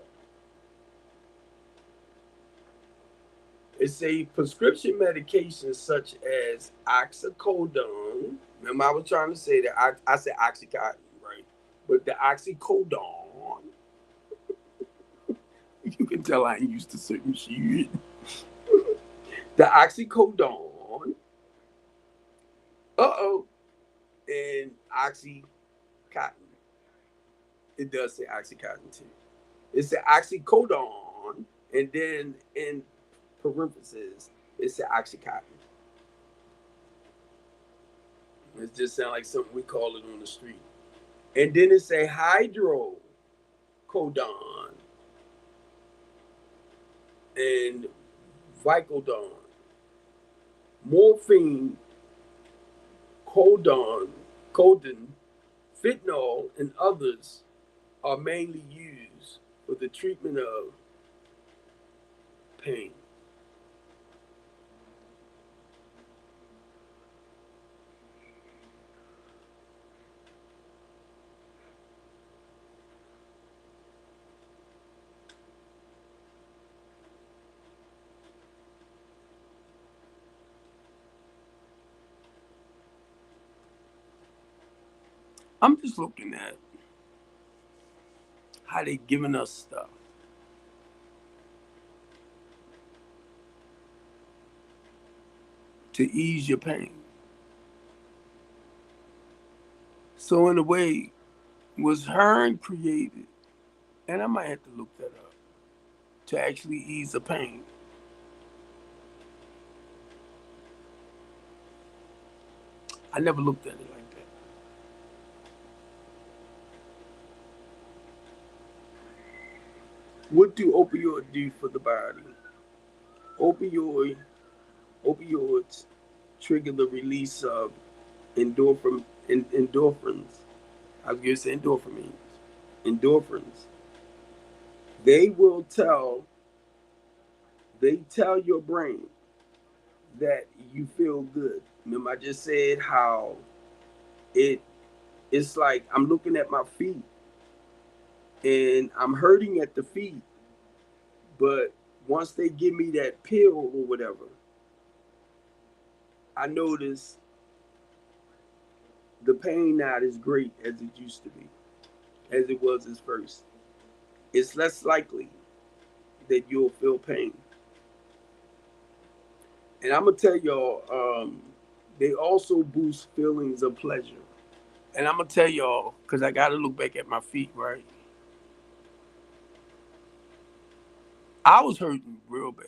A: It's a prescription medication such as oxycodone. Remember, I was trying to say that I said Oxycontin, right? But the oxycodone, you can tell I ain't used to certain shit. The oxycodone, and Oxycontin. It does say Oxycontin too. It's the oxycodone, and then in parentheses, it's the Oxycontin. It just sounds like something we call it on the street. And then it's a hydrocodone and Vicodone, morphine, codeine, fentanyl, and others are mainly used for the treatment of pain. I'm just looking at how they giving us stuff. To ease your pain. So in a way, Was Hearn created, and I might have to look that up, to actually ease the pain? I never looked at it like that. What do opioids do for the body? Opioid, opioids trigger the release of endorphins. I was going to say endorphins. They will tell your brain that you feel good. Remember, I just said how it's like I'm looking at my feet and I'm hurting at the feet, but once they give me that pill or whatever, I notice the pain not as great as it used to be, as it was at first. It's less likely that you'll feel pain. And I'm gonna tell y'all, they also boost feelings of pleasure. And I'm gonna tell y'all, because I gotta look back at my feet, right? I was hurting real bad.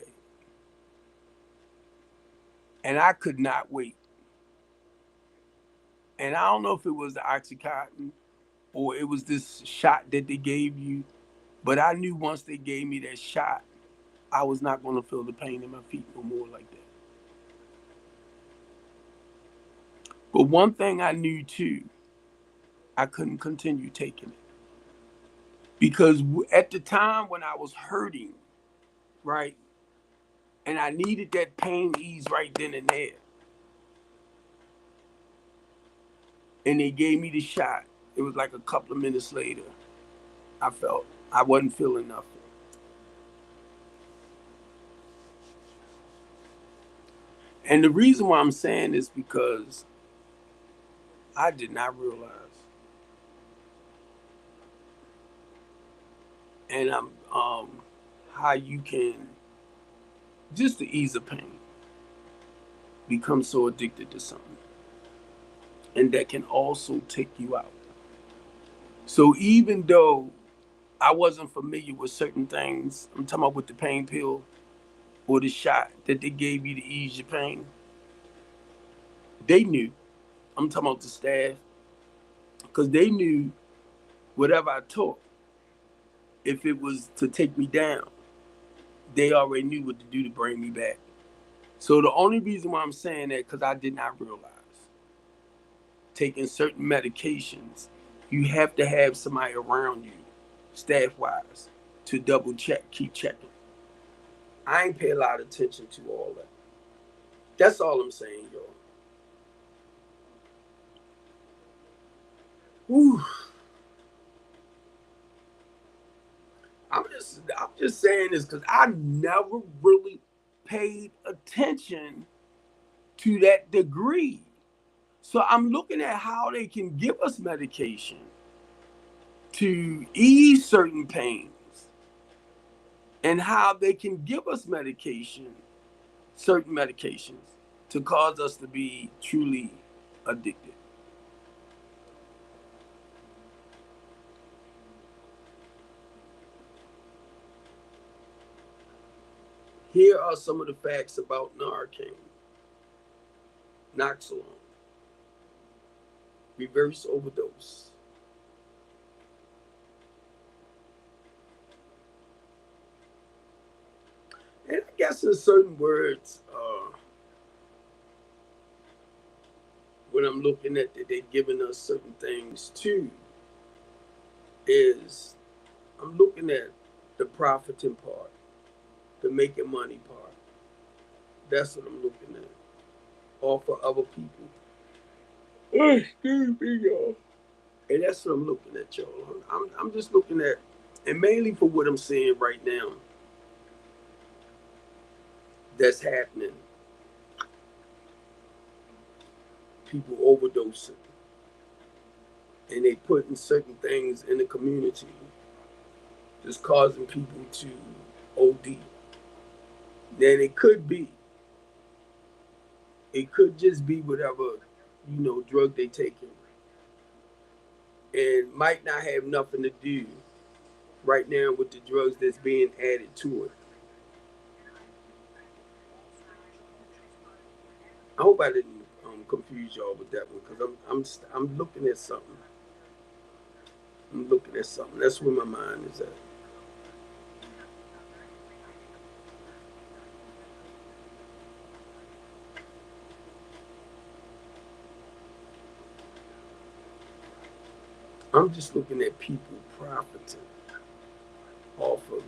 A: And I could not wait. And I don't know if it was the Oxycontin or it was this shot that they gave you, but I knew once they gave me that shot, I was not going to feel the pain in my feet no more like that. But one thing I knew too, I couldn't continue taking it. Because at the time when I was hurting, right, and I needed that pain ease right then and there, and they gave me the shot, it was like a couple of minutes later, I felt I wasn't feeling nothing. And the reason why I'm saying this because I did not realize, and how you can just to ease the pain become so addicted to something, and that can also take you out. So even though I wasn't familiar with certain things, I'm talking about with the pain pill or the shot that they gave you to ease your pain, they knew. I'm talking about the staff because they knew whatever I took, if it was to take me down, they already knew what to do to bring me back. So the only reason why I'm saying that because I did not realize taking certain medications, you have to have somebody around you, staff wise, to double check, keep checking. I ain't pay a lot of attention to all that. That's all I'm saying, y'all. Whew. I'm just saying this because I never really paid attention to that degree. So I'm looking at how they can give us medication to ease certain pains and how they can give us certain medications to cause us to be truly addicted. Here are some of the facts about Narcan, Naloxone, reverse overdose. And I guess in certain words, when I'm looking at that they're giving us certain things too, is I'm looking at the profiting part, the making money part. That's what I'm looking at. All for other people. Excuse me, y'all. And that's what I'm looking at, y'all. I'm just looking at, and mainly for what I'm seeing right now that's happening. People overdosing. And they putting certain things in the community just causing people to OD. Then it could just be whatever, drug they taking. and might not have nothing to do right now with the drugs that's being added to it. I hope I didn't confuse y'all with that one because I'm looking at something. I'm looking at something. That's where my mind is at. I'm just looking at people profiting off of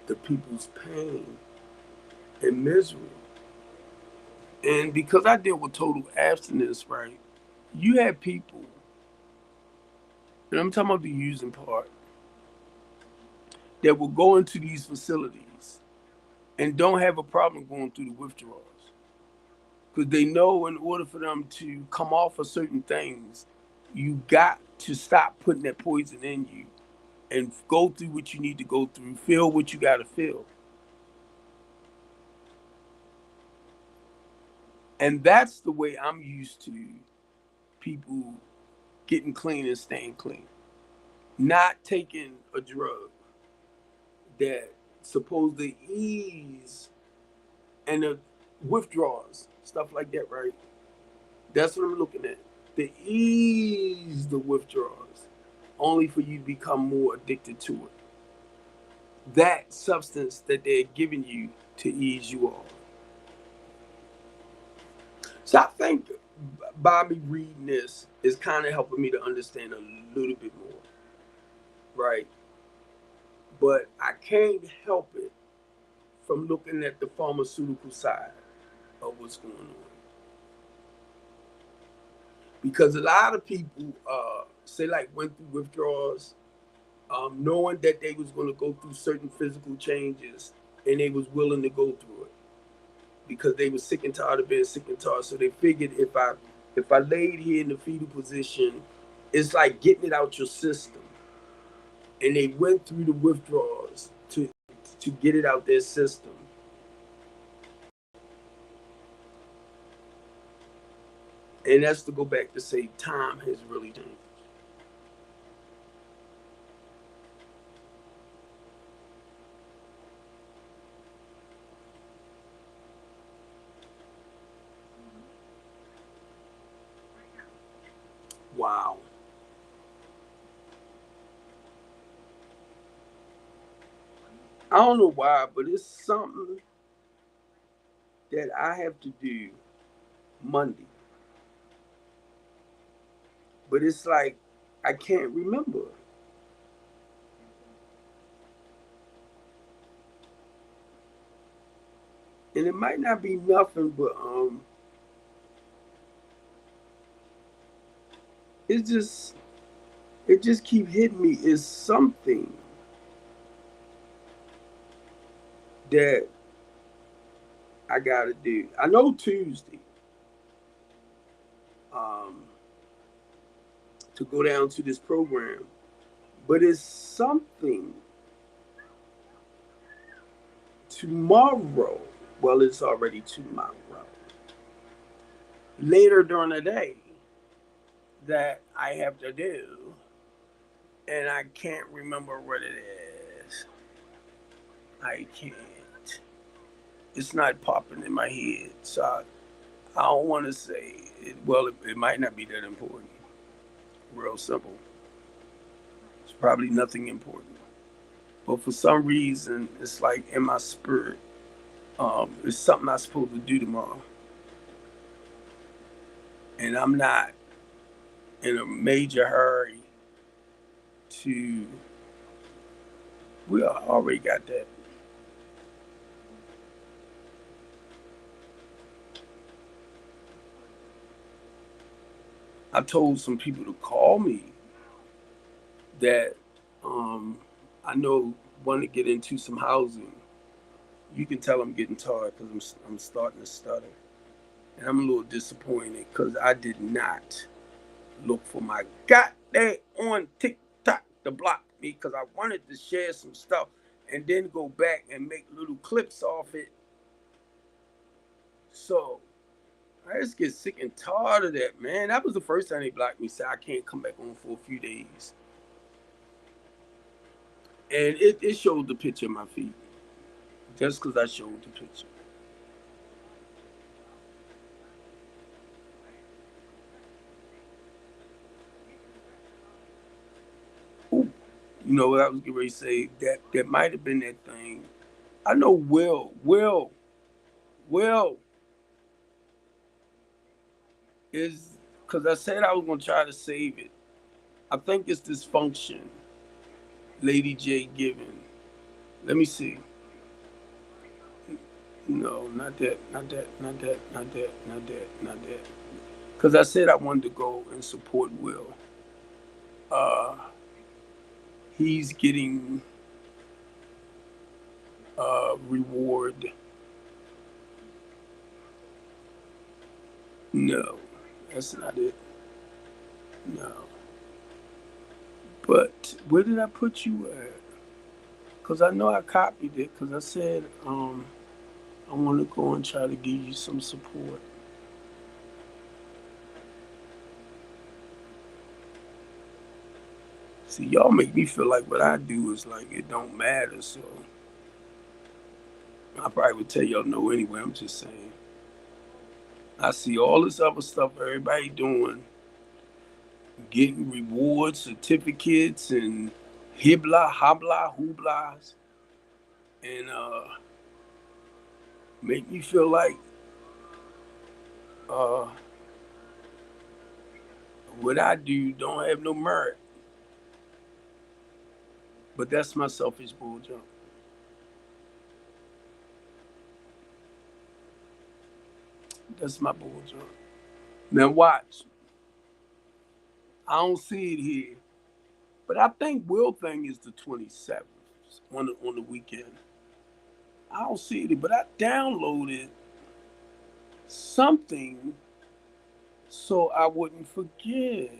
A: the people's pain and misery. And because I deal with total abstinence, right? You have people, and I'm talking about the using part, that will go into these facilities and don't have a problem going through the withdrawals. Because they know in order for them to come off of certain things, you got to stop putting that poison in you and go through what you need to go through, feel what you got to feel. And that's the way I'm used to people getting clean and staying clean. Not taking a drug that supposedly ease and the withdrawals, stuff like that, right? That's what I'm looking at. To ease the withdrawals, only for you to become more addicted to it. That substance that they're giving you to ease you off. So I think by me reading this is kind of helping me to understand a little bit more, right? But I can't help it from looking at the pharmaceutical side of what's going on. Because a lot of people say like went through withdrawals, knowing that they was going to go through certain physical changes, and they was willing to go through it because they were sick and tired of being sick and tired. So they figured if I laid here in the fetal position, it's like getting it out your system. And they went through the withdrawals to get it out their system. And that's to go back to say time has really changed. Wow. I don't know why, but it's something that I have to do Monday. But it's like I can't remember. And it might not be nothing, but it's just it just keep hitting me. It's something that I gotta do. I know Tuesday, um, to go down to this program, but it's something tomorrow. Well, it's already tomorrow. Later during the day that I have to do, and I can't remember what it is. I can't. It's not popping in my head, so I don't want to say. It might not be that important. Real simple. It's probably nothing important, but for some reason, it's like in my spirit. It's something I'm supposed to do tomorrow, and I'm not in a major hurry to. We already got that. I told some people to call me that I know want to get into some housing. You can tell I'm getting tired because I'm starting to stutter, and I'm a little disappointed because I did not look for my goddamn on TikTok to block me because I wanted to share some stuff and then go back and make little clips off it. So I just get sick and tired of that, man. That was the first time they blocked me. Said I can't come back on for a few days. And it showed the picture of my feet. Just because I showed the picture. Ooh, you know what I was getting ready to say? That might have been that thing. I know Will is because I said I was gonna try to save it. I think it's dysfunction. Lady J given. Let me see. No, not that, not that, not that, not that, not that, not that. Because I said I wanted to go and support Will. Uh, he's getting reward. No, that's not it. No. But where did I put you at? Because I know I copied it. Because I said I want to go and try to give you some support. See, y'all make me feel like what I do is like it don't matter. So I probably would tell y'all no anyway. I'm just saying. I see all this other stuff everybody doing, getting rewards, certificates, and hibla, habla, hooblas, and make me feel like uh, what I do don't have no merit. But that's my selfish bull jump. That's my bull jump. Now watch. I don't see it here, but I think Will thing is the 27th on the weekend. I don't see it, but I downloaded something so I wouldn't forget.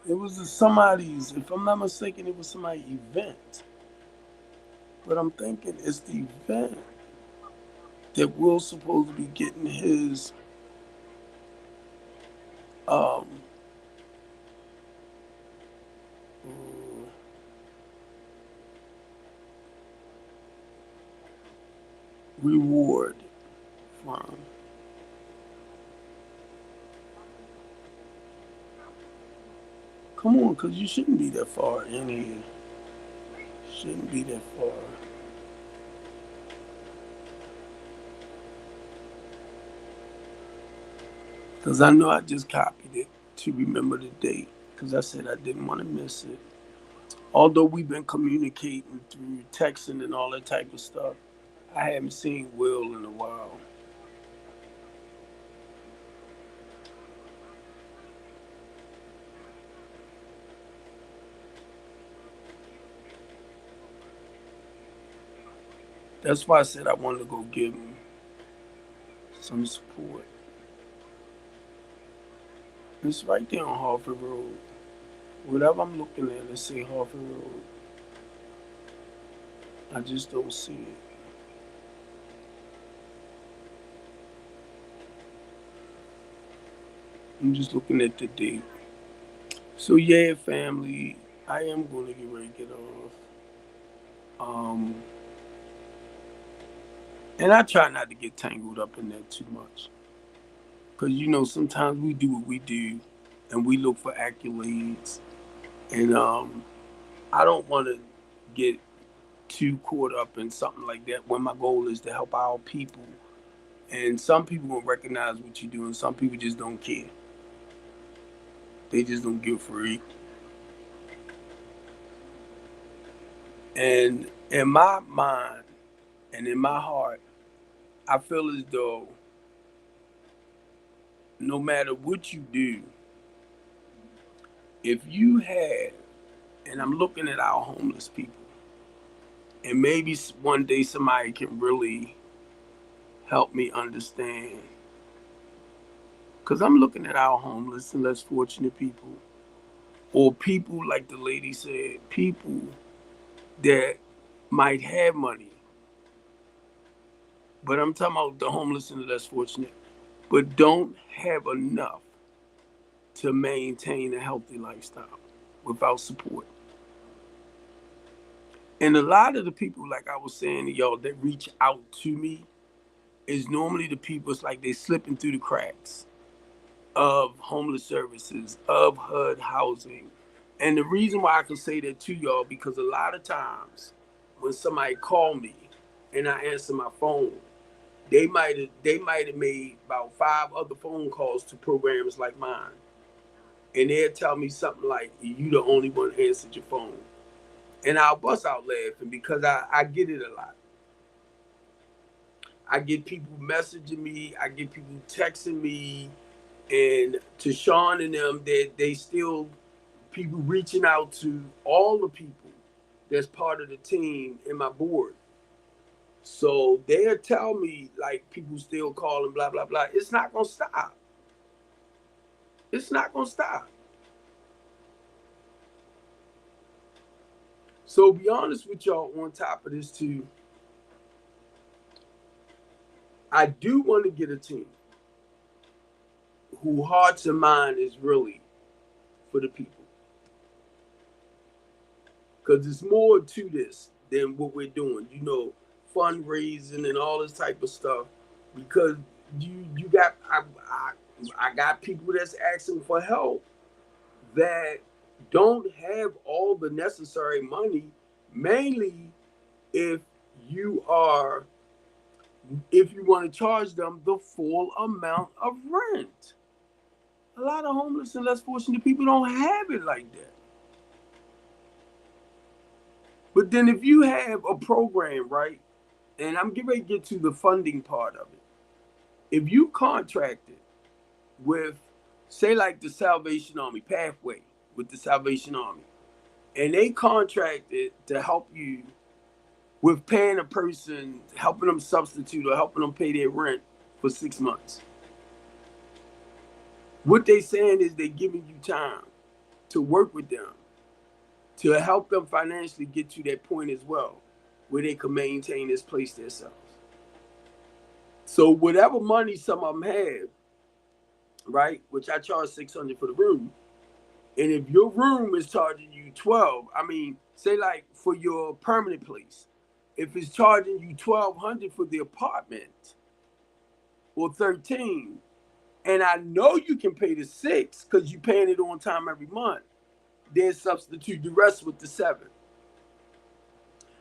A: It was somebody's, if I'm not mistaken, it was somebody's event. But I'm thinking it's the event that Will's supposed to be getting his um reward from. Come on, because you shouldn't be that far in here. Shouldn't be that far. Because I know I just copied it to remember the date. Because I said I didn't want to miss it. Although we've been communicating through texting and all that type of stuff, I haven't seen Will in a while. That's why I said I wanted to go give him some support. It's right there on Harford Road. Whatever I'm looking at, let's say Harford Road. I just don't see it. I'm just looking at the date. So yeah, family, I am going to get ready to get off. And I try not to get tangled up in that too much. Because, you know, sometimes we do what we do and we look for accolades. And I don't want to get too caught up in something like that when my goal is to help our people. And some people will recognize what you do and some people just don't care. They just don't give a freak. And in my mind and in my heart, I feel as though no matter what you do, if you had, and I'm looking at our homeless people, and maybe one day somebody can really help me understand. Because I'm looking at our homeless and less fortunate people, or people, like the lady said, people that might have money, but I'm talking about the homeless and the less fortunate, but don't have enough to maintain a healthy lifestyle without support. And a lot of the people, like I was saying to y'all, that reach out to me is normally the people, it's like they slipping through the cracks of homeless services, of HUD housing. And the reason why I can say that to y'all, because a lot of times when somebody call me and I answer my phone, they might have made about 5 other phone calls to programs like mine. And they'll tell me something like, you the only one answered your phone. And I'll bust out laughing because I get it a lot. I get people messaging me, I get people texting me, and to Sean and them, they still people reaching out to all the people that's part of the team in my board. So they'll tell me, like, people still calling, blah, blah, blah. It's not going to stop. It's not going to stop. So be honest with y'all on top of this too. I do want to get a team who hearts and mind is really for the people. Because there's more to this than what we're doing, fundraising and all this type of stuff. Because you got I got people that's asking for help that don't have all the necessary money, mainly if you want to charge them the full amount of rent. A lot of homeless and less fortunate people don't have it like that. But then if you have a program, right, and I'm getting ready to get to the funding part of it. If you contracted with, say, like the Salvation Army, Pathway with the Salvation Army, and they contracted to help you with paying a person, helping them substitute or helping them pay their rent for 6 months. What they saying is they're giving you time to work with them, to help them financially get to that point as well, where they can maintain this place themselves. So whatever money some of them have, right, which I charge $600 for the room, and if your room is charging you 12, say like for your permanent place, if it's charging you $1,200 for the apartment or 13, and I know you can pay the 6 because you're paying it on time every month, then substitute the rest with the 7.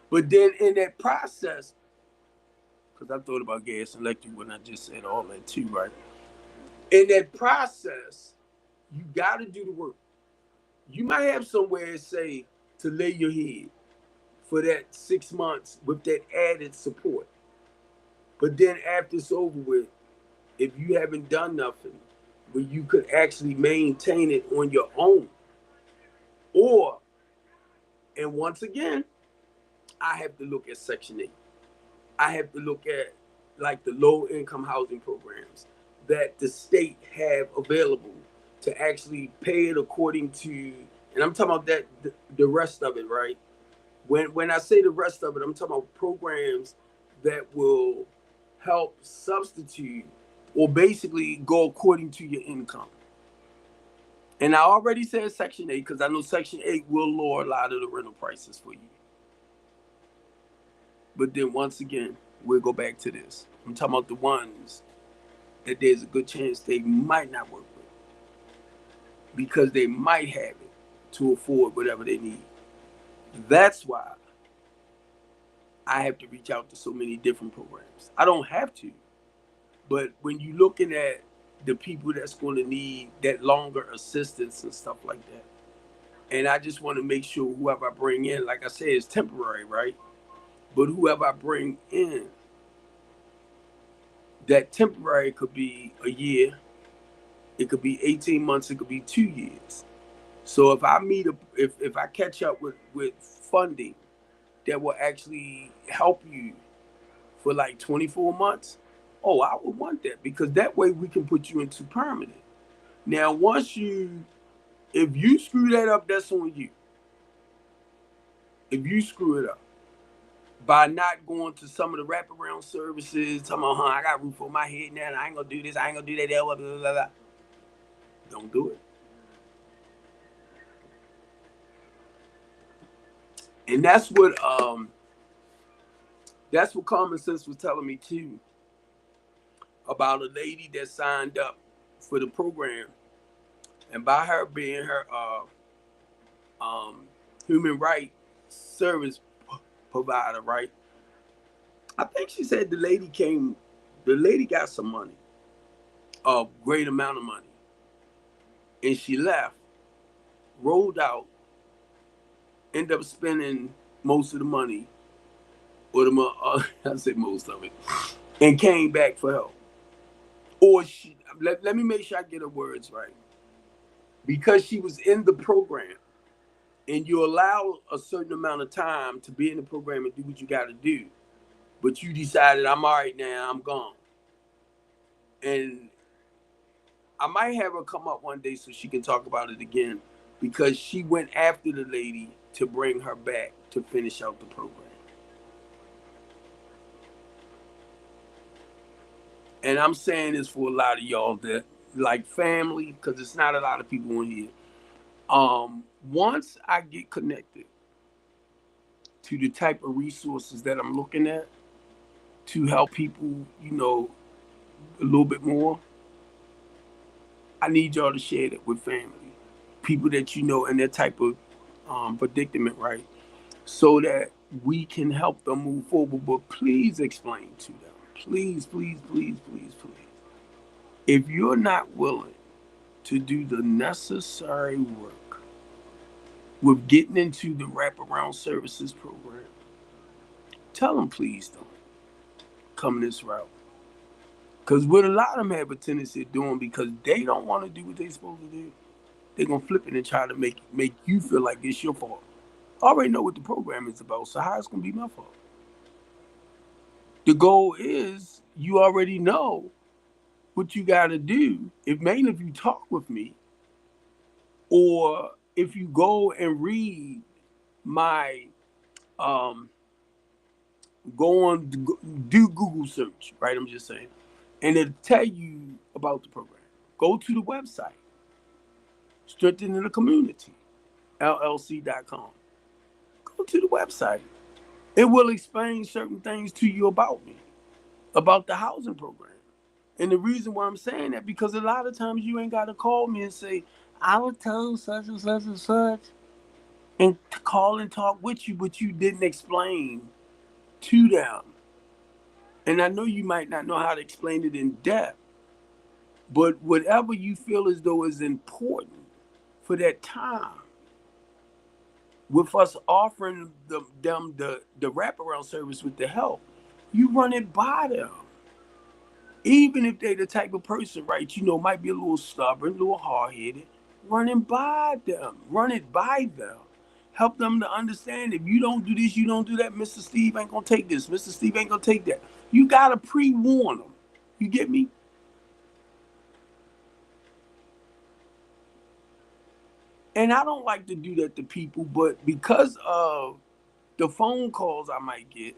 A: But then in that process, because I thought about gas and electric when I just said all that too, right? In that process, you got to do the work. You might have somewhere, say, to lay your head for that 6 months with that added support. But then after it's over with, if you haven't done nothing, where you could actually maintain it on your own. Or, and once again, I have to look at Section 8. I have to look at like the low income housing programs that the state have available to actually pay it according to, and I'm talking about that the rest of it, right? When I say the rest of it, I'm talking about programs that will help substitute or basically go according to your income. And I already said Section 8 because I know Section 8 will lower a lot of the rental prices for you. But then once again, we'll go back to this. I'm talking about the ones that there's a good chance they might not work with because they might have it to afford whatever they need. That's why I have to reach out to so many different programs. I don't have to, but when you're looking at the people that's going to need that longer assistance and stuff like that, and I just want to make sure whoever I bring in, like I said, is temporary, right? But whoever I bring in, that temporary could be a year, it could be 18 months, it could be 2 years. So if I if I catch up with funding that will actually help you for like 24 months, oh, I would want that because that way we can put you into permanent. Now, if you screw that up, that's on you. if you screw it up by not going to some of the wraparound services, talking about, I got a roof over my head now, and I ain't gonna do this, I ain't gonna do that, blah, blah, blah, blah. Don't do it. And that's what Common Sense was telling me too, about a lady that signed up for the program, and by her being her human rights service provider, right? I think she said the lady got some money, a great amount of money, and she left, rolled out, ended up spending most of the money, or I say most of it, and came back for help. Or let me make sure I get her words right. Because she was in the program, and you allow a certain amount of time to be in the program and do what you got to do, but you decided, I'm all right now, I'm gone. And I might have her come up one day so she can talk about it again, because she went after the lady to bring her back to finish out the program. And I'm saying this for a lot of y'all that like family, because it's not a lot of people in here. Once I get connected to the type of resources that I'm looking at to help people, a little bit more, I need y'all to share that with family, people that in that type of predicament, right? So that we can help them move forward. But please explain to them. Please, please, please, please, please. If you're not willing to do the necessary work with getting into the wraparound services program, tell them please don't come this route. Because what a lot of them have a tendency of doing, because they don't want to do what they're supposed to do, they're going to flip it and try to make you feel like it's your fault. I already know what the program is about, so how it's going to be my fault? The goal is, you already know what you got to do. Mainly if you talk with me, or if you go and read my, do Google search, right? I'm just saying. And it'll tell you about the program. Go to the website, Strengthening the Community, LLC.com. Go to the website. It will explain certain things to you about me, about the housing program. And the reason why I'm saying that, because a lot of times you ain't got to call me and say, I was told such and such and such, and call and talk with you, but you didn't explain to them. And I know you might not know how to explain it in depth, but whatever you feel as though is important for that time, with us offering them the wraparound service with the help, you run it by them. Even if they the type of person, right, might be a little stubborn, a little hard-headed, run it by them. Help them to understand, if you don't do this, you don't do that, Mr. Steve ain't going to take this. Mr. Steve ain't going to take that. You got to pre-warn them. You get me? And I don't like to do that to people, but because of the phone calls I might get,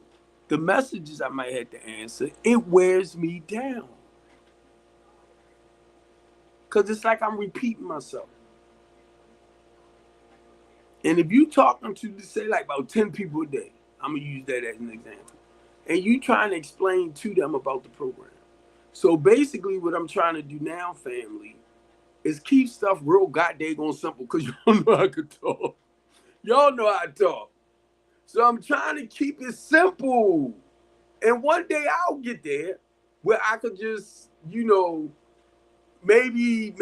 A: the messages I might have to answer, it wears me down. Because it's like I'm repeating myself. And if you talking to, say, like about 10 people a day, I'm going to use that as an example, and you trying to explain to them about the program. So basically what I'm trying to do now, family, is keep stuff real goddamn simple, because y'all know I could talk. Y'all know I talk. So I'm trying to keep it simple. And one day I'll get there where I could just, maybe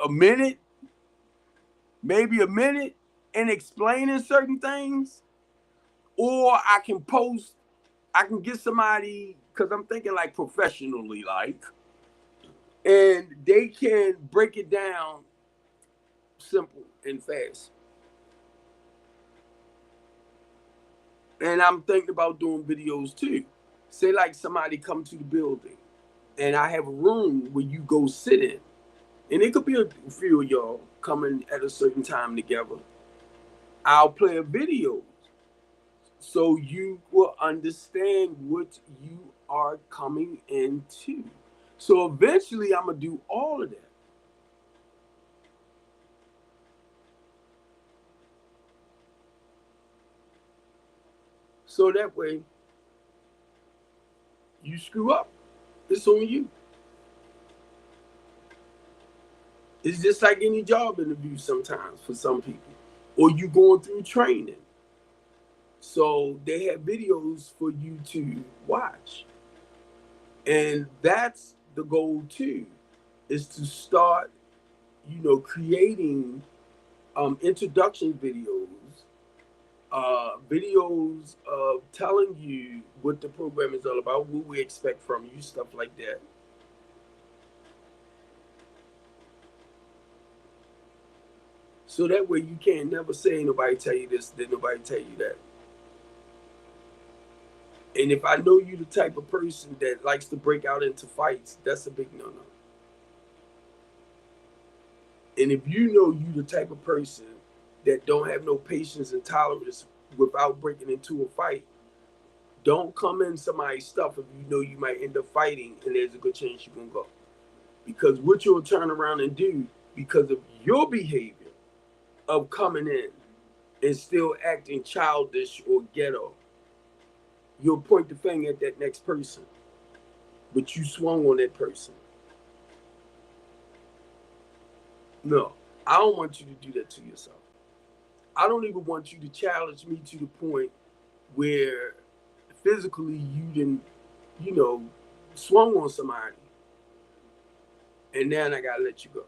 A: a minute and explaining certain things. Or I can get somebody, because I'm thinking like professionally, and they can break it down simple and fast. And I'm thinking about doing videos too. Say like somebody come to the building, and I have a room where you go sit in. And it could be a few of y'all coming at a certain time together. I'll play a video so you will understand what you are coming into. So eventually I'm gonna do all of that. So that way you screw up, it's on you. It's just like any job interview sometimes for some people, or you going through training. So they have videos for you to watch. And that's the goal too, is to start, creating introduction videos of telling you what the program is all about, what we expect from you, stuff like that. So that way you can't never say nobody tell you this, then nobody tell you that. And if I know you the type of person that likes to break out into fights, that's a big no-no. And if you know you the type of person that don't have no patience and tolerance without breaking into a fight, don't come in somebody's stuff if you know you might end up fighting and there's a good chance you're going to go. Because what you'll turn around and do, because of your behavior of coming in and still acting childish or ghetto, you'll point the finger at that next person, but you swung on that person. No, I don't want you to do that to yourself. I don't even want you to challenge me to the point where physically you didn't, swung on somebody, and then I gotta let you go.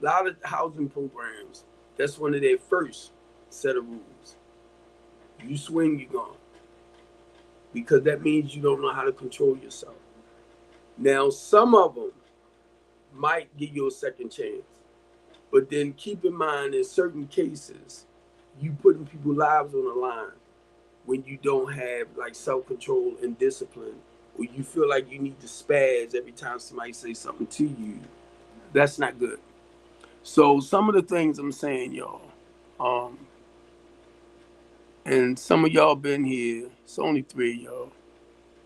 A: A lot of housing programs, that's one of their first set of rules. You swing, you're gone. Because that means you don't know how to control yourself. Now, some of them might give you a second chance. But then keep in mind, in certain cases, you putting people's lives on the line when you don't have like self-control and discipline, or you feel like you need to spaz every time somebody says something to you. That's not good. So some of the things I'm saying, y'all, and some of y'all been here, it's only 3 of y'all,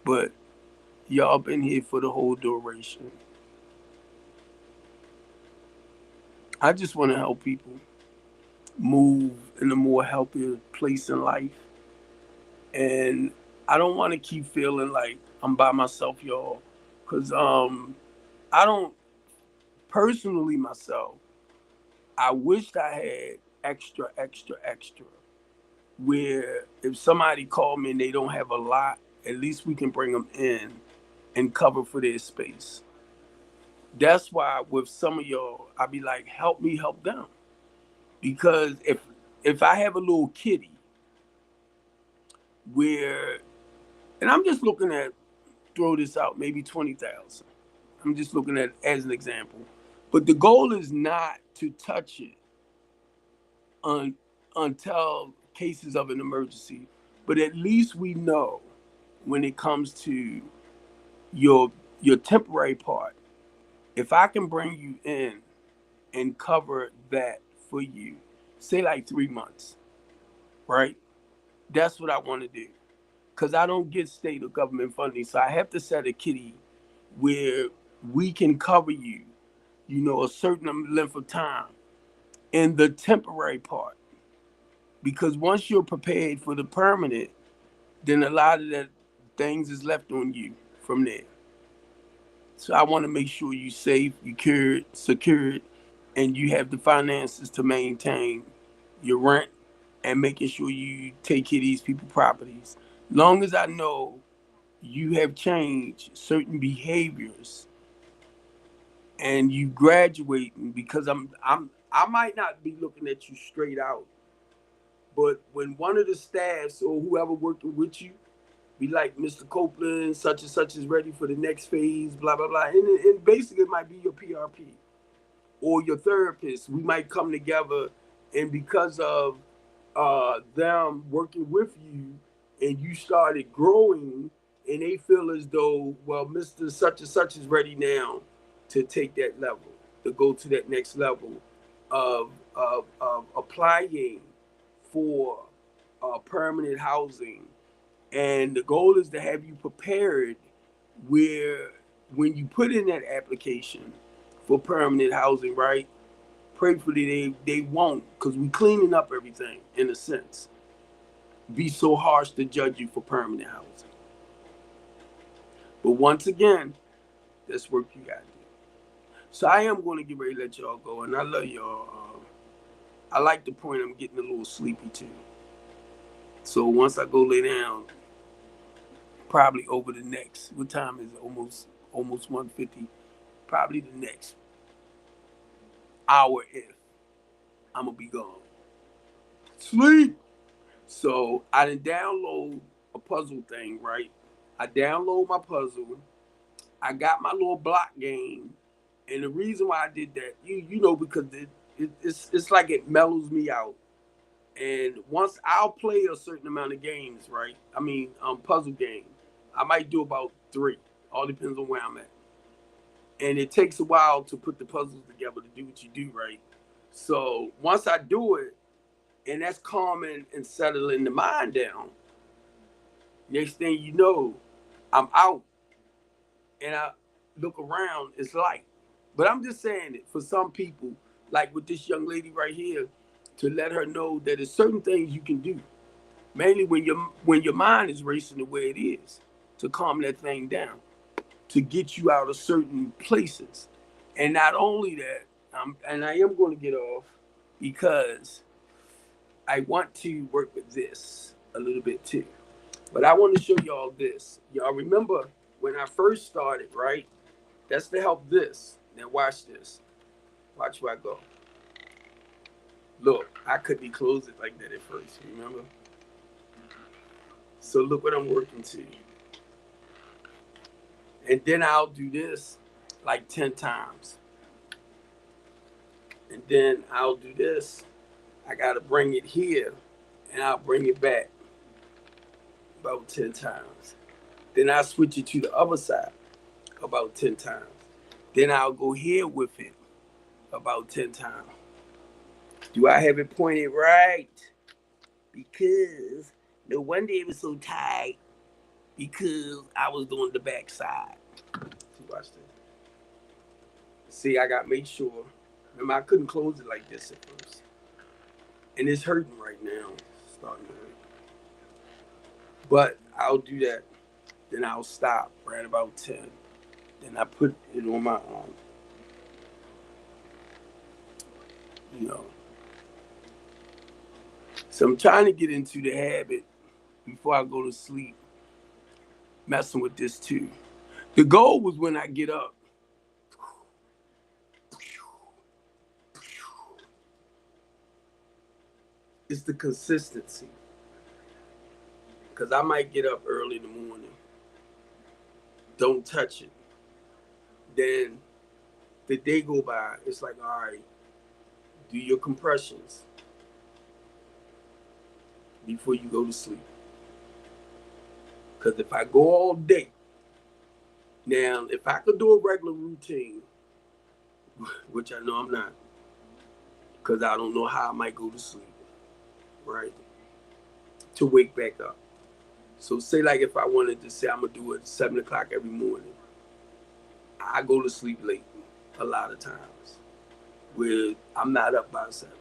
A: but y'all been here for the whole duration. I just want to help people move in a more healthier place in life. And I don't want to keep feeling like I'm by myself, y'all. Because I don't, personally myself, I wished I had extra, where if somebody called me and they don't have a lot, at least we can bring them in and cover for their space. That's why with some of y'all, I be like, help me help them. Because if I have a little kitty where, and I'm just looking at, throw this out, maybe 20,000. I'm just looking at it as an example. But the goal is not to touch it until cases of an emergency. But at least we know when it comes to your temporary part, if I can bring you in and cover that for you, say like 3 months, right? That's what I want to do. Because I don't get state or government funding. So I have to set a kitty where we can cover you, a certain length of time in the temporary part. Because once you're prepared for the permanent, then a lot of that things is left on you from there. So I want to make sure you're safe, you're secured, and you have the finances to maintain your rent and making sure you take care of these people's properties. Long as I know you have changed certain behaviors and you graduating, because I might not be looking at you straight out, but when one of the staffs or whoever working with you be like, Mr. Copeland, such and such is ready for the next phase, blah, blah, blah. And basically it might be your PRP or your therapist. We might come together, and because of them working with you and you started growing, and they feel as though, well, Mr. Such and such is ready now to take that level, to go to that next level. of applying for permanent housing, and the goal is to have you prepared where when you put in that application for permanent housing, right? Prayerfully they won't, because we cleaning up everything in a sense. Be so harsh to judge you for permanent housing. But once again, that's work you got to do. So I am going to get ready to let y'all go, and I love y'all. I like the point I'm getting a little sleepy too. So once I go lay down, probably over the next, what time is it? Almost 1:50. Probably the next hour if I'm gonna be gone. Sleep. So I didn't download a puzzle thing, right? I download my puzzle. I got my little block game, and the reason why I did that, you know, because it's like it mellows me out. And once I'll play a certain amount of games, right? I mean, puzzle games. I might do about 3. All depends on where I'm at. And it takes a while to put the puzzles together to do what you do, right? So once I do it, and that's calming and settling the mind down, next thing you know, I'm out, and I look around, it's light. But I'm just saying it for some people, like with this young lady right here, to let her know that there's certain things you can do, mainly when your mind is racing the way it is, to calm that thing down, to get you out of certain places. And not only that, and I am going to get off because I want to work with this a little bit too. But I want to show y'all this. Y'all remember when I first started, right? That's to help this. Now watch this. Watch where I go. Look, I couldn't close it like that at first, remember? So look what I'm working to. And then I'll do this like 10 times. And then I'll do this. I got to bring it here, and I'll bring it back about 10 times. Then I'll switch it to the other side about 10 times. Then I'll go here with it about 10 times. Do I have it pointed right? Because no wonder it was so tight, because I was doing the back side. See, watch this. See, I got to make sure. Remember, I couldn't close it like this at first. And it's hurting right now. It's starting to hurt. But I'll do that. Then I'll stop right about 10. Then I put it on my arm. You know. So I'm trying to get into the habit before I go to sleep, messing with this too. The goal was when I get up. It's the consistency. Because I might get up early in the morning. Don't touch it. Then the day go by, it's like, all right, do your compressions before you go to sleep. Because if I go all day, now, if I could do a regular routine, which I know I'm not, because I don't know how I might go to sleep, right, to wake back up. So say like if I wanted to say I'm going to do it at 7 o'clock every morning, I go to sleep late a lot of times where I'm not up by 7.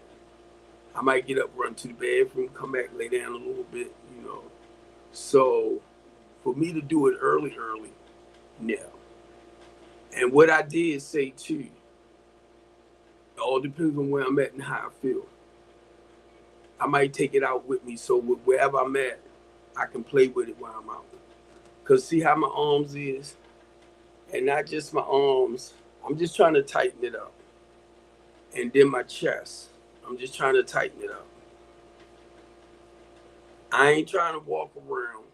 A: I might get up, run to the bathroom, come back, lay down a little bit, you know. So for me to do it early, no. And what I did say too, it all depends on where I'm at and how I feel. I might take it out with me, so wherever I'm at, I can play with it while I'm out. Because see how my arms is? And not just my arms. I'm just trying to tighten it up. And then my chest. I'm just trying to tighten it up. I ain't trying to walk around.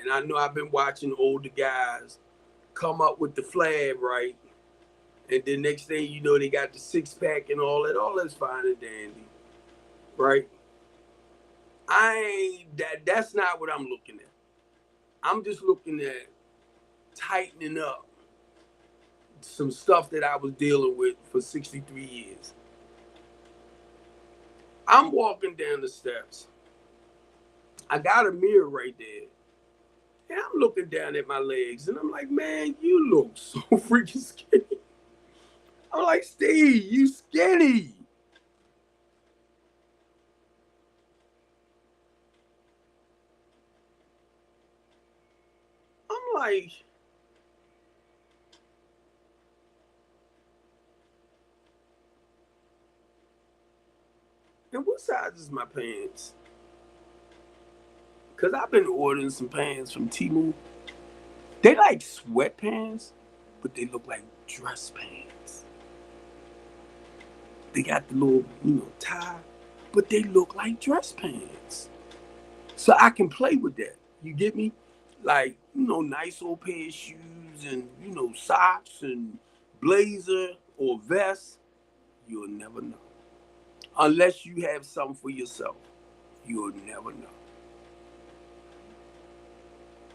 A: And I know I've been watching older guys come up with the flab, right? And then next thing you know, they got the 6-pack and all that. All that's fine and dandy, right? That's not what I'm looking at. I'm just looking at tightening up some stuff that I was dealing with for 63 years. I'm walking down the steps. I got a mirror right there. And I'm looking down at my legs and I'm like, man, you look so freaking skinny. I'm like, Steve, you skinny. I'm like, and what size is my pants? Because I've been ordering some pants from Temu. They like sweatpants, but they look like dress pants. They got the little, tie, but they look like dress pants. So I can play with that. You get me? Like, nice old pair of shoes and, socks and blazer or vest. You'll never know. Unless you have something for yourself. You'll never know.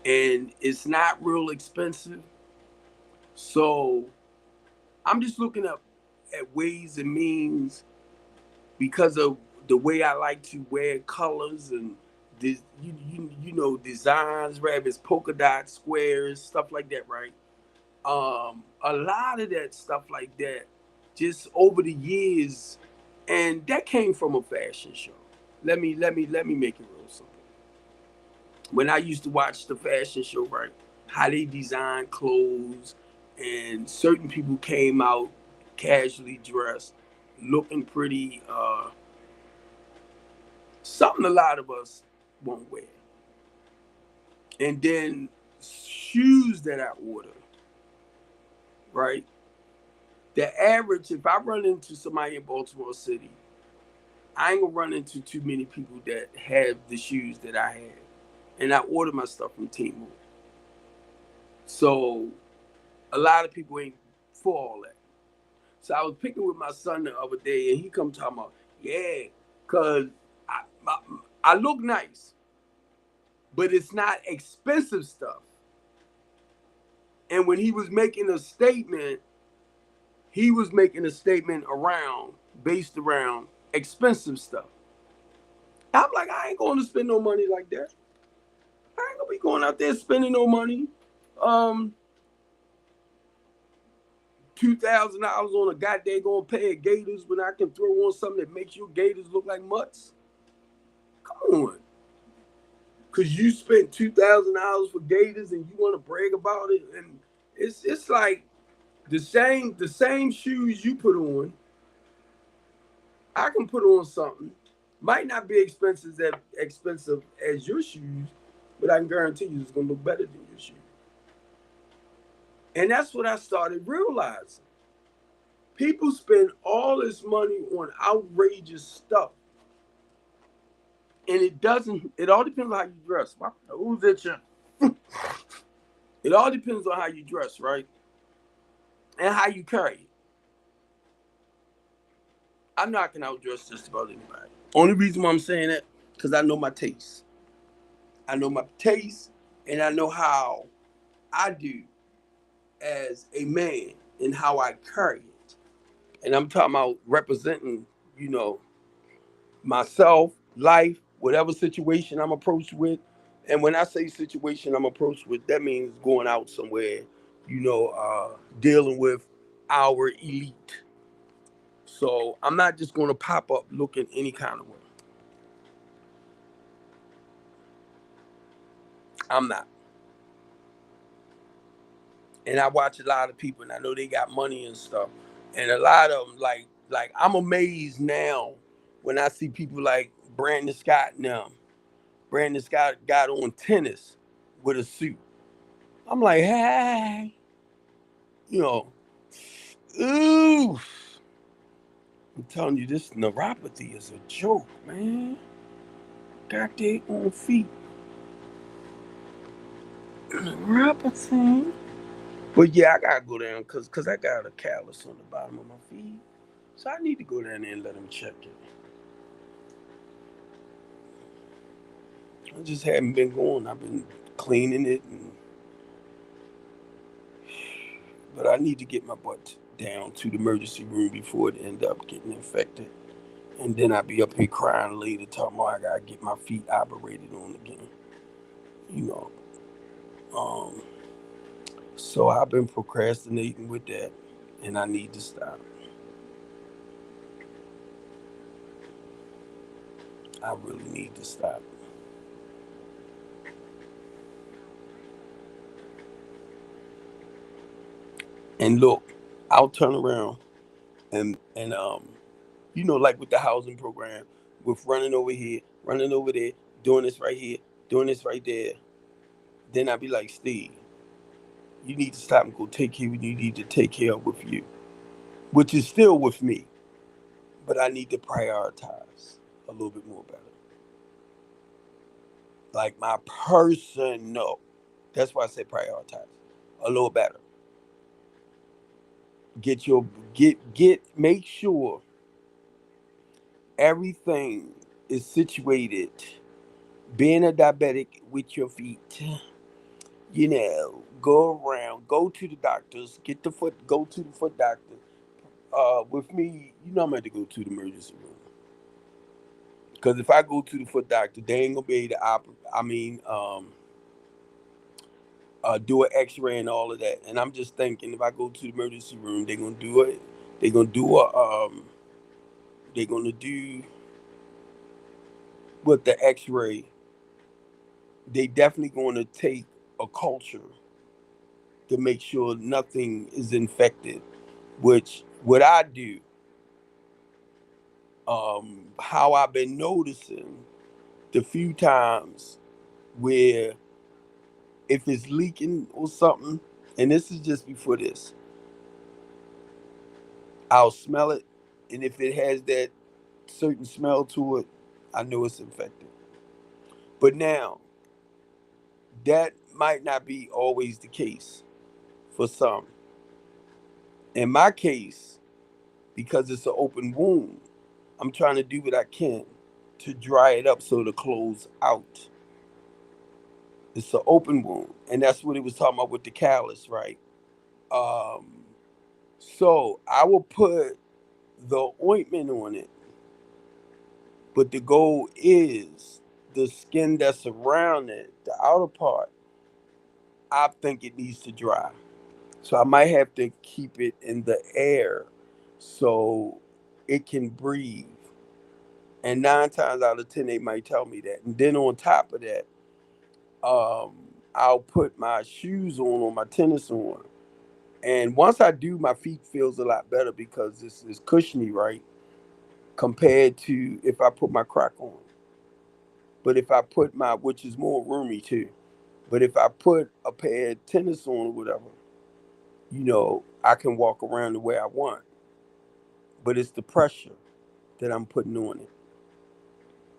A: And it's not real expensive. So I'm just looking up at ways and means because of the way I like to wear colors and this, designs, rabbits, polka dots, squares, stuff like that, right? A lot of that stuff like that, just over the years, and that came from a fashion show. Let me make it real simple. When I used to watch the fashion show, right, how they design clothes, and certain people came out casually dressed, looking pretty, something a lot of us won't wear. And then shoes that I order, right? The average, if I run into somebody in Baltimore City, I ain't gonna run into too many people that have the shoes that I have. And I order my stuff from Temu. So a lot of people ain't for all that. So I was picking with my son the other day, and he come talking about, yeah, cause I look nice, but it's not expensive stuff. And when he was making a statement, he was making a statement based around expensive stuff. I'm like, I ain't going to spend no money like that. I ain't gonna be going out there spending no money. Um, $2,000 on a goddamn going pair of Gators when I can throw on something that makes your Gators look like mutts. Come on, cause you spent $2,000 for Gators and you want to brag about it, and it's like the same shoes you put on. I can put on something. Might not be expensive as your shoes, but I can guarantee you it's gonna look better than your shoes. And that's what I started realizing. People spend all this money on outrageous stuff. And it all depends on how you dress. Who's itching? It all depends on how you dress, right? And how you carry it. I'm not gonna outdress just about anybody. Only reason why I'm saying that, because I know my taste. I know my taste, and I know how I do as a man and how I carry it. And I'm talking about representing, you know, myself, life, whatever situation I'm approached with. And when I say situation I'm approached with, that means going out somewhere, dealing with our elite. So I'm not just going to pop up looking any kind of way. I'm not. And I watch a lot of people, and I know they got money and stuff. And a lot of them, like I'm amazed now when I see people like Brandon Scott now. Brandon Scott got on tennis with a suit. I'm like, hey, you know, ooh. I'm telling you, this neuropathy is a joke, man. Got their own feet. Neuropathy. But yeah, I gotta go down because I got a callus on the bottom of my feet. So I need to go down there and let them check it. I just haven't been going. I've been cleaning it, but I need to get my butt down to the emergency room before it end up getting infected. And then I be up here crying later, talking about I gotta get my feet operated on again. You know. Um, so I've been procrastinating with that, and I need to stop. I really need to stop. And look, I'll turn around and like with the housing program, with running over here, running over there, doing this right here, doing this right there. Then I'd be like, Steve, you need to stop and go take care of what you need to take care of with you, which is still with me, but I need to prioritize a little bit more better. Like my personal, that's why I say prioritize a little better. Get your make sure everything is situated. Being a diabetic with your feet, go around, go to the doctors, go to the foot doctor. With me, I'm going to go to the emergency room. Because if I go to the foot doctor, they ain't gonna be able to do an X-ray and all of that. And I'm just thinking, if I go to the emergency room, they're gonna do it. They're gonna do they're gonna do with the X-ray. They definitely gonna take a culture to make sure nothing is infected. Which what I do, how I've been noticing the few times where if it's leaking or something, and this is just before this, I'll smell it, and if it has that certain smell to it, I know it's infected. But now, that might not be always the case for some. In my case, because it's an open wound, I'm trying to do what I can to dry it up so it'll close out. It's an open wound, and that's what it was talking about with the callus, right? Um, so I will put the ointment on it, but the goal is the skin that's around it, the outer part. I think it needs to dry, so I might have to keep it in the air so it can breathe. And 9 times out of 10, they might tell me that. And then on top of that, um, I'll put my shoes on my tennis on. And once I do, my feet feels a lot better because this is cushiony, right? Compared to if I put my Croc on. But if I put which is more roomy too. But if I put a pair of tennis on or whatever, I can walk around the way I want. But it's the pressure that I'm putting on it.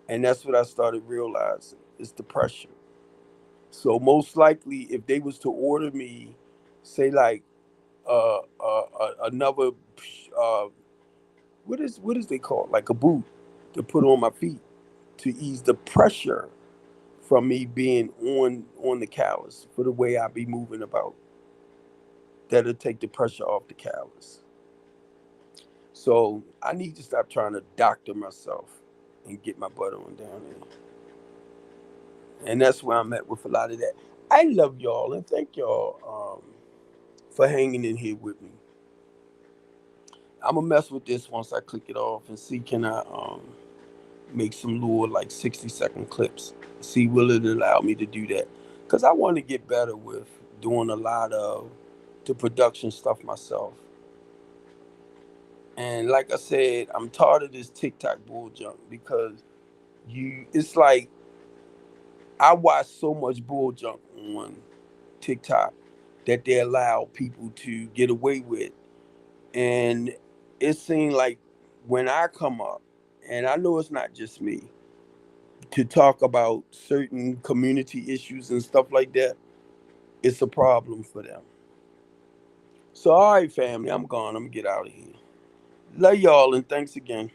A: And that's what I started realizing. It's the pressure. So most likely, if they was to order me, say like another uh, what is they called, like a boot to put on my feet to ease the pressure from me being on the callus for the way I be moving about. That'll take the pressure off the callus. So I need to stop trying to doctor myself and get my butt on down there. And that's where I'm at with a lot of that. I love y'all and thank y'all for hanging in here with me. I'm gonna mess with this once I click it off and see can I make some little like 60-second clips. See will it allow me to do that? Because I want to get better with doing a lot of the production stuff myself. And like I said, I'm tired of this TikTok bull junk because it's like I watch so much bull junk on TikTok that they allow people to get away with. And it seemed like when I come up, and I know it's not just me, to talk about certain community issues and stuff like that, it's a problem for them. So, all right, family, I'm gone. I'm going to get out of here. Love y'all, and thanks again.